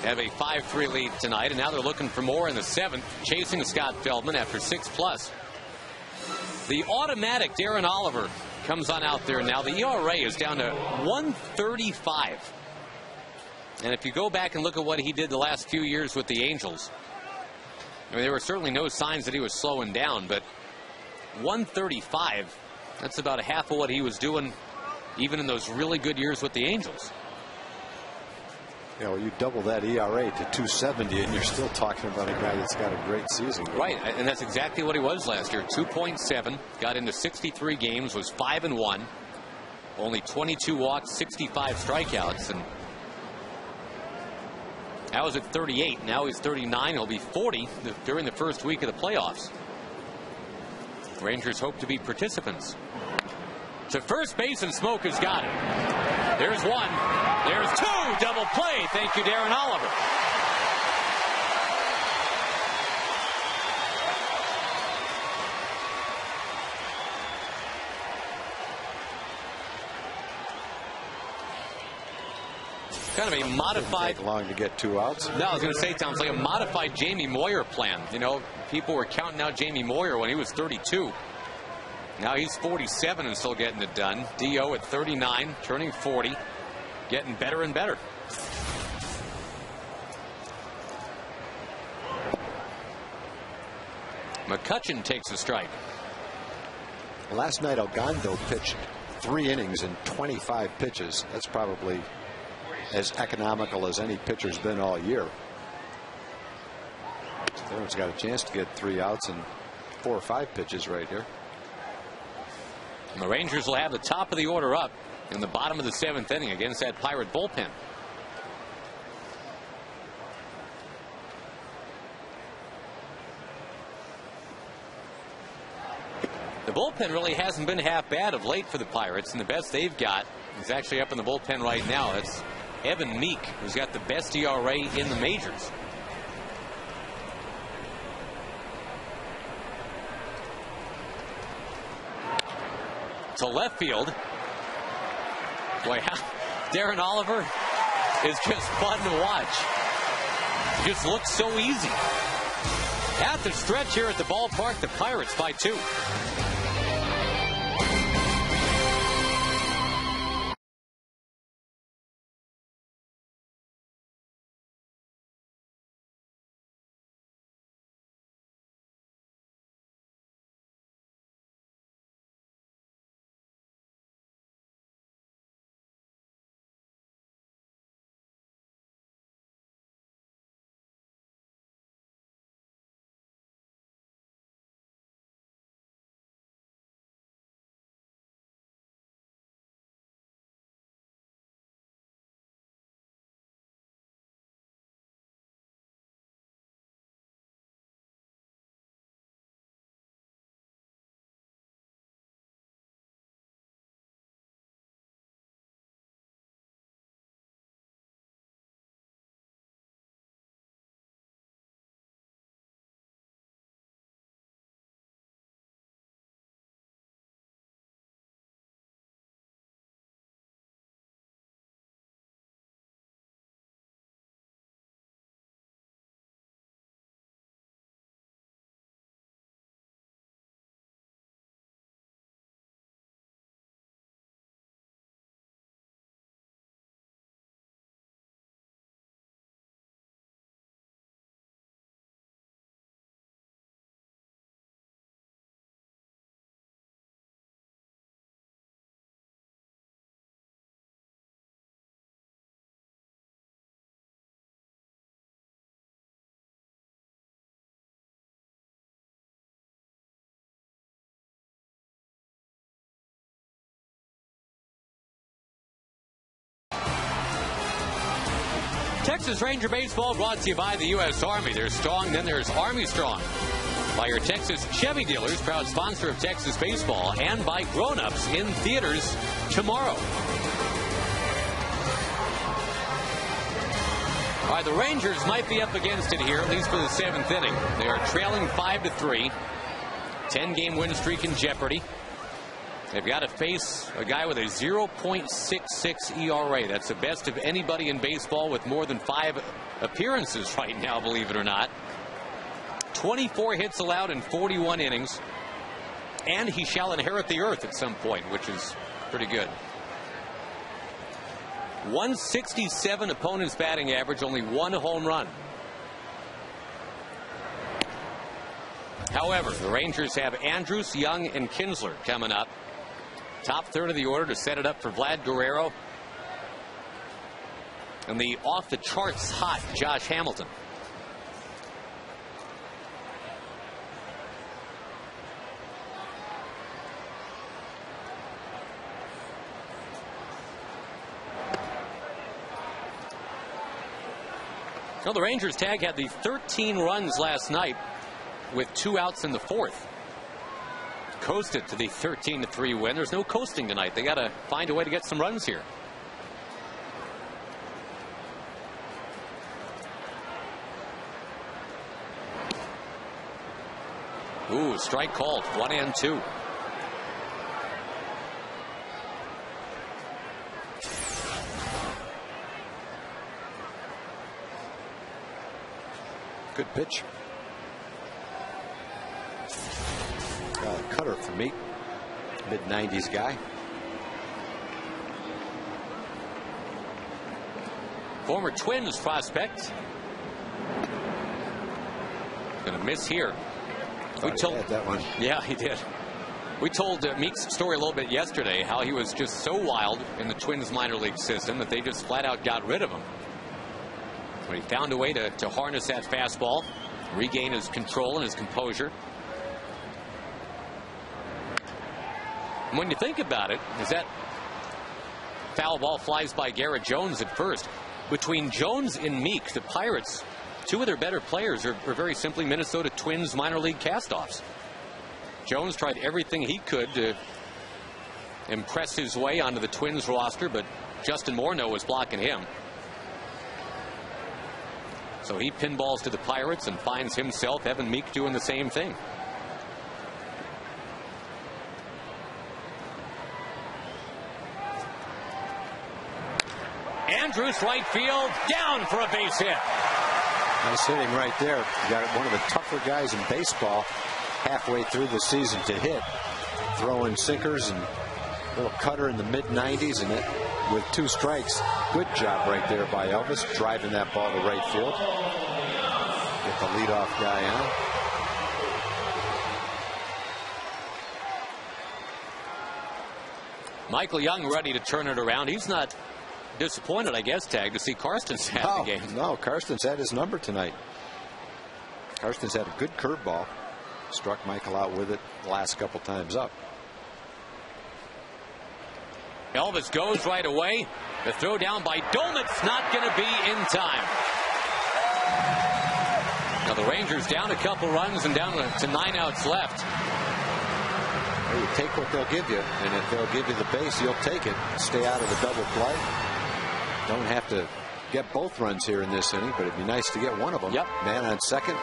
Have a 5-3 lead tonight, and now they're looking for more in the 7th, chasing Scott Feldman after 6+. The automatic Darren Oliver comes on out there now. The ERA is down to 135. And if you go back and look at what he did the last few years with the Angels, I mean, there were certainly no signs that he was slowing down, but 135, that's about half of what he was doing even in those really good years with the Angels. Yeah, well, you double that ERA to 270, and you're still talking about a guy that's got a great season. Right, and that's exactly what he was last year. 2.7, got into 63 games, was 5-1, only 22 walks, 65 strikeouts, and that was at 38. Now he's 39. He'll be 40 during the first week of the playoffs. Rangers hope to be participants. To first base, and Smoke has got it. There's one. There's two. Double play. Thank you, Darren Oliver. Kind of a modified. Didn't take long to get 2 outs. No, I was going to say, Tom, it's like a modified Jamie Moyer plan. You know, people were counting out Jamie Moyer when he was 32. Now he's 47 and still getting it done. D.O. at 39, turning 40, getting better and better. McCutchen takes a strike. Last night, Ogando pitched 3 innings and 25 pitches. That's probably as economical as any pitcher's been all year. Everyone's got a chance to get 3 outs and 4 or 5 pitches right here. And the Rangers will have the top of the order up in the bottom of the 7th inning against that Pirate bullpen. The bullpen really hasn't been half bad of late for the Pirates, and the best they've got is actually up in the bullpen right now. That's Evan Meek, who's got the best ERA in the majors. To left field. Boy, Darren Oliver is just fun to watch. Just looks so easy. At the stretch here at the ballpark, the Pirates by 2. Texas Ranger Baseball brought to you by the U.S. Army. There's strong, then there's Army strong. By your Texas Chevy dealers, proud sponsor of Texas baseball, and by Grown-Ups in theaters tomorrow. All right, the Rangers might be up against it here, at least for the 7th inning. They are trailing 5-3. 10-game win streak in jeopardy. They've got to face a guy with a 0.66 ERA. That's the best of anybody in baseball with more than 5 appearances right now, believe it or not. 24 hits allowed in 41 innings. And he shall inherit the earth at some point, which is pretty good. 167 opponent's batting average, only 1 home run. However, the Rangers have Andrus, Young, and Kinsler coming up. Top third of the order to set it up for Vlad Guerrero and the off-the-charts hot Josh Hamilton. Well, the Rangers tag had the 13 runs last night with 2 outs in the 4th. Coasted to the 13-3 win. There's no coasting tonight. They got to find a way to get some runs here. Ooh, strike called. 1-2. Good pitch. Cutter for me. Mid-90s guy. Former Twins prospect. Gonna miss here. We told that one. Yeah, he did. We told Meek's story a little bit yesterday, how he was just so wild in the Twins minor league system that they just flat out got rid of him. But he found a way to harness that fastball, regain his control and his composure. And when you think about it, as that foul ball flies by Garrett Jones at first, between Jones and Meek, the Pirates, 2 of their better players are very simply Minnesota Twins minor league castoffs. Jones tried everything he could to impress his way onto the Twins roster, but Justin Morneau was blocking him. So he pinballs to the Pirates and finds himself, Evan Meek, doing the same thing. Andrus, right field, down for a base hit. Nice hitting right there. You got one of the tougher guys in baseball halfway through the season to hit. Throwing sinkers and a little cutter in the mid-90s, and it with 2 strikes. Good job right there by Elvis, driving that ball to right field. Get the leadoff guy on. Michael Young ready to turn it around. He's not disappointed, I guess, Tag, to see Karstens have the game. No, Karstens had his number tonight. Karstens had a good curveball. Struck Michael out with it the last couple times up. Elvis goes right away. The throw down by Dolmet's not going to be in time. Now the Rangers down a couple runs and down to 9 outs left. Well, you take what they'll give you, and if they'll give you the base, you'll take it. Stay out of the double play. Don't have to get both runs here in this inning, but it'd be nice to get one of them. Yep. Man on second,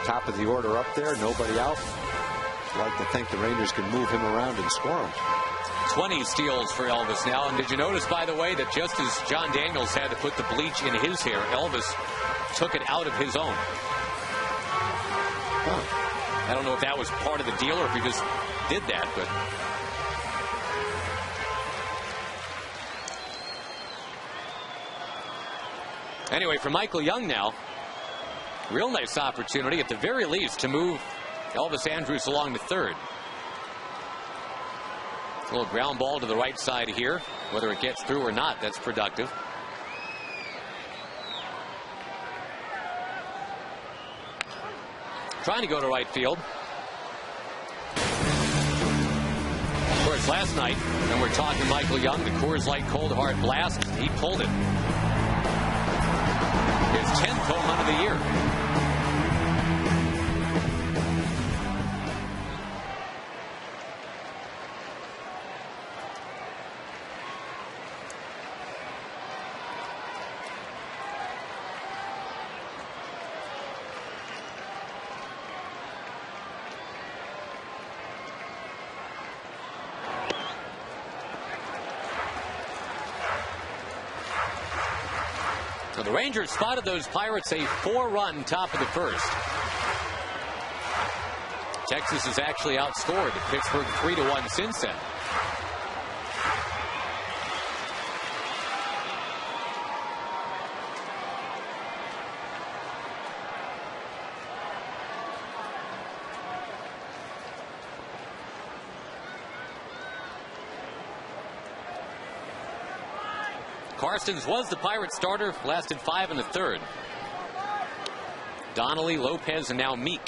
top of the order up there, nobody out. I'd like to think the Rangers can move him around and score him. 20 steals for Elvis now. And did you notice, by the way, that just as John Daniels had to put the bleach in his hair, Elvis took it out of his own? Huh. I don't know if that was part of the deal or if he just did that, but anyway, for Michael Young now, real nice opportunity at the very least to move Elvis Andrus along to third. A little ground ball to the right side here. Whether it gets through or not, that's productive. Trying to go to right field. Of course, last night, and we're talking Michael Young, the Coors Light Cold Hard Blast, he pulled it. His 10th home run of the year. The Rangers spotted those Pirates a 4-run top of the first. Texas has actually outscored Pittsburgh 3-1 since then. Karstens was the Pirates starter, lasted 5 1/3. Donnelly, Lopez, and now Meek.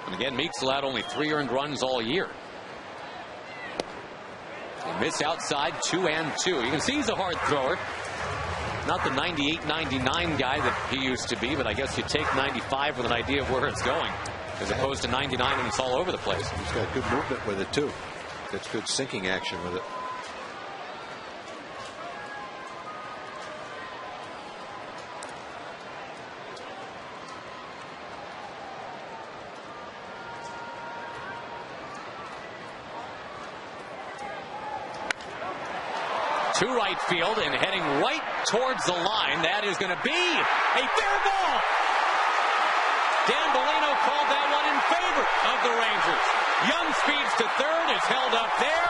And again, Meek's allowed only 3 earned runs all year. They miss outside 2-2. You can see he's a hard thrower. Not the 98-99 guy that he used to be, but I guess you take 95 with an idea of where it's going, as opposed to 99 and it's all over the place. He's got good movement with it, too. Gets good sinking action with it. To right field and heading right towards the line. That is going to be a fair ball. Dan Bellino called that one in favor of the Rangers. Young speeds to third, is held up there.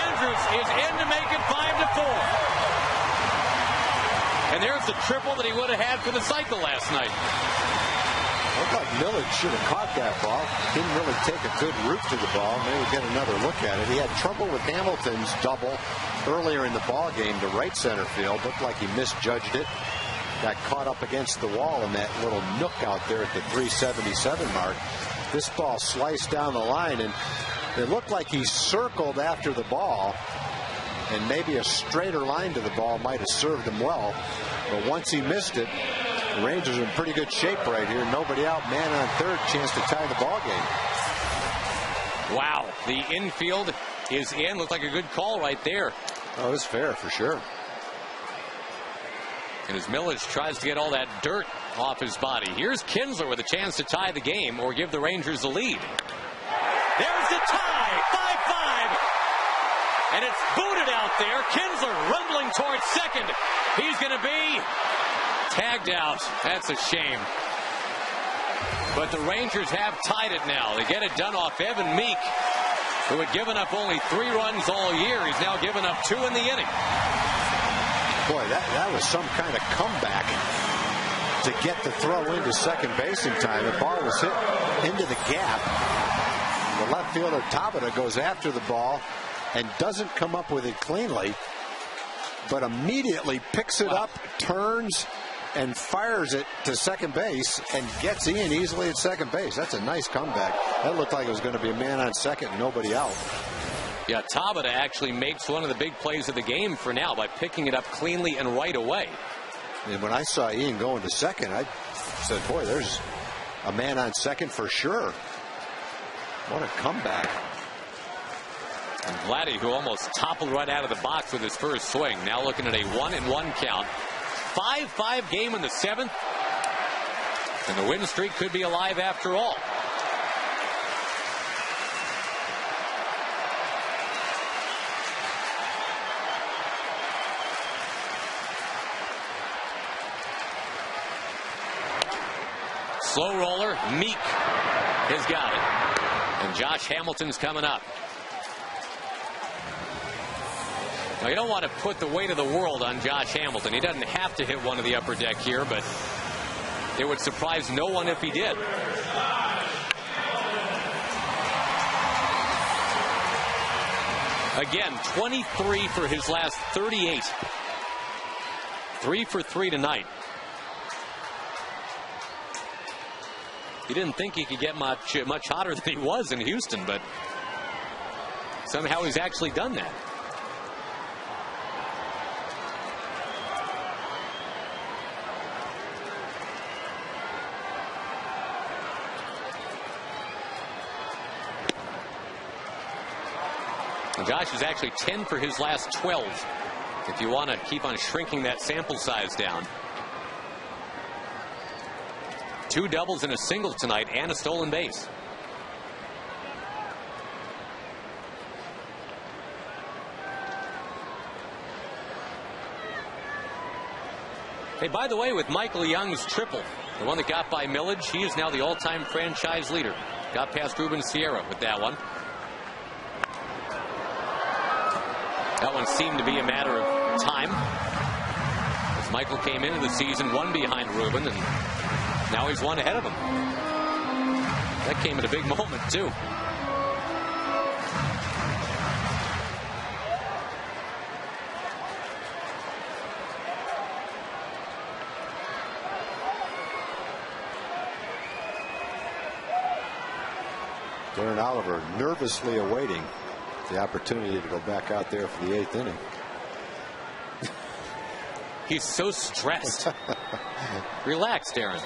Andrus is in to make it 5-4. And there's the triple that he would have had for the cycle last night. Looked like Millage should have caught that ball. Didn't really take a good route to the ball. Maybe we'll get another look at it. He had trouble with Hamilton's double earlier in the ball game to right center field. Looked like he misjudged it. Got caught up against the wall in that little nook out there at the 377 mark. This ball sliced down the line, and it looked like he circled after the ball, and maybe a straighter line to the ball might have served him well. But once he missed it, the Rangers are in pretty good shape right here. Nobody out, man on third, chance to tie the ball game. Wow, the infield is in. Looked like a good call right there. Oh, it was fair for sure. And as Millage tries to get all that dirt off his body. Here's Kinsler with a chance to tie the game or give the Rangers the lead. There's the tie, 5-5. And it's booted out there. Kinsler rumbling towards second. He's going to be tagged out. That's a shame. But the Rangers have tied it now. They get it done off Evan Meek, who had given up only 3 runs all year. He's now given up 2 in the inning. Boy, that was some kind of comeback to get the throw into second base in time. The ball was hit into the gap. The left fielder Tabata goes after the ball and doesn't come up with it cleanly, but immediately picks it up, turns, and fires it to second base and gets in easily at second base. That's a nice comeback. That looked like it was going to be a man on second and nobody out. Yeah, Tabata actually makes one of the big plays of the game for now by picking it up cleanly and right away. And when I saw Ian going to second, I said, boy, there's a man on second for sure. What a comeback. And Vladdy, who almost toppled right out of the box with his first swing, now looking at a 1-1 count. 5-5 game in the 7th. And the win streak could be alive after all. Slow roller, Meek has got it. And Josh Hamilton's coming up. Now, you don't want to put the weight of the world on Josh Hamilton. He doesn't have to hit one of the upper deck here, but it would surprise no one if he did. Again, 23 for his last 38. 3 for 3 tonight. He didn't think he could get much hotter than he was in Houston, but somehow he's actually done that. And Josh is actually 10 for his last 12. If you want to keep on shrinking that sample size down. 2 doubles and a single tonight and a stolen base. Hey, by the way, with Michael Young's triple, the one that got by Millage, he is now the all-time franchise leader. Got past Ruben Sierra with that one. That one seemed to be a matter of time, as Michael came into the season 1 behind Ruben, and now he's 1 ahead of him. That came at a big moment, too. Darren Oliver nervously awaiting the opportunity to go back out there for the 8th inning. He's so stressed. Relax, Darren.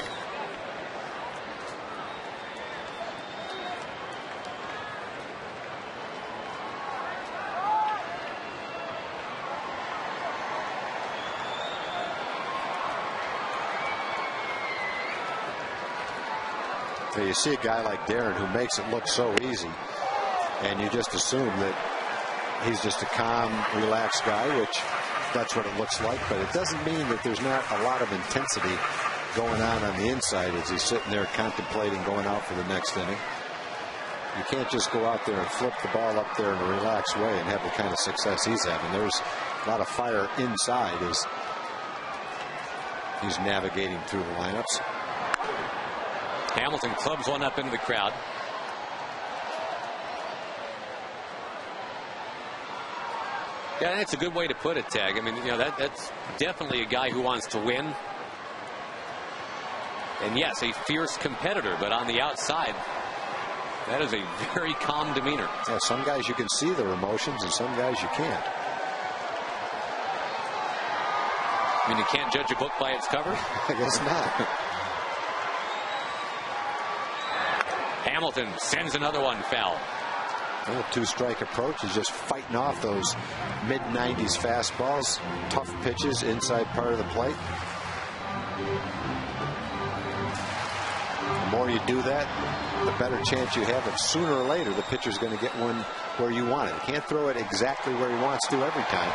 So you see a guy like Darren who makes it look so easy, and you just assume that he's just a calm, relaxed guy, which that's what it looks like. But it doesn't mean that there's not a lot of intensity going on the inside as he's sitting there contemplating going out for the next inning. You can't just go out there and flip the ball up there in a relaxed way and have the kind of success he's having. There's a lot of fire inside as he's navigating through the lineups. Hamilton clubs one up into the crowd. Yeah, that's a good way to put it, Tag. I mean, you know, that's definitely a guy who wants to win. And yes, a fierce competitor, but on the outside, that is a very calm demeanor. Yeah, some guys you can see their emotions, and some guys you can't. I mean, you can't judge a book by its cover? I guess not. Hamilton sends another one foul. The 2-strike approach is just fighting off those mid-90s fastballs, tough pitches inside part of the plate. The more you do that, the better chance you have of sooner or later the pitcher's going to get one where you want it. You can't throw it exactly where he wants to every time.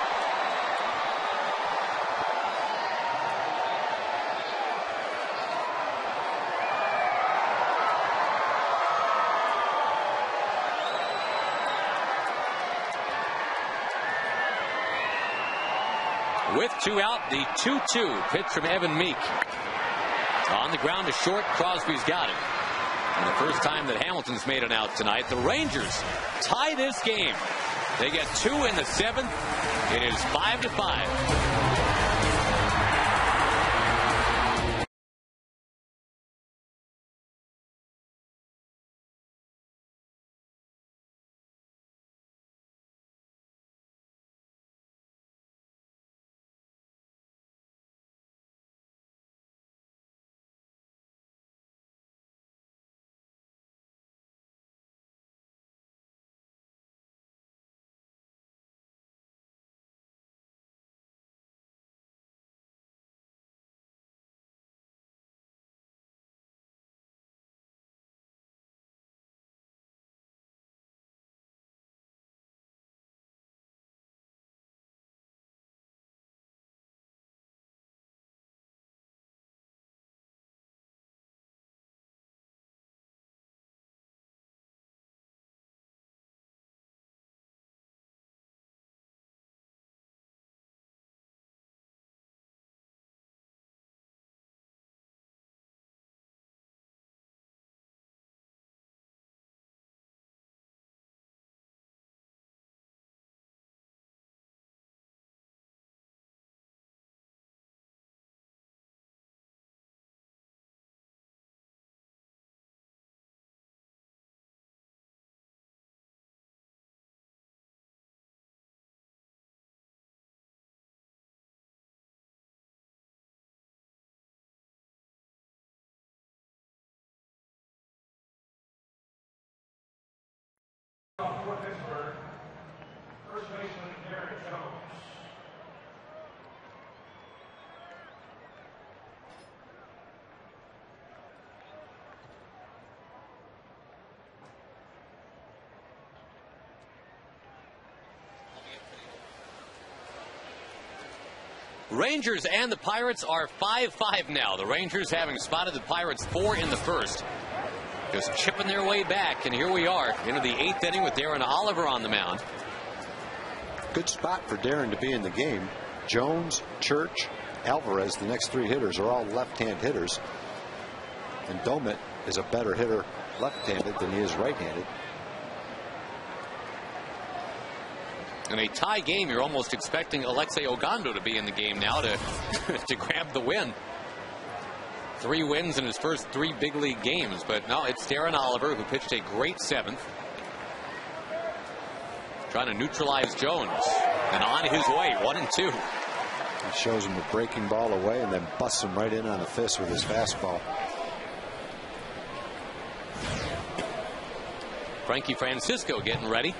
With 2 out, the 2-2 pitch from Evan Meek. On the ground to short, Crosby's got it. And the first time that Hamilton's made an out tonight. The Rangers tie this game. They get 2 in the 7th. It is 5-5. Rangers and the Pirates are 5-5 now. The Rangers having spotted the Pirates 4 in the first. Just chipping their way back, and here we are into the 8th inning with Darren Oliver on the mound. Good spot for Darren to be in the game. Jones, Church, Alvarez, the next 3 hitters are all left-hand hitters. And Domet is a better hitter left-handed than he is right-handed. In a tie game, you're almost expecting Alexei Ogando to be in the game now to, to grab the win. 3 wins in his first 3 big league games, but no, it's Darren Oliver who pitched a great 7th. Trying to neutralize Jones, and on his way, 1-2. He shows him the breaking ball away and then busts him right in on the fist with his fastball. Frankie Francisco getting ready.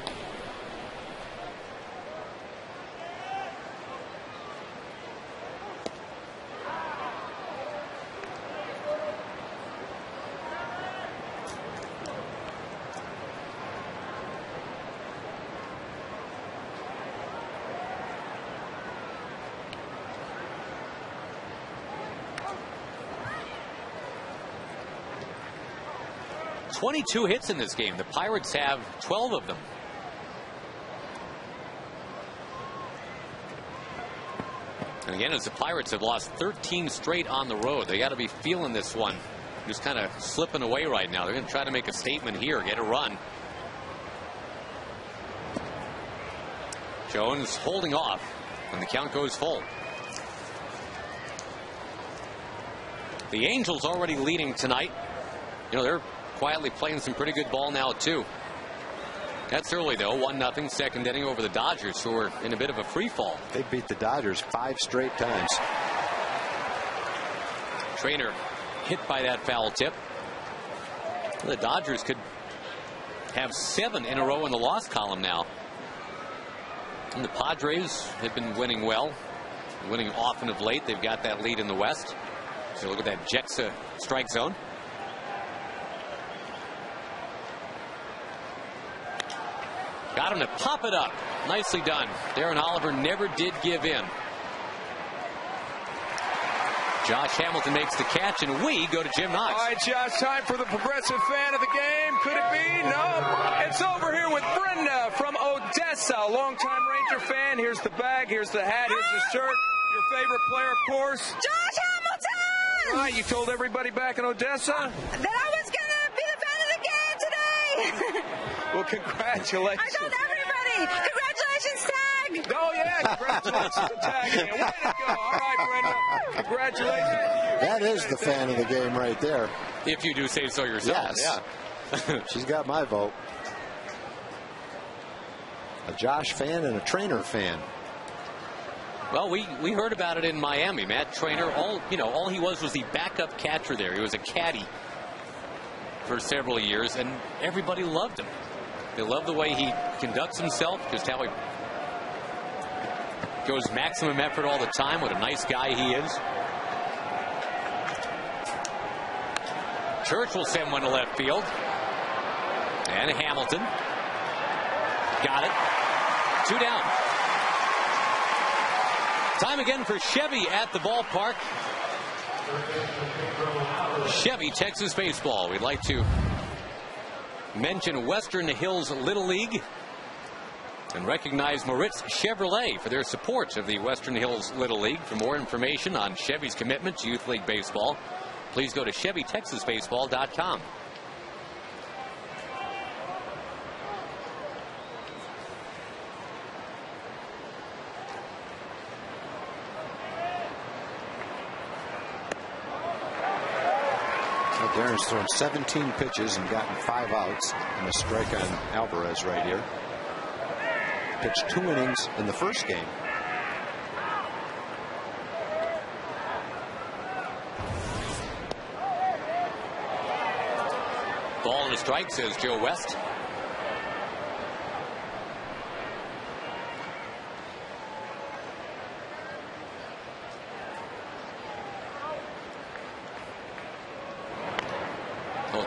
.22 hits in this game. The Pirates have 12 of them. And again, as the Pirates have lost 13 straight on the road, they got to be feeling this one. Just kind of slipping away right now. They're going to try to make a statement here, get a run. Jones holding off when the count goes full. The Angels already leading tonight. You know, they're quietly playing some pretty good ball now, too. That's early, though. 1-0 second inning over the Dodgers, who are in a bit of a free fall. They beat the Dodgers 5 straight times. Trainer hit by that foul tip. The Dodgers could have 7 in a row in the loss column now. And the Padres have been winning well, winning often of late. They've got that lead in the West. So look at that Jetsa strike zone. Got him to pop it up. Nicely done. Darren Oliver never did give in. Josh Hamilton makes the catch, and we go to Jim Knox. All right, Josh, time for the progressive fan of the game. Could it be? No. It's over here with Brenda from Odessa, a longtime Ranger fan. Here's the bag, here's the hat, here's the shirt. Your favorite player, of course. Josh Hamilton! All right, you told everybody back in Odessa? That I was going to be the fan of the game today. Well, congratulations. I told everybody. Congratulations, Tag. Oh, yeah, congratulations to Tag. Way to go. All right, Brenda. Congratulations to you. That is the fan of the game right there. If you do say so yourself. Yes. Yeah. She's got my vote. A Josh fan and a Trainer fan. Well, we heard about it in Miami. Matt Trainer, all he was the backup catcher there. He was a caddy for several years, and everybody loved him. They love the way he conducts himself, just how he goes maximum effort all the time. What a nice guy he is. Church will send one to left field. And Hamilton. Got it. 2 down. Time again for Chevy at the ballpark. Chevy, Texas baseball. We'd like to mention Western Hills Little League and recognize Moritz Chevrolet for their support of the Western Hills Little League. For more information on Chevy's commitment to Youth League baseball, please go to ChevyTexasBaseball.com. Darren's thrown 17 pitches and gotten 5 outs and a strike on Alvarez right here. Pitched 2 innings in the first game. Ball and a strike, says Joe West.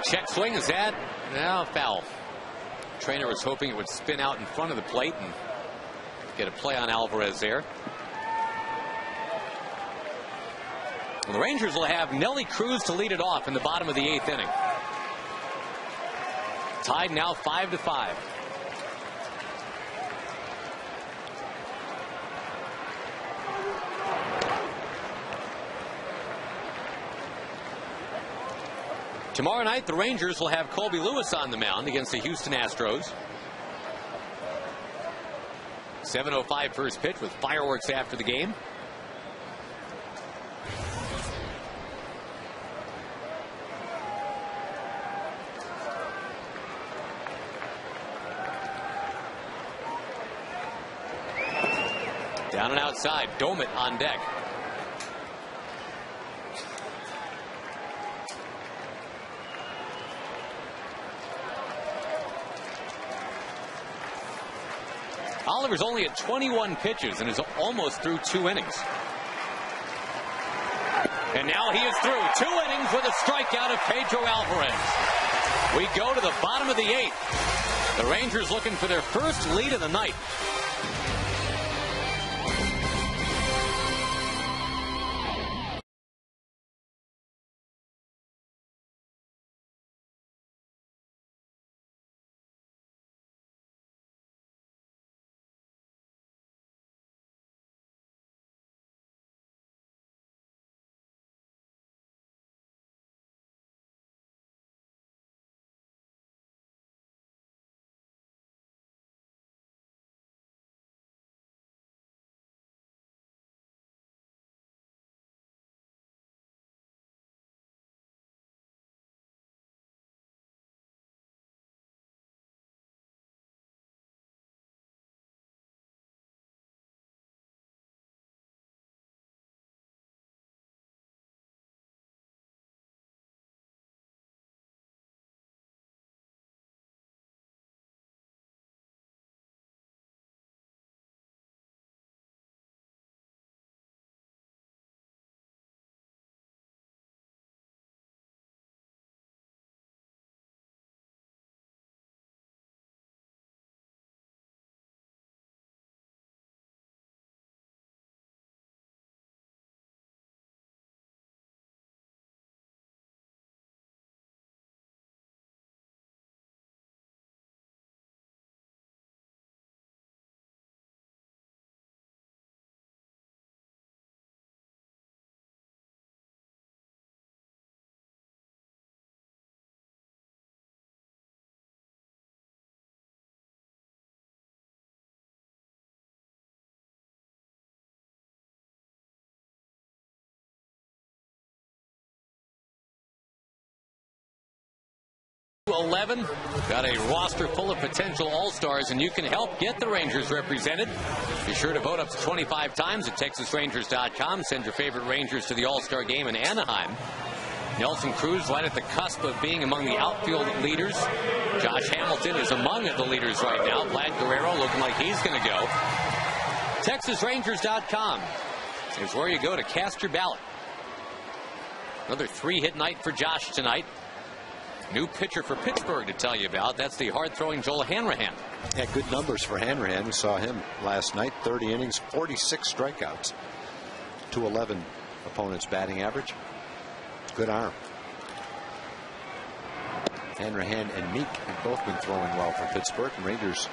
Check swing, is that? No, foul. Trainer was hoping it would spin out in front of the plate and get a play on Alvarez there. Well, the Rangers will have Nelly Cruz to lead it off in the bottom of the 8th inning. Tied now 5-5. Tomorrow night, the Rangers will have Colby Lewis on the mound against the Houston Astros. 7:05 first pitch with fireworks after the game. Down and outside, Domit on deck. Oliver's only at 21 pitches and is almost through 2 innings. And now he is through 2 innings with a strikeout of Pedro Alvarez. We go to the bottom of the 8th. The Rangers looking for their first lead of the night. .11. Got a roster full of potential All-Stars, and you can help get the Rangers represented. Be sure to vote up to 25 times at TexasRangers.com. Send your favorite Rangers to the All-Star game in Anaheim. Nelson Cruz right at the cusp of being among the outfield leaders. Josh Hamilton is among the leaders right now. Vlad Guerrero looking like he's going to go. TexasRangers.com is where you go to cast your ballot. Another 3-hit night for Josh tonight. New pitcher for Pittsburgh to tell you about. That's the hard-throwing Joel Hanrahan. Yeah, good numbers for Hanrahan. We saw him last night. 30 innings, 46 strikeouts. 211 opponent's batting average. Good arm. Hanrahan and Meek have both been throwing well for Pittsburgh. And Rangers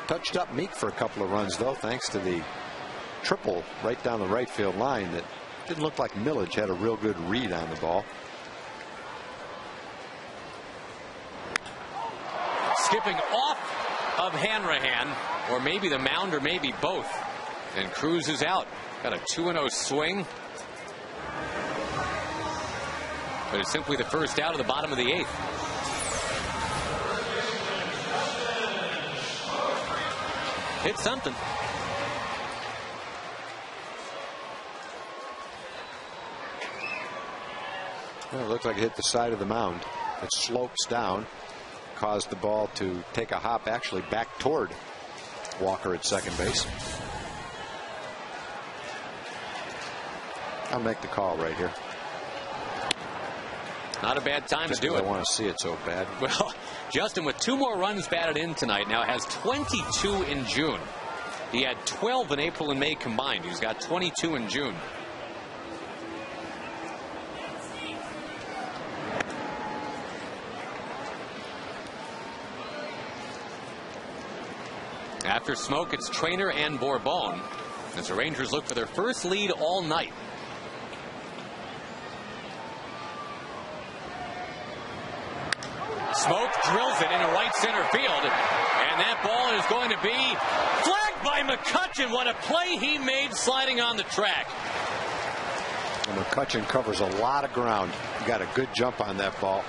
touched up Meek for a couple of runs, though, thanks to the triple right down the right field line that didn't look like Millage had a real good read on the ball. Skipping off of Hanrahan, or maybe the mound, or maybe both. And Cruz is out. Got a 2-0 swing. But it's simply the first out of the bottom of the 8th. Hit something. Well, it looked like it hit the side of the mound. It slopes down. Caused the ball to take a hop actually back toward Walker at second base. I'll make the call right here. Not a bad time to do it. I want to see it so bad. Well, Justin, with 2 more runs batted in tonight, now has 22 in June. He had 12 in April and May combined. He's got 22 in June. After Smoke, it's Trainer and Bourbon as the Rangers look for their first lead all night. Smoke drills it into right center field, and that ball is going to be flagged by McCutchen. What a play he made sliding on the track. And McCutchen covers a lot of ground. He got a good jump on that ball.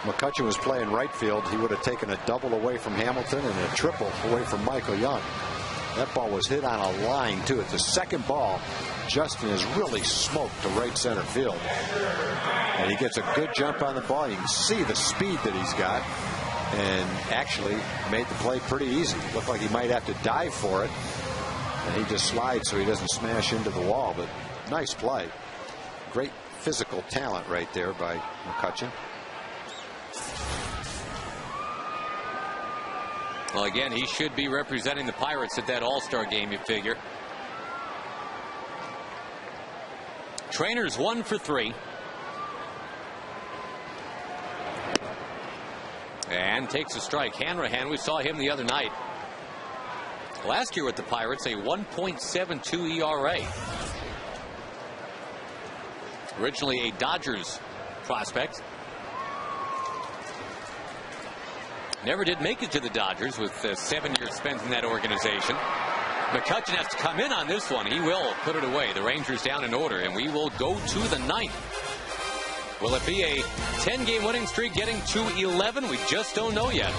McCutchen was playing right field. He would have taken a double away from Hamilton and a triple away from Michael Young. That ball was hit on a line, too. It's the second ball. Justin has really smoked to right center field. And he gets a good jump on the ball. You can see the speed that he's got. And actually made the play pretty easy. Looked like he might have to dive for it. And he just slides so he doesn't smash into the wall. But nice play. Great physical talent right there by McCutchen. Well, again, he should be representing the Pirates at that All-Star game, you figure. Trainer's 1 for 3. And takes a strike. Hanrahan, we saw him the other night. Last year with the Pirates, a 1.72 ERA. Originally a Dodgers prospect. Never did make it to the Dodgers with 7 years spent in that organization. McCutchen has to come in on this one. He will put it away. The Rangers down in order, and we will go to the 9th. Will it be a 10-game winning streak getting to 11? We just don't know yet.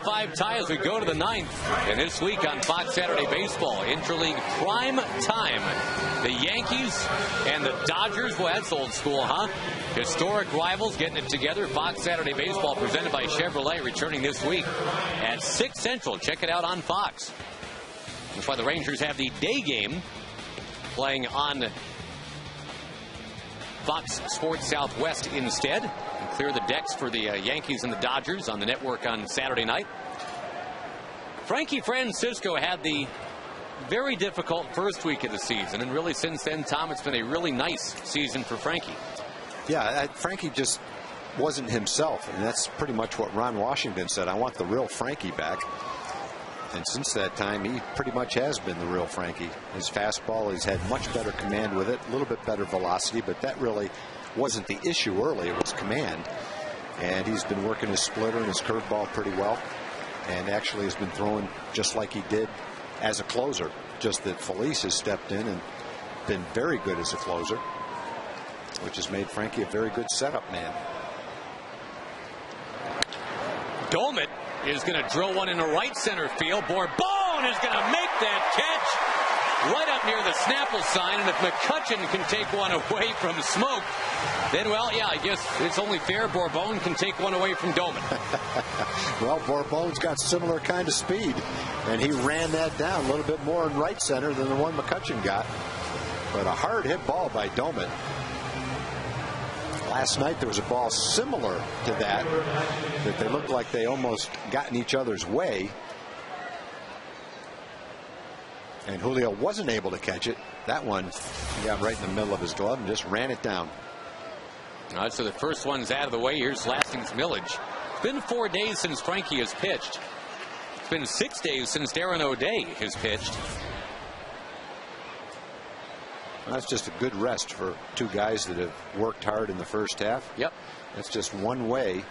Five tie as we go to the 9th. And this week on Fox Saturday Baseball, Interleague Prime Time. The Yankees and the Dodgers. Well, that's old school, huh? Historic rivals getting it together. Fox Saturday Baseball presented by Chevrolet returning this week at 6 Central. Check it out on Fox. That's why the Rangers have the day game playing on Fox Sports Southwest instead. And clear the decks for the Yankees and the Dodgers on the network on Saturday night. Frankie Francisco had the very difficult first week of the season, and really since then, Tom, it's been a really nice season for Frankie. Yeah, Frankie just wasn't himself, and that's pretty much what Ron Washington said. I want the real Frankie back. And since that time, he pretty much has been the real Frankie. His fastball, he's had much better command with it, a little bit better velocity, but that really wasn't the issue early. It was command. And he's been working his splitter and his curveball pretty well. and actually has been throwing just like he did as a closer. Just that Felice has stepped in and been very good as a closer, which has made Frankie a very good setup man. Domit is going to drill one into right center field. Bourbon is going to make that catch right up near the Snapple sign, and if McCutchen can take one away from Smoke, then, well, yeah, I guess it's only fair Bourbon can take one away from Domit. Well, Bourbon's got similar kind of speed, and he ran that down a little bit more in right center than the one McCutchen got. But a hard hit ball by Domit. Last night there was a ball similar to that they looked like they almost got in each other's way, and Julio wasn't able to catch it. That one he got right in the middle of his glove and just ran it down. All right, so the first one's out of the way. Here's Lasting's Millage. It's been 4 days since Frankie has pitched. It's been 6 days since Darren O'Day has pitched. That's just a good rest for two guys that have worked hard in the first half. Yep. That's just one way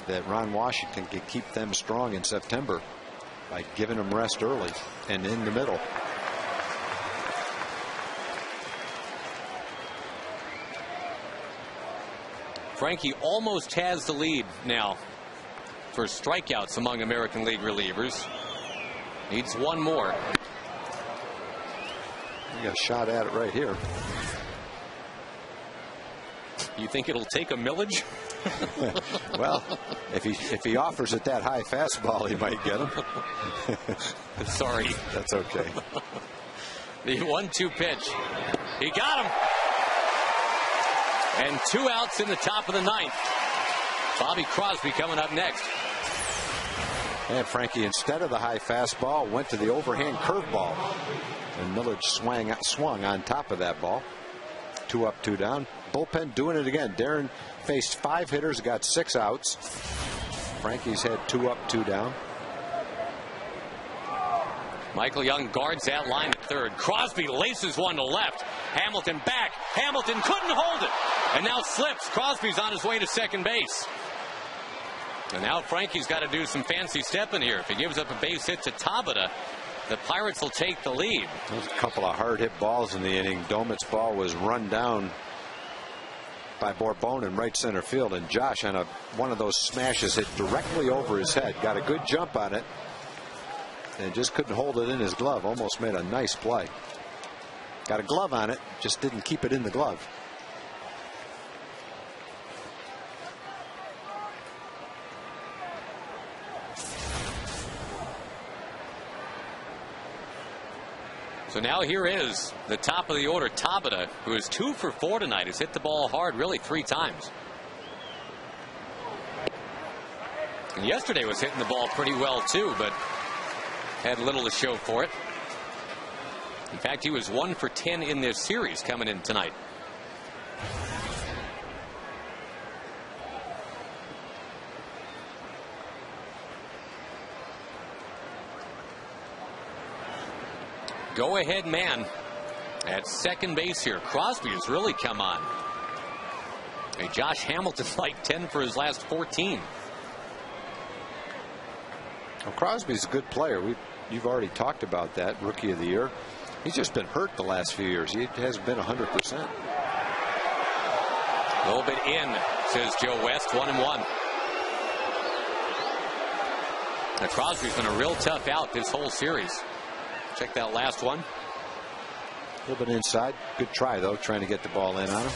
that Ron Washington can keep them strong in September, by giving them rest early and in the middle. Frankie almost has the lead now for strikeouts among American League relievers. Needs one more. You got a shot at it right here. You think it'll take a Millage? Well, if he offers it that high fastball, he might get him. Sorry. That's okay. The 1-2 pitch. He got him. And 2 outs in the top of the 9th. Bobby Crosby coming up next. And Frankie, instead of the high fastball, went to the overhand curveball. And Millage swung on top of that ball. 2 up, 2 down. Bullpen doing it again. Darren faced 5 hitters, got 6 outs. Frankie's had 2 up, 2 down. Michael Young guards that line at third. Crosby laces one to left. Hamilton back. Hamilton couldn't hold it. And now slips. Crosby's on his way to second base. And now Frankie's got to do some fancy stepping here. If he gives up a base hit to Tabata, the Pirates will take the lead. There's a couple of hard hit balls in the inning. Domit's ball was run down by Bourbon in right center field, and Josh on one of those smashes hit directly over his head. Got a good jump on it and just couldn't hold it in his glove. Almost made a nice play. Got a glove on it, just didn't keep it in the glove. So now here is the top of the order, Tabata, who is 2 for 4 tonight. Has hit the ball hard really 3 times. And yesterday was hitting the ball pretty well too, but had little to show for it. In fact, he was 1 for 10 in this series coming in tonight. Go-ahead man at second base here. Crosby has really come on. Hey, Josh Hamilton's like 10 for his last 14. Well, Crosby's a good player. You've already talked about that. Rookie of the year. He's just been hurt the last few years. He hasn't been 100%. A little bit in, says Joe West. 1-1. Now Crosby's been a real tough out this whole series. Check that last one. A little bit inside. Good try, though, trying to get the ball in on him.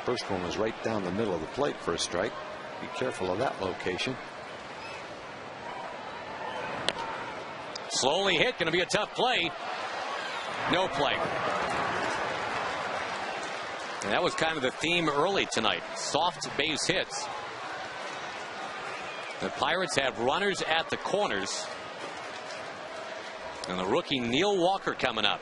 First one was right down the middle of the plate for a strike. Be careful of that location. Slowly hit. Going to be a tough play. No play. And that was kind of the theme early tonight. Soft base hits. The Pirates have runners at the corners. And the rookie Neil Walker coming up.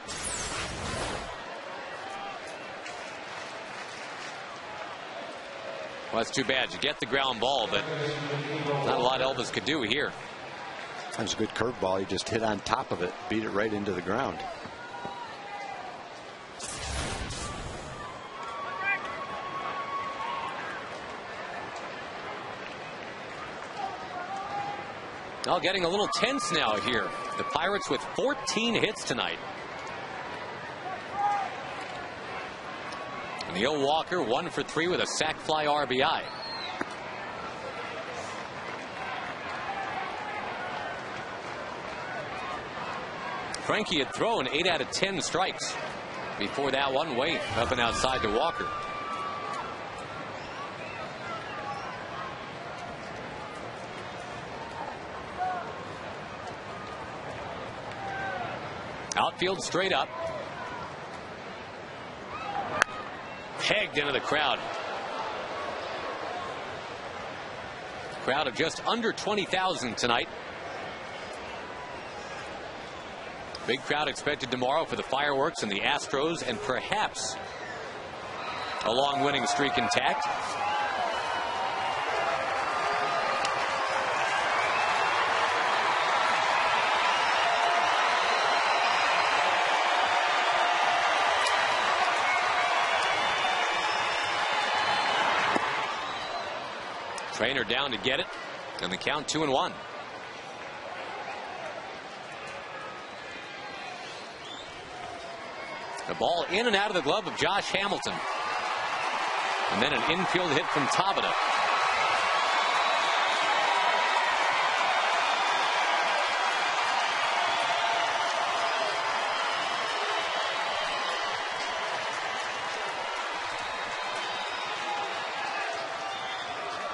Well, that's too bad. You get the ground ball, but not a lot Elvis could do here. That was a good curveball. He just hit on top of it, beat it right into the ground. Well, getting a little tense now here. The Pirates with 14 hits tonight. Neil Walker 1 for 3 with a sac fly RBI. Frankie had thrown 8 out of 10 strikes before that one, way up and outside to Walker. Outfield straight up. Pegged into the crowd. Crowd of just under 20,000 tonight. Big crowd expected tomorrow for the fireworks and the Astros, and perhaps a long winning streak intact. Trainer down to get it, and the count 2-1. The ball in and out of the glove of Josh Hamilton. And then an infield hit from Tabata.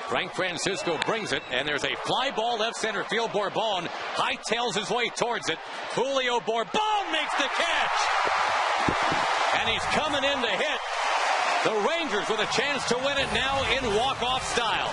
Frank Francisco brings it, and there's a fly ball left center field. Bourbon hightails his way towards it. Julio Bourbon makes the catch. And he's coming in to hit. The Rangers with a chance to win it now in walk-off style.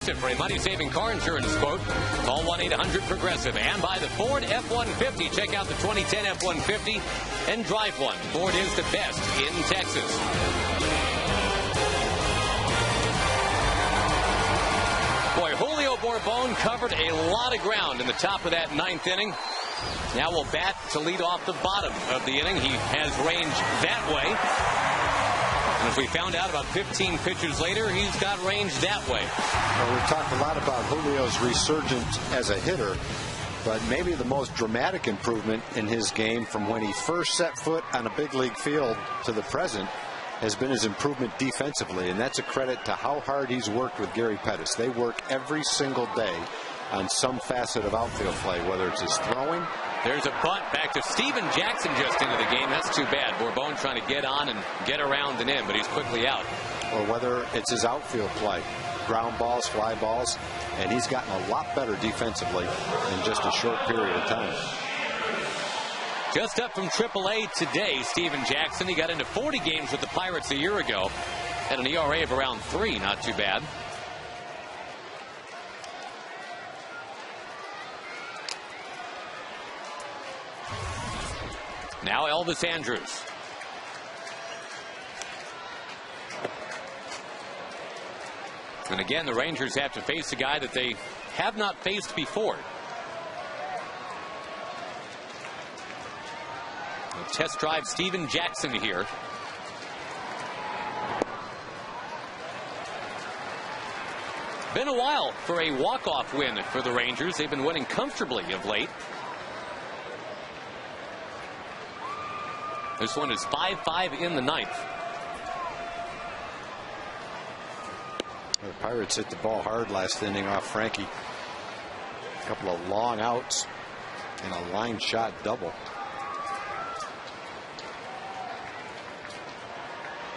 For a money-saving car insurance quote, call 1-800-PROGRESSIVE. And buy the Ford F-150. Check out the 2010 F-150 and drive one. Ford is the best in Texas. Boy, Julio Bourbon covered a lot of ground in the top of that ninth inning. Now will bat to lead off the bottom of the inning. He has range that way. And as we found out about 15 pitches later, he's got range that way. Well, we've talked a lot about Julio's resurgence as a hitter, but maybe the most dramatic improvement in his game from when he first set foot on a big league field to the present has been his improvement defensively, and that's a credit to how hard he's worked with Gary Pettis. They work every single day on some facet of outfield play, whether it's his throwing. There's a bunt back to Steven Jackson just into the game. That's too bad. Bourbon trying to get on and get around and in, but he's quickly out. Or whether it's his outfield play, ground balls, fly balls, and he's gotten a lot better defensively in just a short period of time. Just up from AAA today, Steven Jackson. He got into 40 games with the Pirates a year ago. Had an ERA of around 3, not too bad. Now Elvis Andrews. And again, the Rangers have to face a guy that they have not faced before. We'll test drive Steven Jackson here. Been a while for a walk-off win for the Rangers. They've been winning comfortably of late. This one is 5-5 in the ninth. The Pirates hit the ball hard last inning off Frankie. A couple of long outs and a line shot double.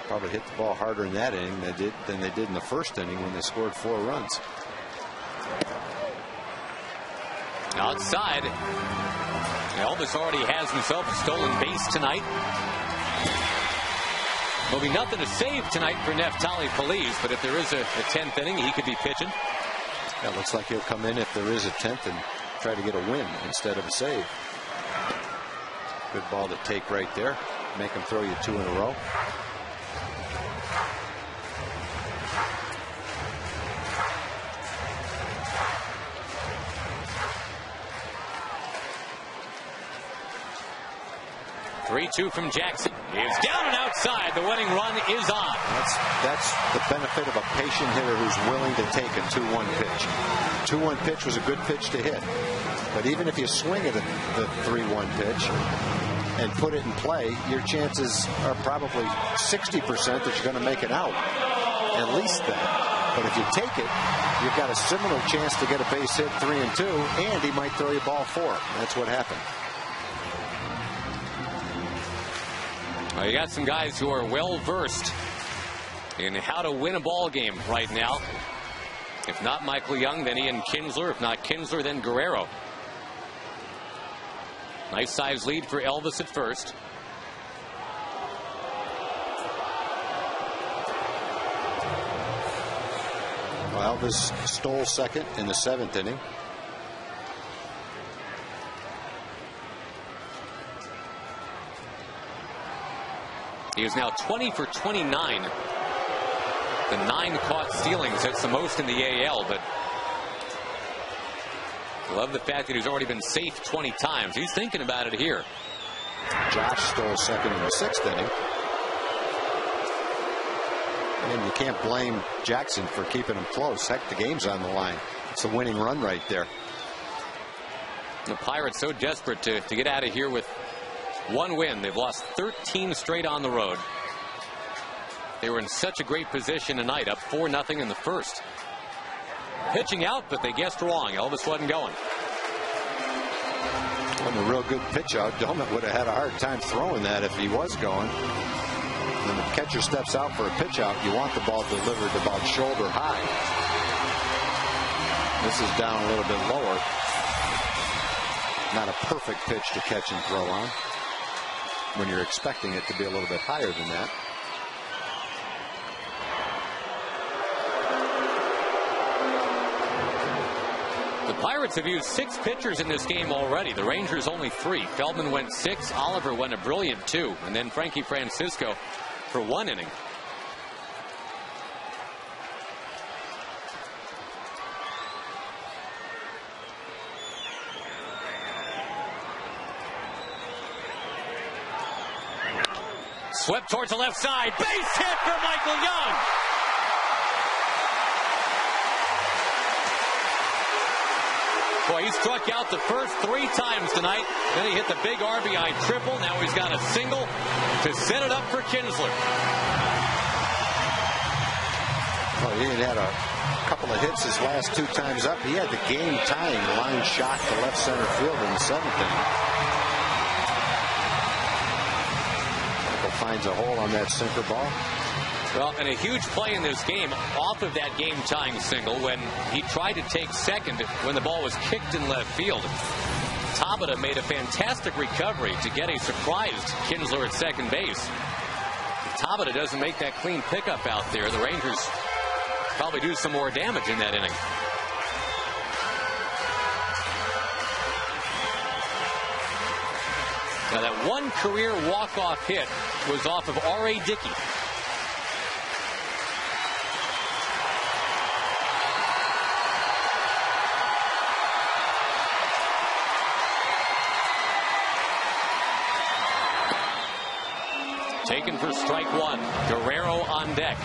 Probably hit the ball harder in that inning than they did in the first inning when they scored 4 runs. Outside. Elvis already has himself a stolen base tonight. There'll be nothing to save tonight for Neftali Feliz, but if there is a 10th inning, he could be pitching. Yeah, looks like he'll come in if there is a 10th and try to get a win instead of a save. Good ball to take right there. Make him throw you 2 in a row. Three-2 from Jackson. He's down and outside. The winning run is on. That's the benefit of a patient hitter who's willing to take a 2-1 pitch. 2-1 pitch was a good pitch to hit. But even if you swing at the 3-1 pitch and put it in play, your chances are probably 60% that you're going to make it out. At least that. But if you take it, you've got a similar chance to get a base hit 3-2, and he might throw you ball 4. That's what happened. Well, you got some guys who are well versed in how to win a ball game right now. If not Michael Young, then Ian Kinsler. If not Kinsler, then Guerrero. Nice size lead for Elvis at first. Well, Elvis stole second in the 7th inning. He is now 20 for 29. The 9 caught stealings. That's the most in the AL, but I love the fact that he's already been safe 20 times. He's thinking about it here. Josh stole second in the 6th inning. And you can't blame Jackson for keeping him close. Heck, the game's on the line. It's a winning run right there. The Pirates so desperate to get out of here with 1 win. They've lost 13 straight on the road. They were in such a great position tonight, up 4-0 in the first. Pitching out, but they guessed wrong. Elvis wasn't going. Wasn't a real good pitch out. Domet would have had a hard time throwing that if he was going. When the catcher steps out for a pitch out, you want the ball delivered about shoulder high. This is down a little bit lower. Not a perfect pitch to catch and throw on when you're expecting it to be a little bit higher than that. The Pirates have used 6 pitchers in this game already. The Rangers only 3. Feldman went 6. Oliver went a brilliant 2. And then Frankie Francisco for 1 inning. Swept towards the left side. Base hit for Michael Young. Boy, he struck out the first 3 times tonight. Then he hit the big RBI triple. Now he's got a single to set it up for Kinsler. Well, he had a couple of hits his last 2 times up. He had the game-tying line shot to left center field in the 7th inning. Finds a hole on that sinker ball. Well, and a huge play in this game off of that game-tying single when he tried to take second when the ball was kicked in left field. Tabata made a fantastic recovery to get a surprised Kinsler at second base. If Tabata doesn't make that clean pickup out there, the Rangers probably do some more damage in that inning. Now, that one career walk-off hit was off of R.A. Dickey. Taken for strike one. Guerrero on deck.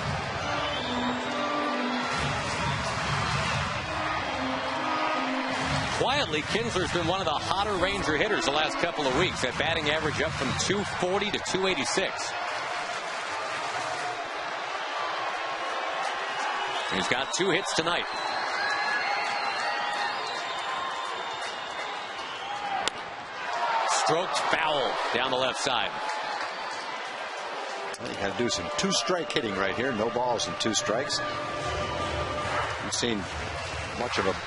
Quietly, Kinsler's been one of the hotter Ranger hitters the last couple of weeks. That batting average up from 240 to 286. He's got 2 hits tonight. Stroked foul down the left side. Well, you got to do some 2-strike hitting right here. No balls and 2 strikes. We've seen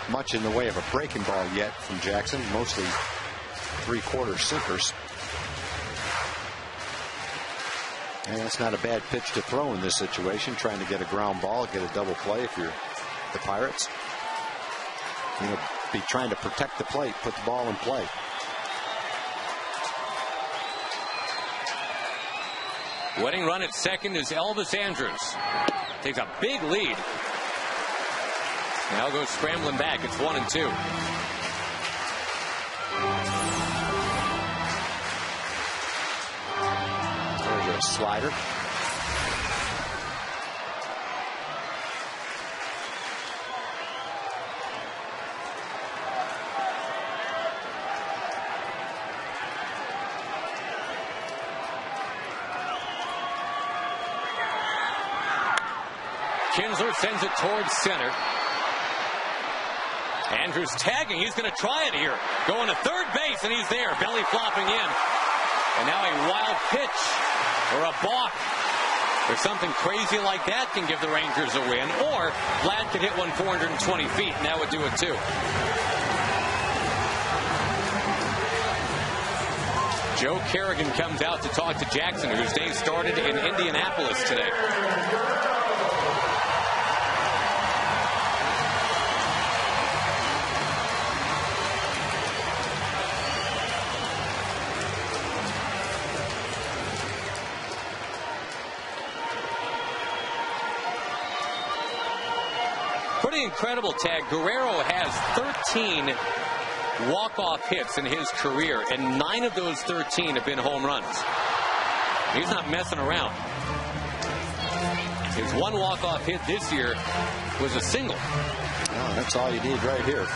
much in the way of a breaking ball yet from Jackson. Mostly 3/4 sinkers. And that's not a bad pitch to throw in this situation. Trying to get a ground ball, get a double play if you're the Pirates. You'll be trying to protect the plate, put the ball in play. Winning run at second is Elvis Andrews. Takes a big lead. Now goes scrambling back. It's 1-2. There's a slider. Kinsler sends it towards center. Andrews tagging. He's going to try it here. Going to third base, and he's there. Belly flopping in. And now a wild pitch or a balk or something crazy like that can give the Rangers a win. Or Vlad could hit one 420 feet, and that would do it too. Joe Kerrigan comes out to talk to Jackson, whose day started in Indianapolis today. Pretty incredible, Tag. Guerrero has 13 walk-off hits in his career, and 9 of those 13 have been home runs. He's not messing around. His one walk-off hit this year was a single. Oh, that's all you need right here.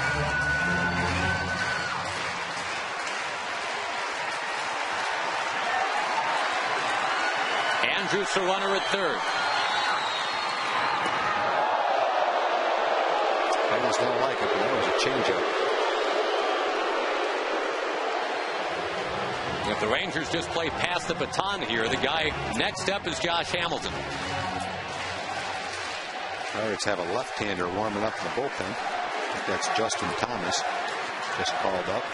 Andrews the runner at third. I just don't like it, but that was a changeup. If the Rangers just play past the baton here, the guy next up is Josh Hamilton. Pirates have a left-hander warming up in the bullpen. I think that's Justin Thomas, just called up.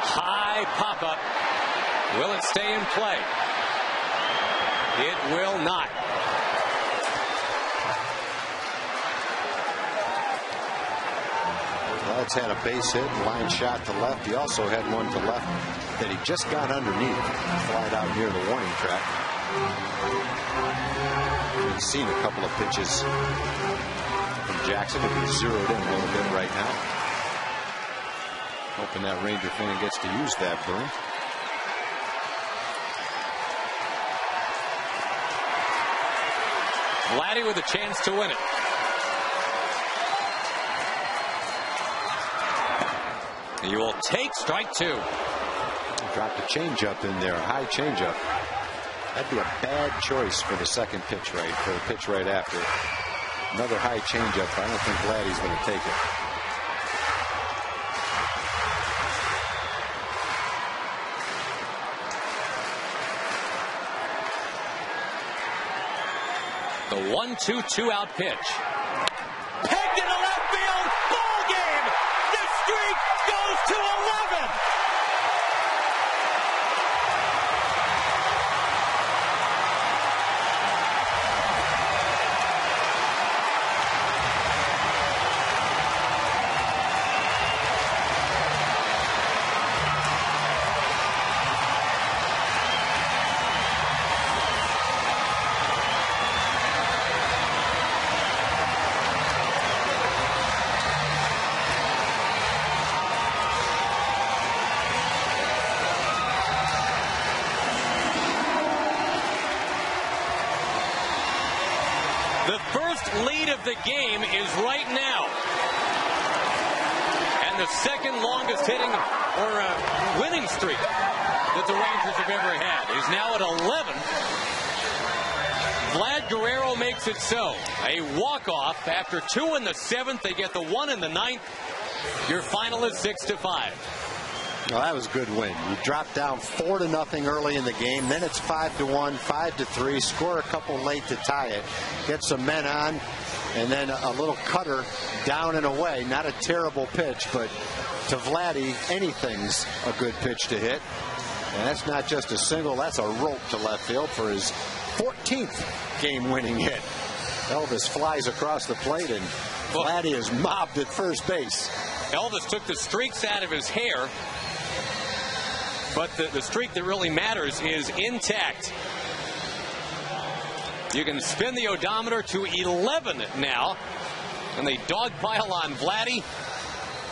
High pop-up. Will it stay in play? It will not. Vlad's had a base hit, line shot to left. He also had one to left that he just got underneath, flied out near the warning track. We've seen a couple of pitches from Jackson. If he's zeroed in a little bit right now. Hoping that Ranger fan gets to use that broom. Vladdy with a chance to win it. You will take strike 2. Dropped a changeup in there, high changeup. That'd be a bad choice for the second pitch for the pitch right after. Another high changeup. I don't think Vladdy's going to take it. The 1-2 two-out pitch. Pegged into left field. Ball game. The streak goes to 11. The first lead of the game is right now. And the second longest hitting or winning streak that the Rangers have ever had is now at 11. Vlad Guerrero makes it so. A walk-off after 2 in the 7th. They get the 1 in the 9th. Your final is 6-5. Well, that was a good win. You drop down 4-0 early in the game. Then it's 5-1, 5-3. Score a couple late to tie it. Get some men on. And then a little cutter down and away. Not a terrible pitch, but to Vladdy, anything's a good pitch to hit. And that's not just a single. That's a rope to left field for his 14th game-winning hit. Elvis flies across the plate, and Vladdy is mobbed at first base. Elvis took the streaks out of his hair. But the streak that really matters is intact. You can spin the odometer to 11 now. And they dogpile on Vladdy.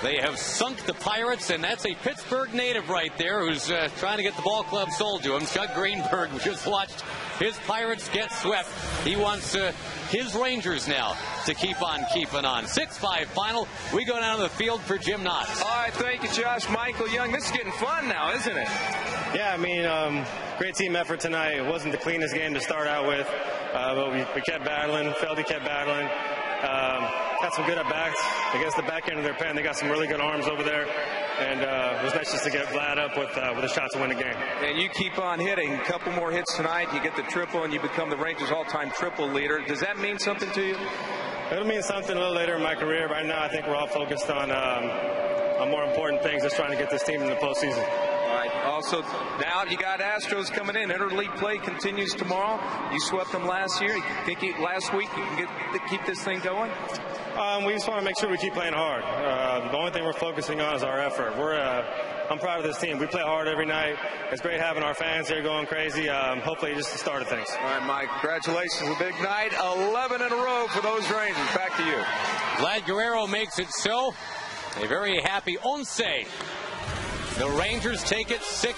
They have sunk the Pirates, and that's a Pittsburgh native right there who's trying to get the ball club sold to him. Chuck Greenberg just watched his Pirates get swept. He wants his Rangers now to keep on keeping on. 6-5 final. We go down to the field for Jim Knotts. All right, thank you, Josh. Michael Young, this is getting fun now, isn't it? Yeah, I mean, great team effort tonight. It wasn't the cleanest game to start out with, but we kept battling. Feldy kept battling. Got some good at-bats against the back end of their pen. They got some really good arms over there. And it was nice just to get Vlad up with a shot to win the game. And you keep on hitting. A couple more hits tonight. You get the triple, and you become the Rangers' all-time triple leader. Does that mean something to you? It'll mean something a little later in my career. Right now, I think we're all focused on more important things, just trying to get this team in the postseason. All right. Also, now you got Astros coming in. Interleague play continues tomorrow. You swept them last year. You think last week you can keep this thing going? We just want to make sure we keep playing hard. The only thing we're focusing on is our effort. I'm proud of this team. We play hard every night. It's great having our fans here going crazy. Hopefully just the start of things. All right, Mike, congratulations. A big night. 11 in a row for those Rangers. Back to you. Vlad Guerrero makes it so. A very happy once. The Rangers take it 6-5.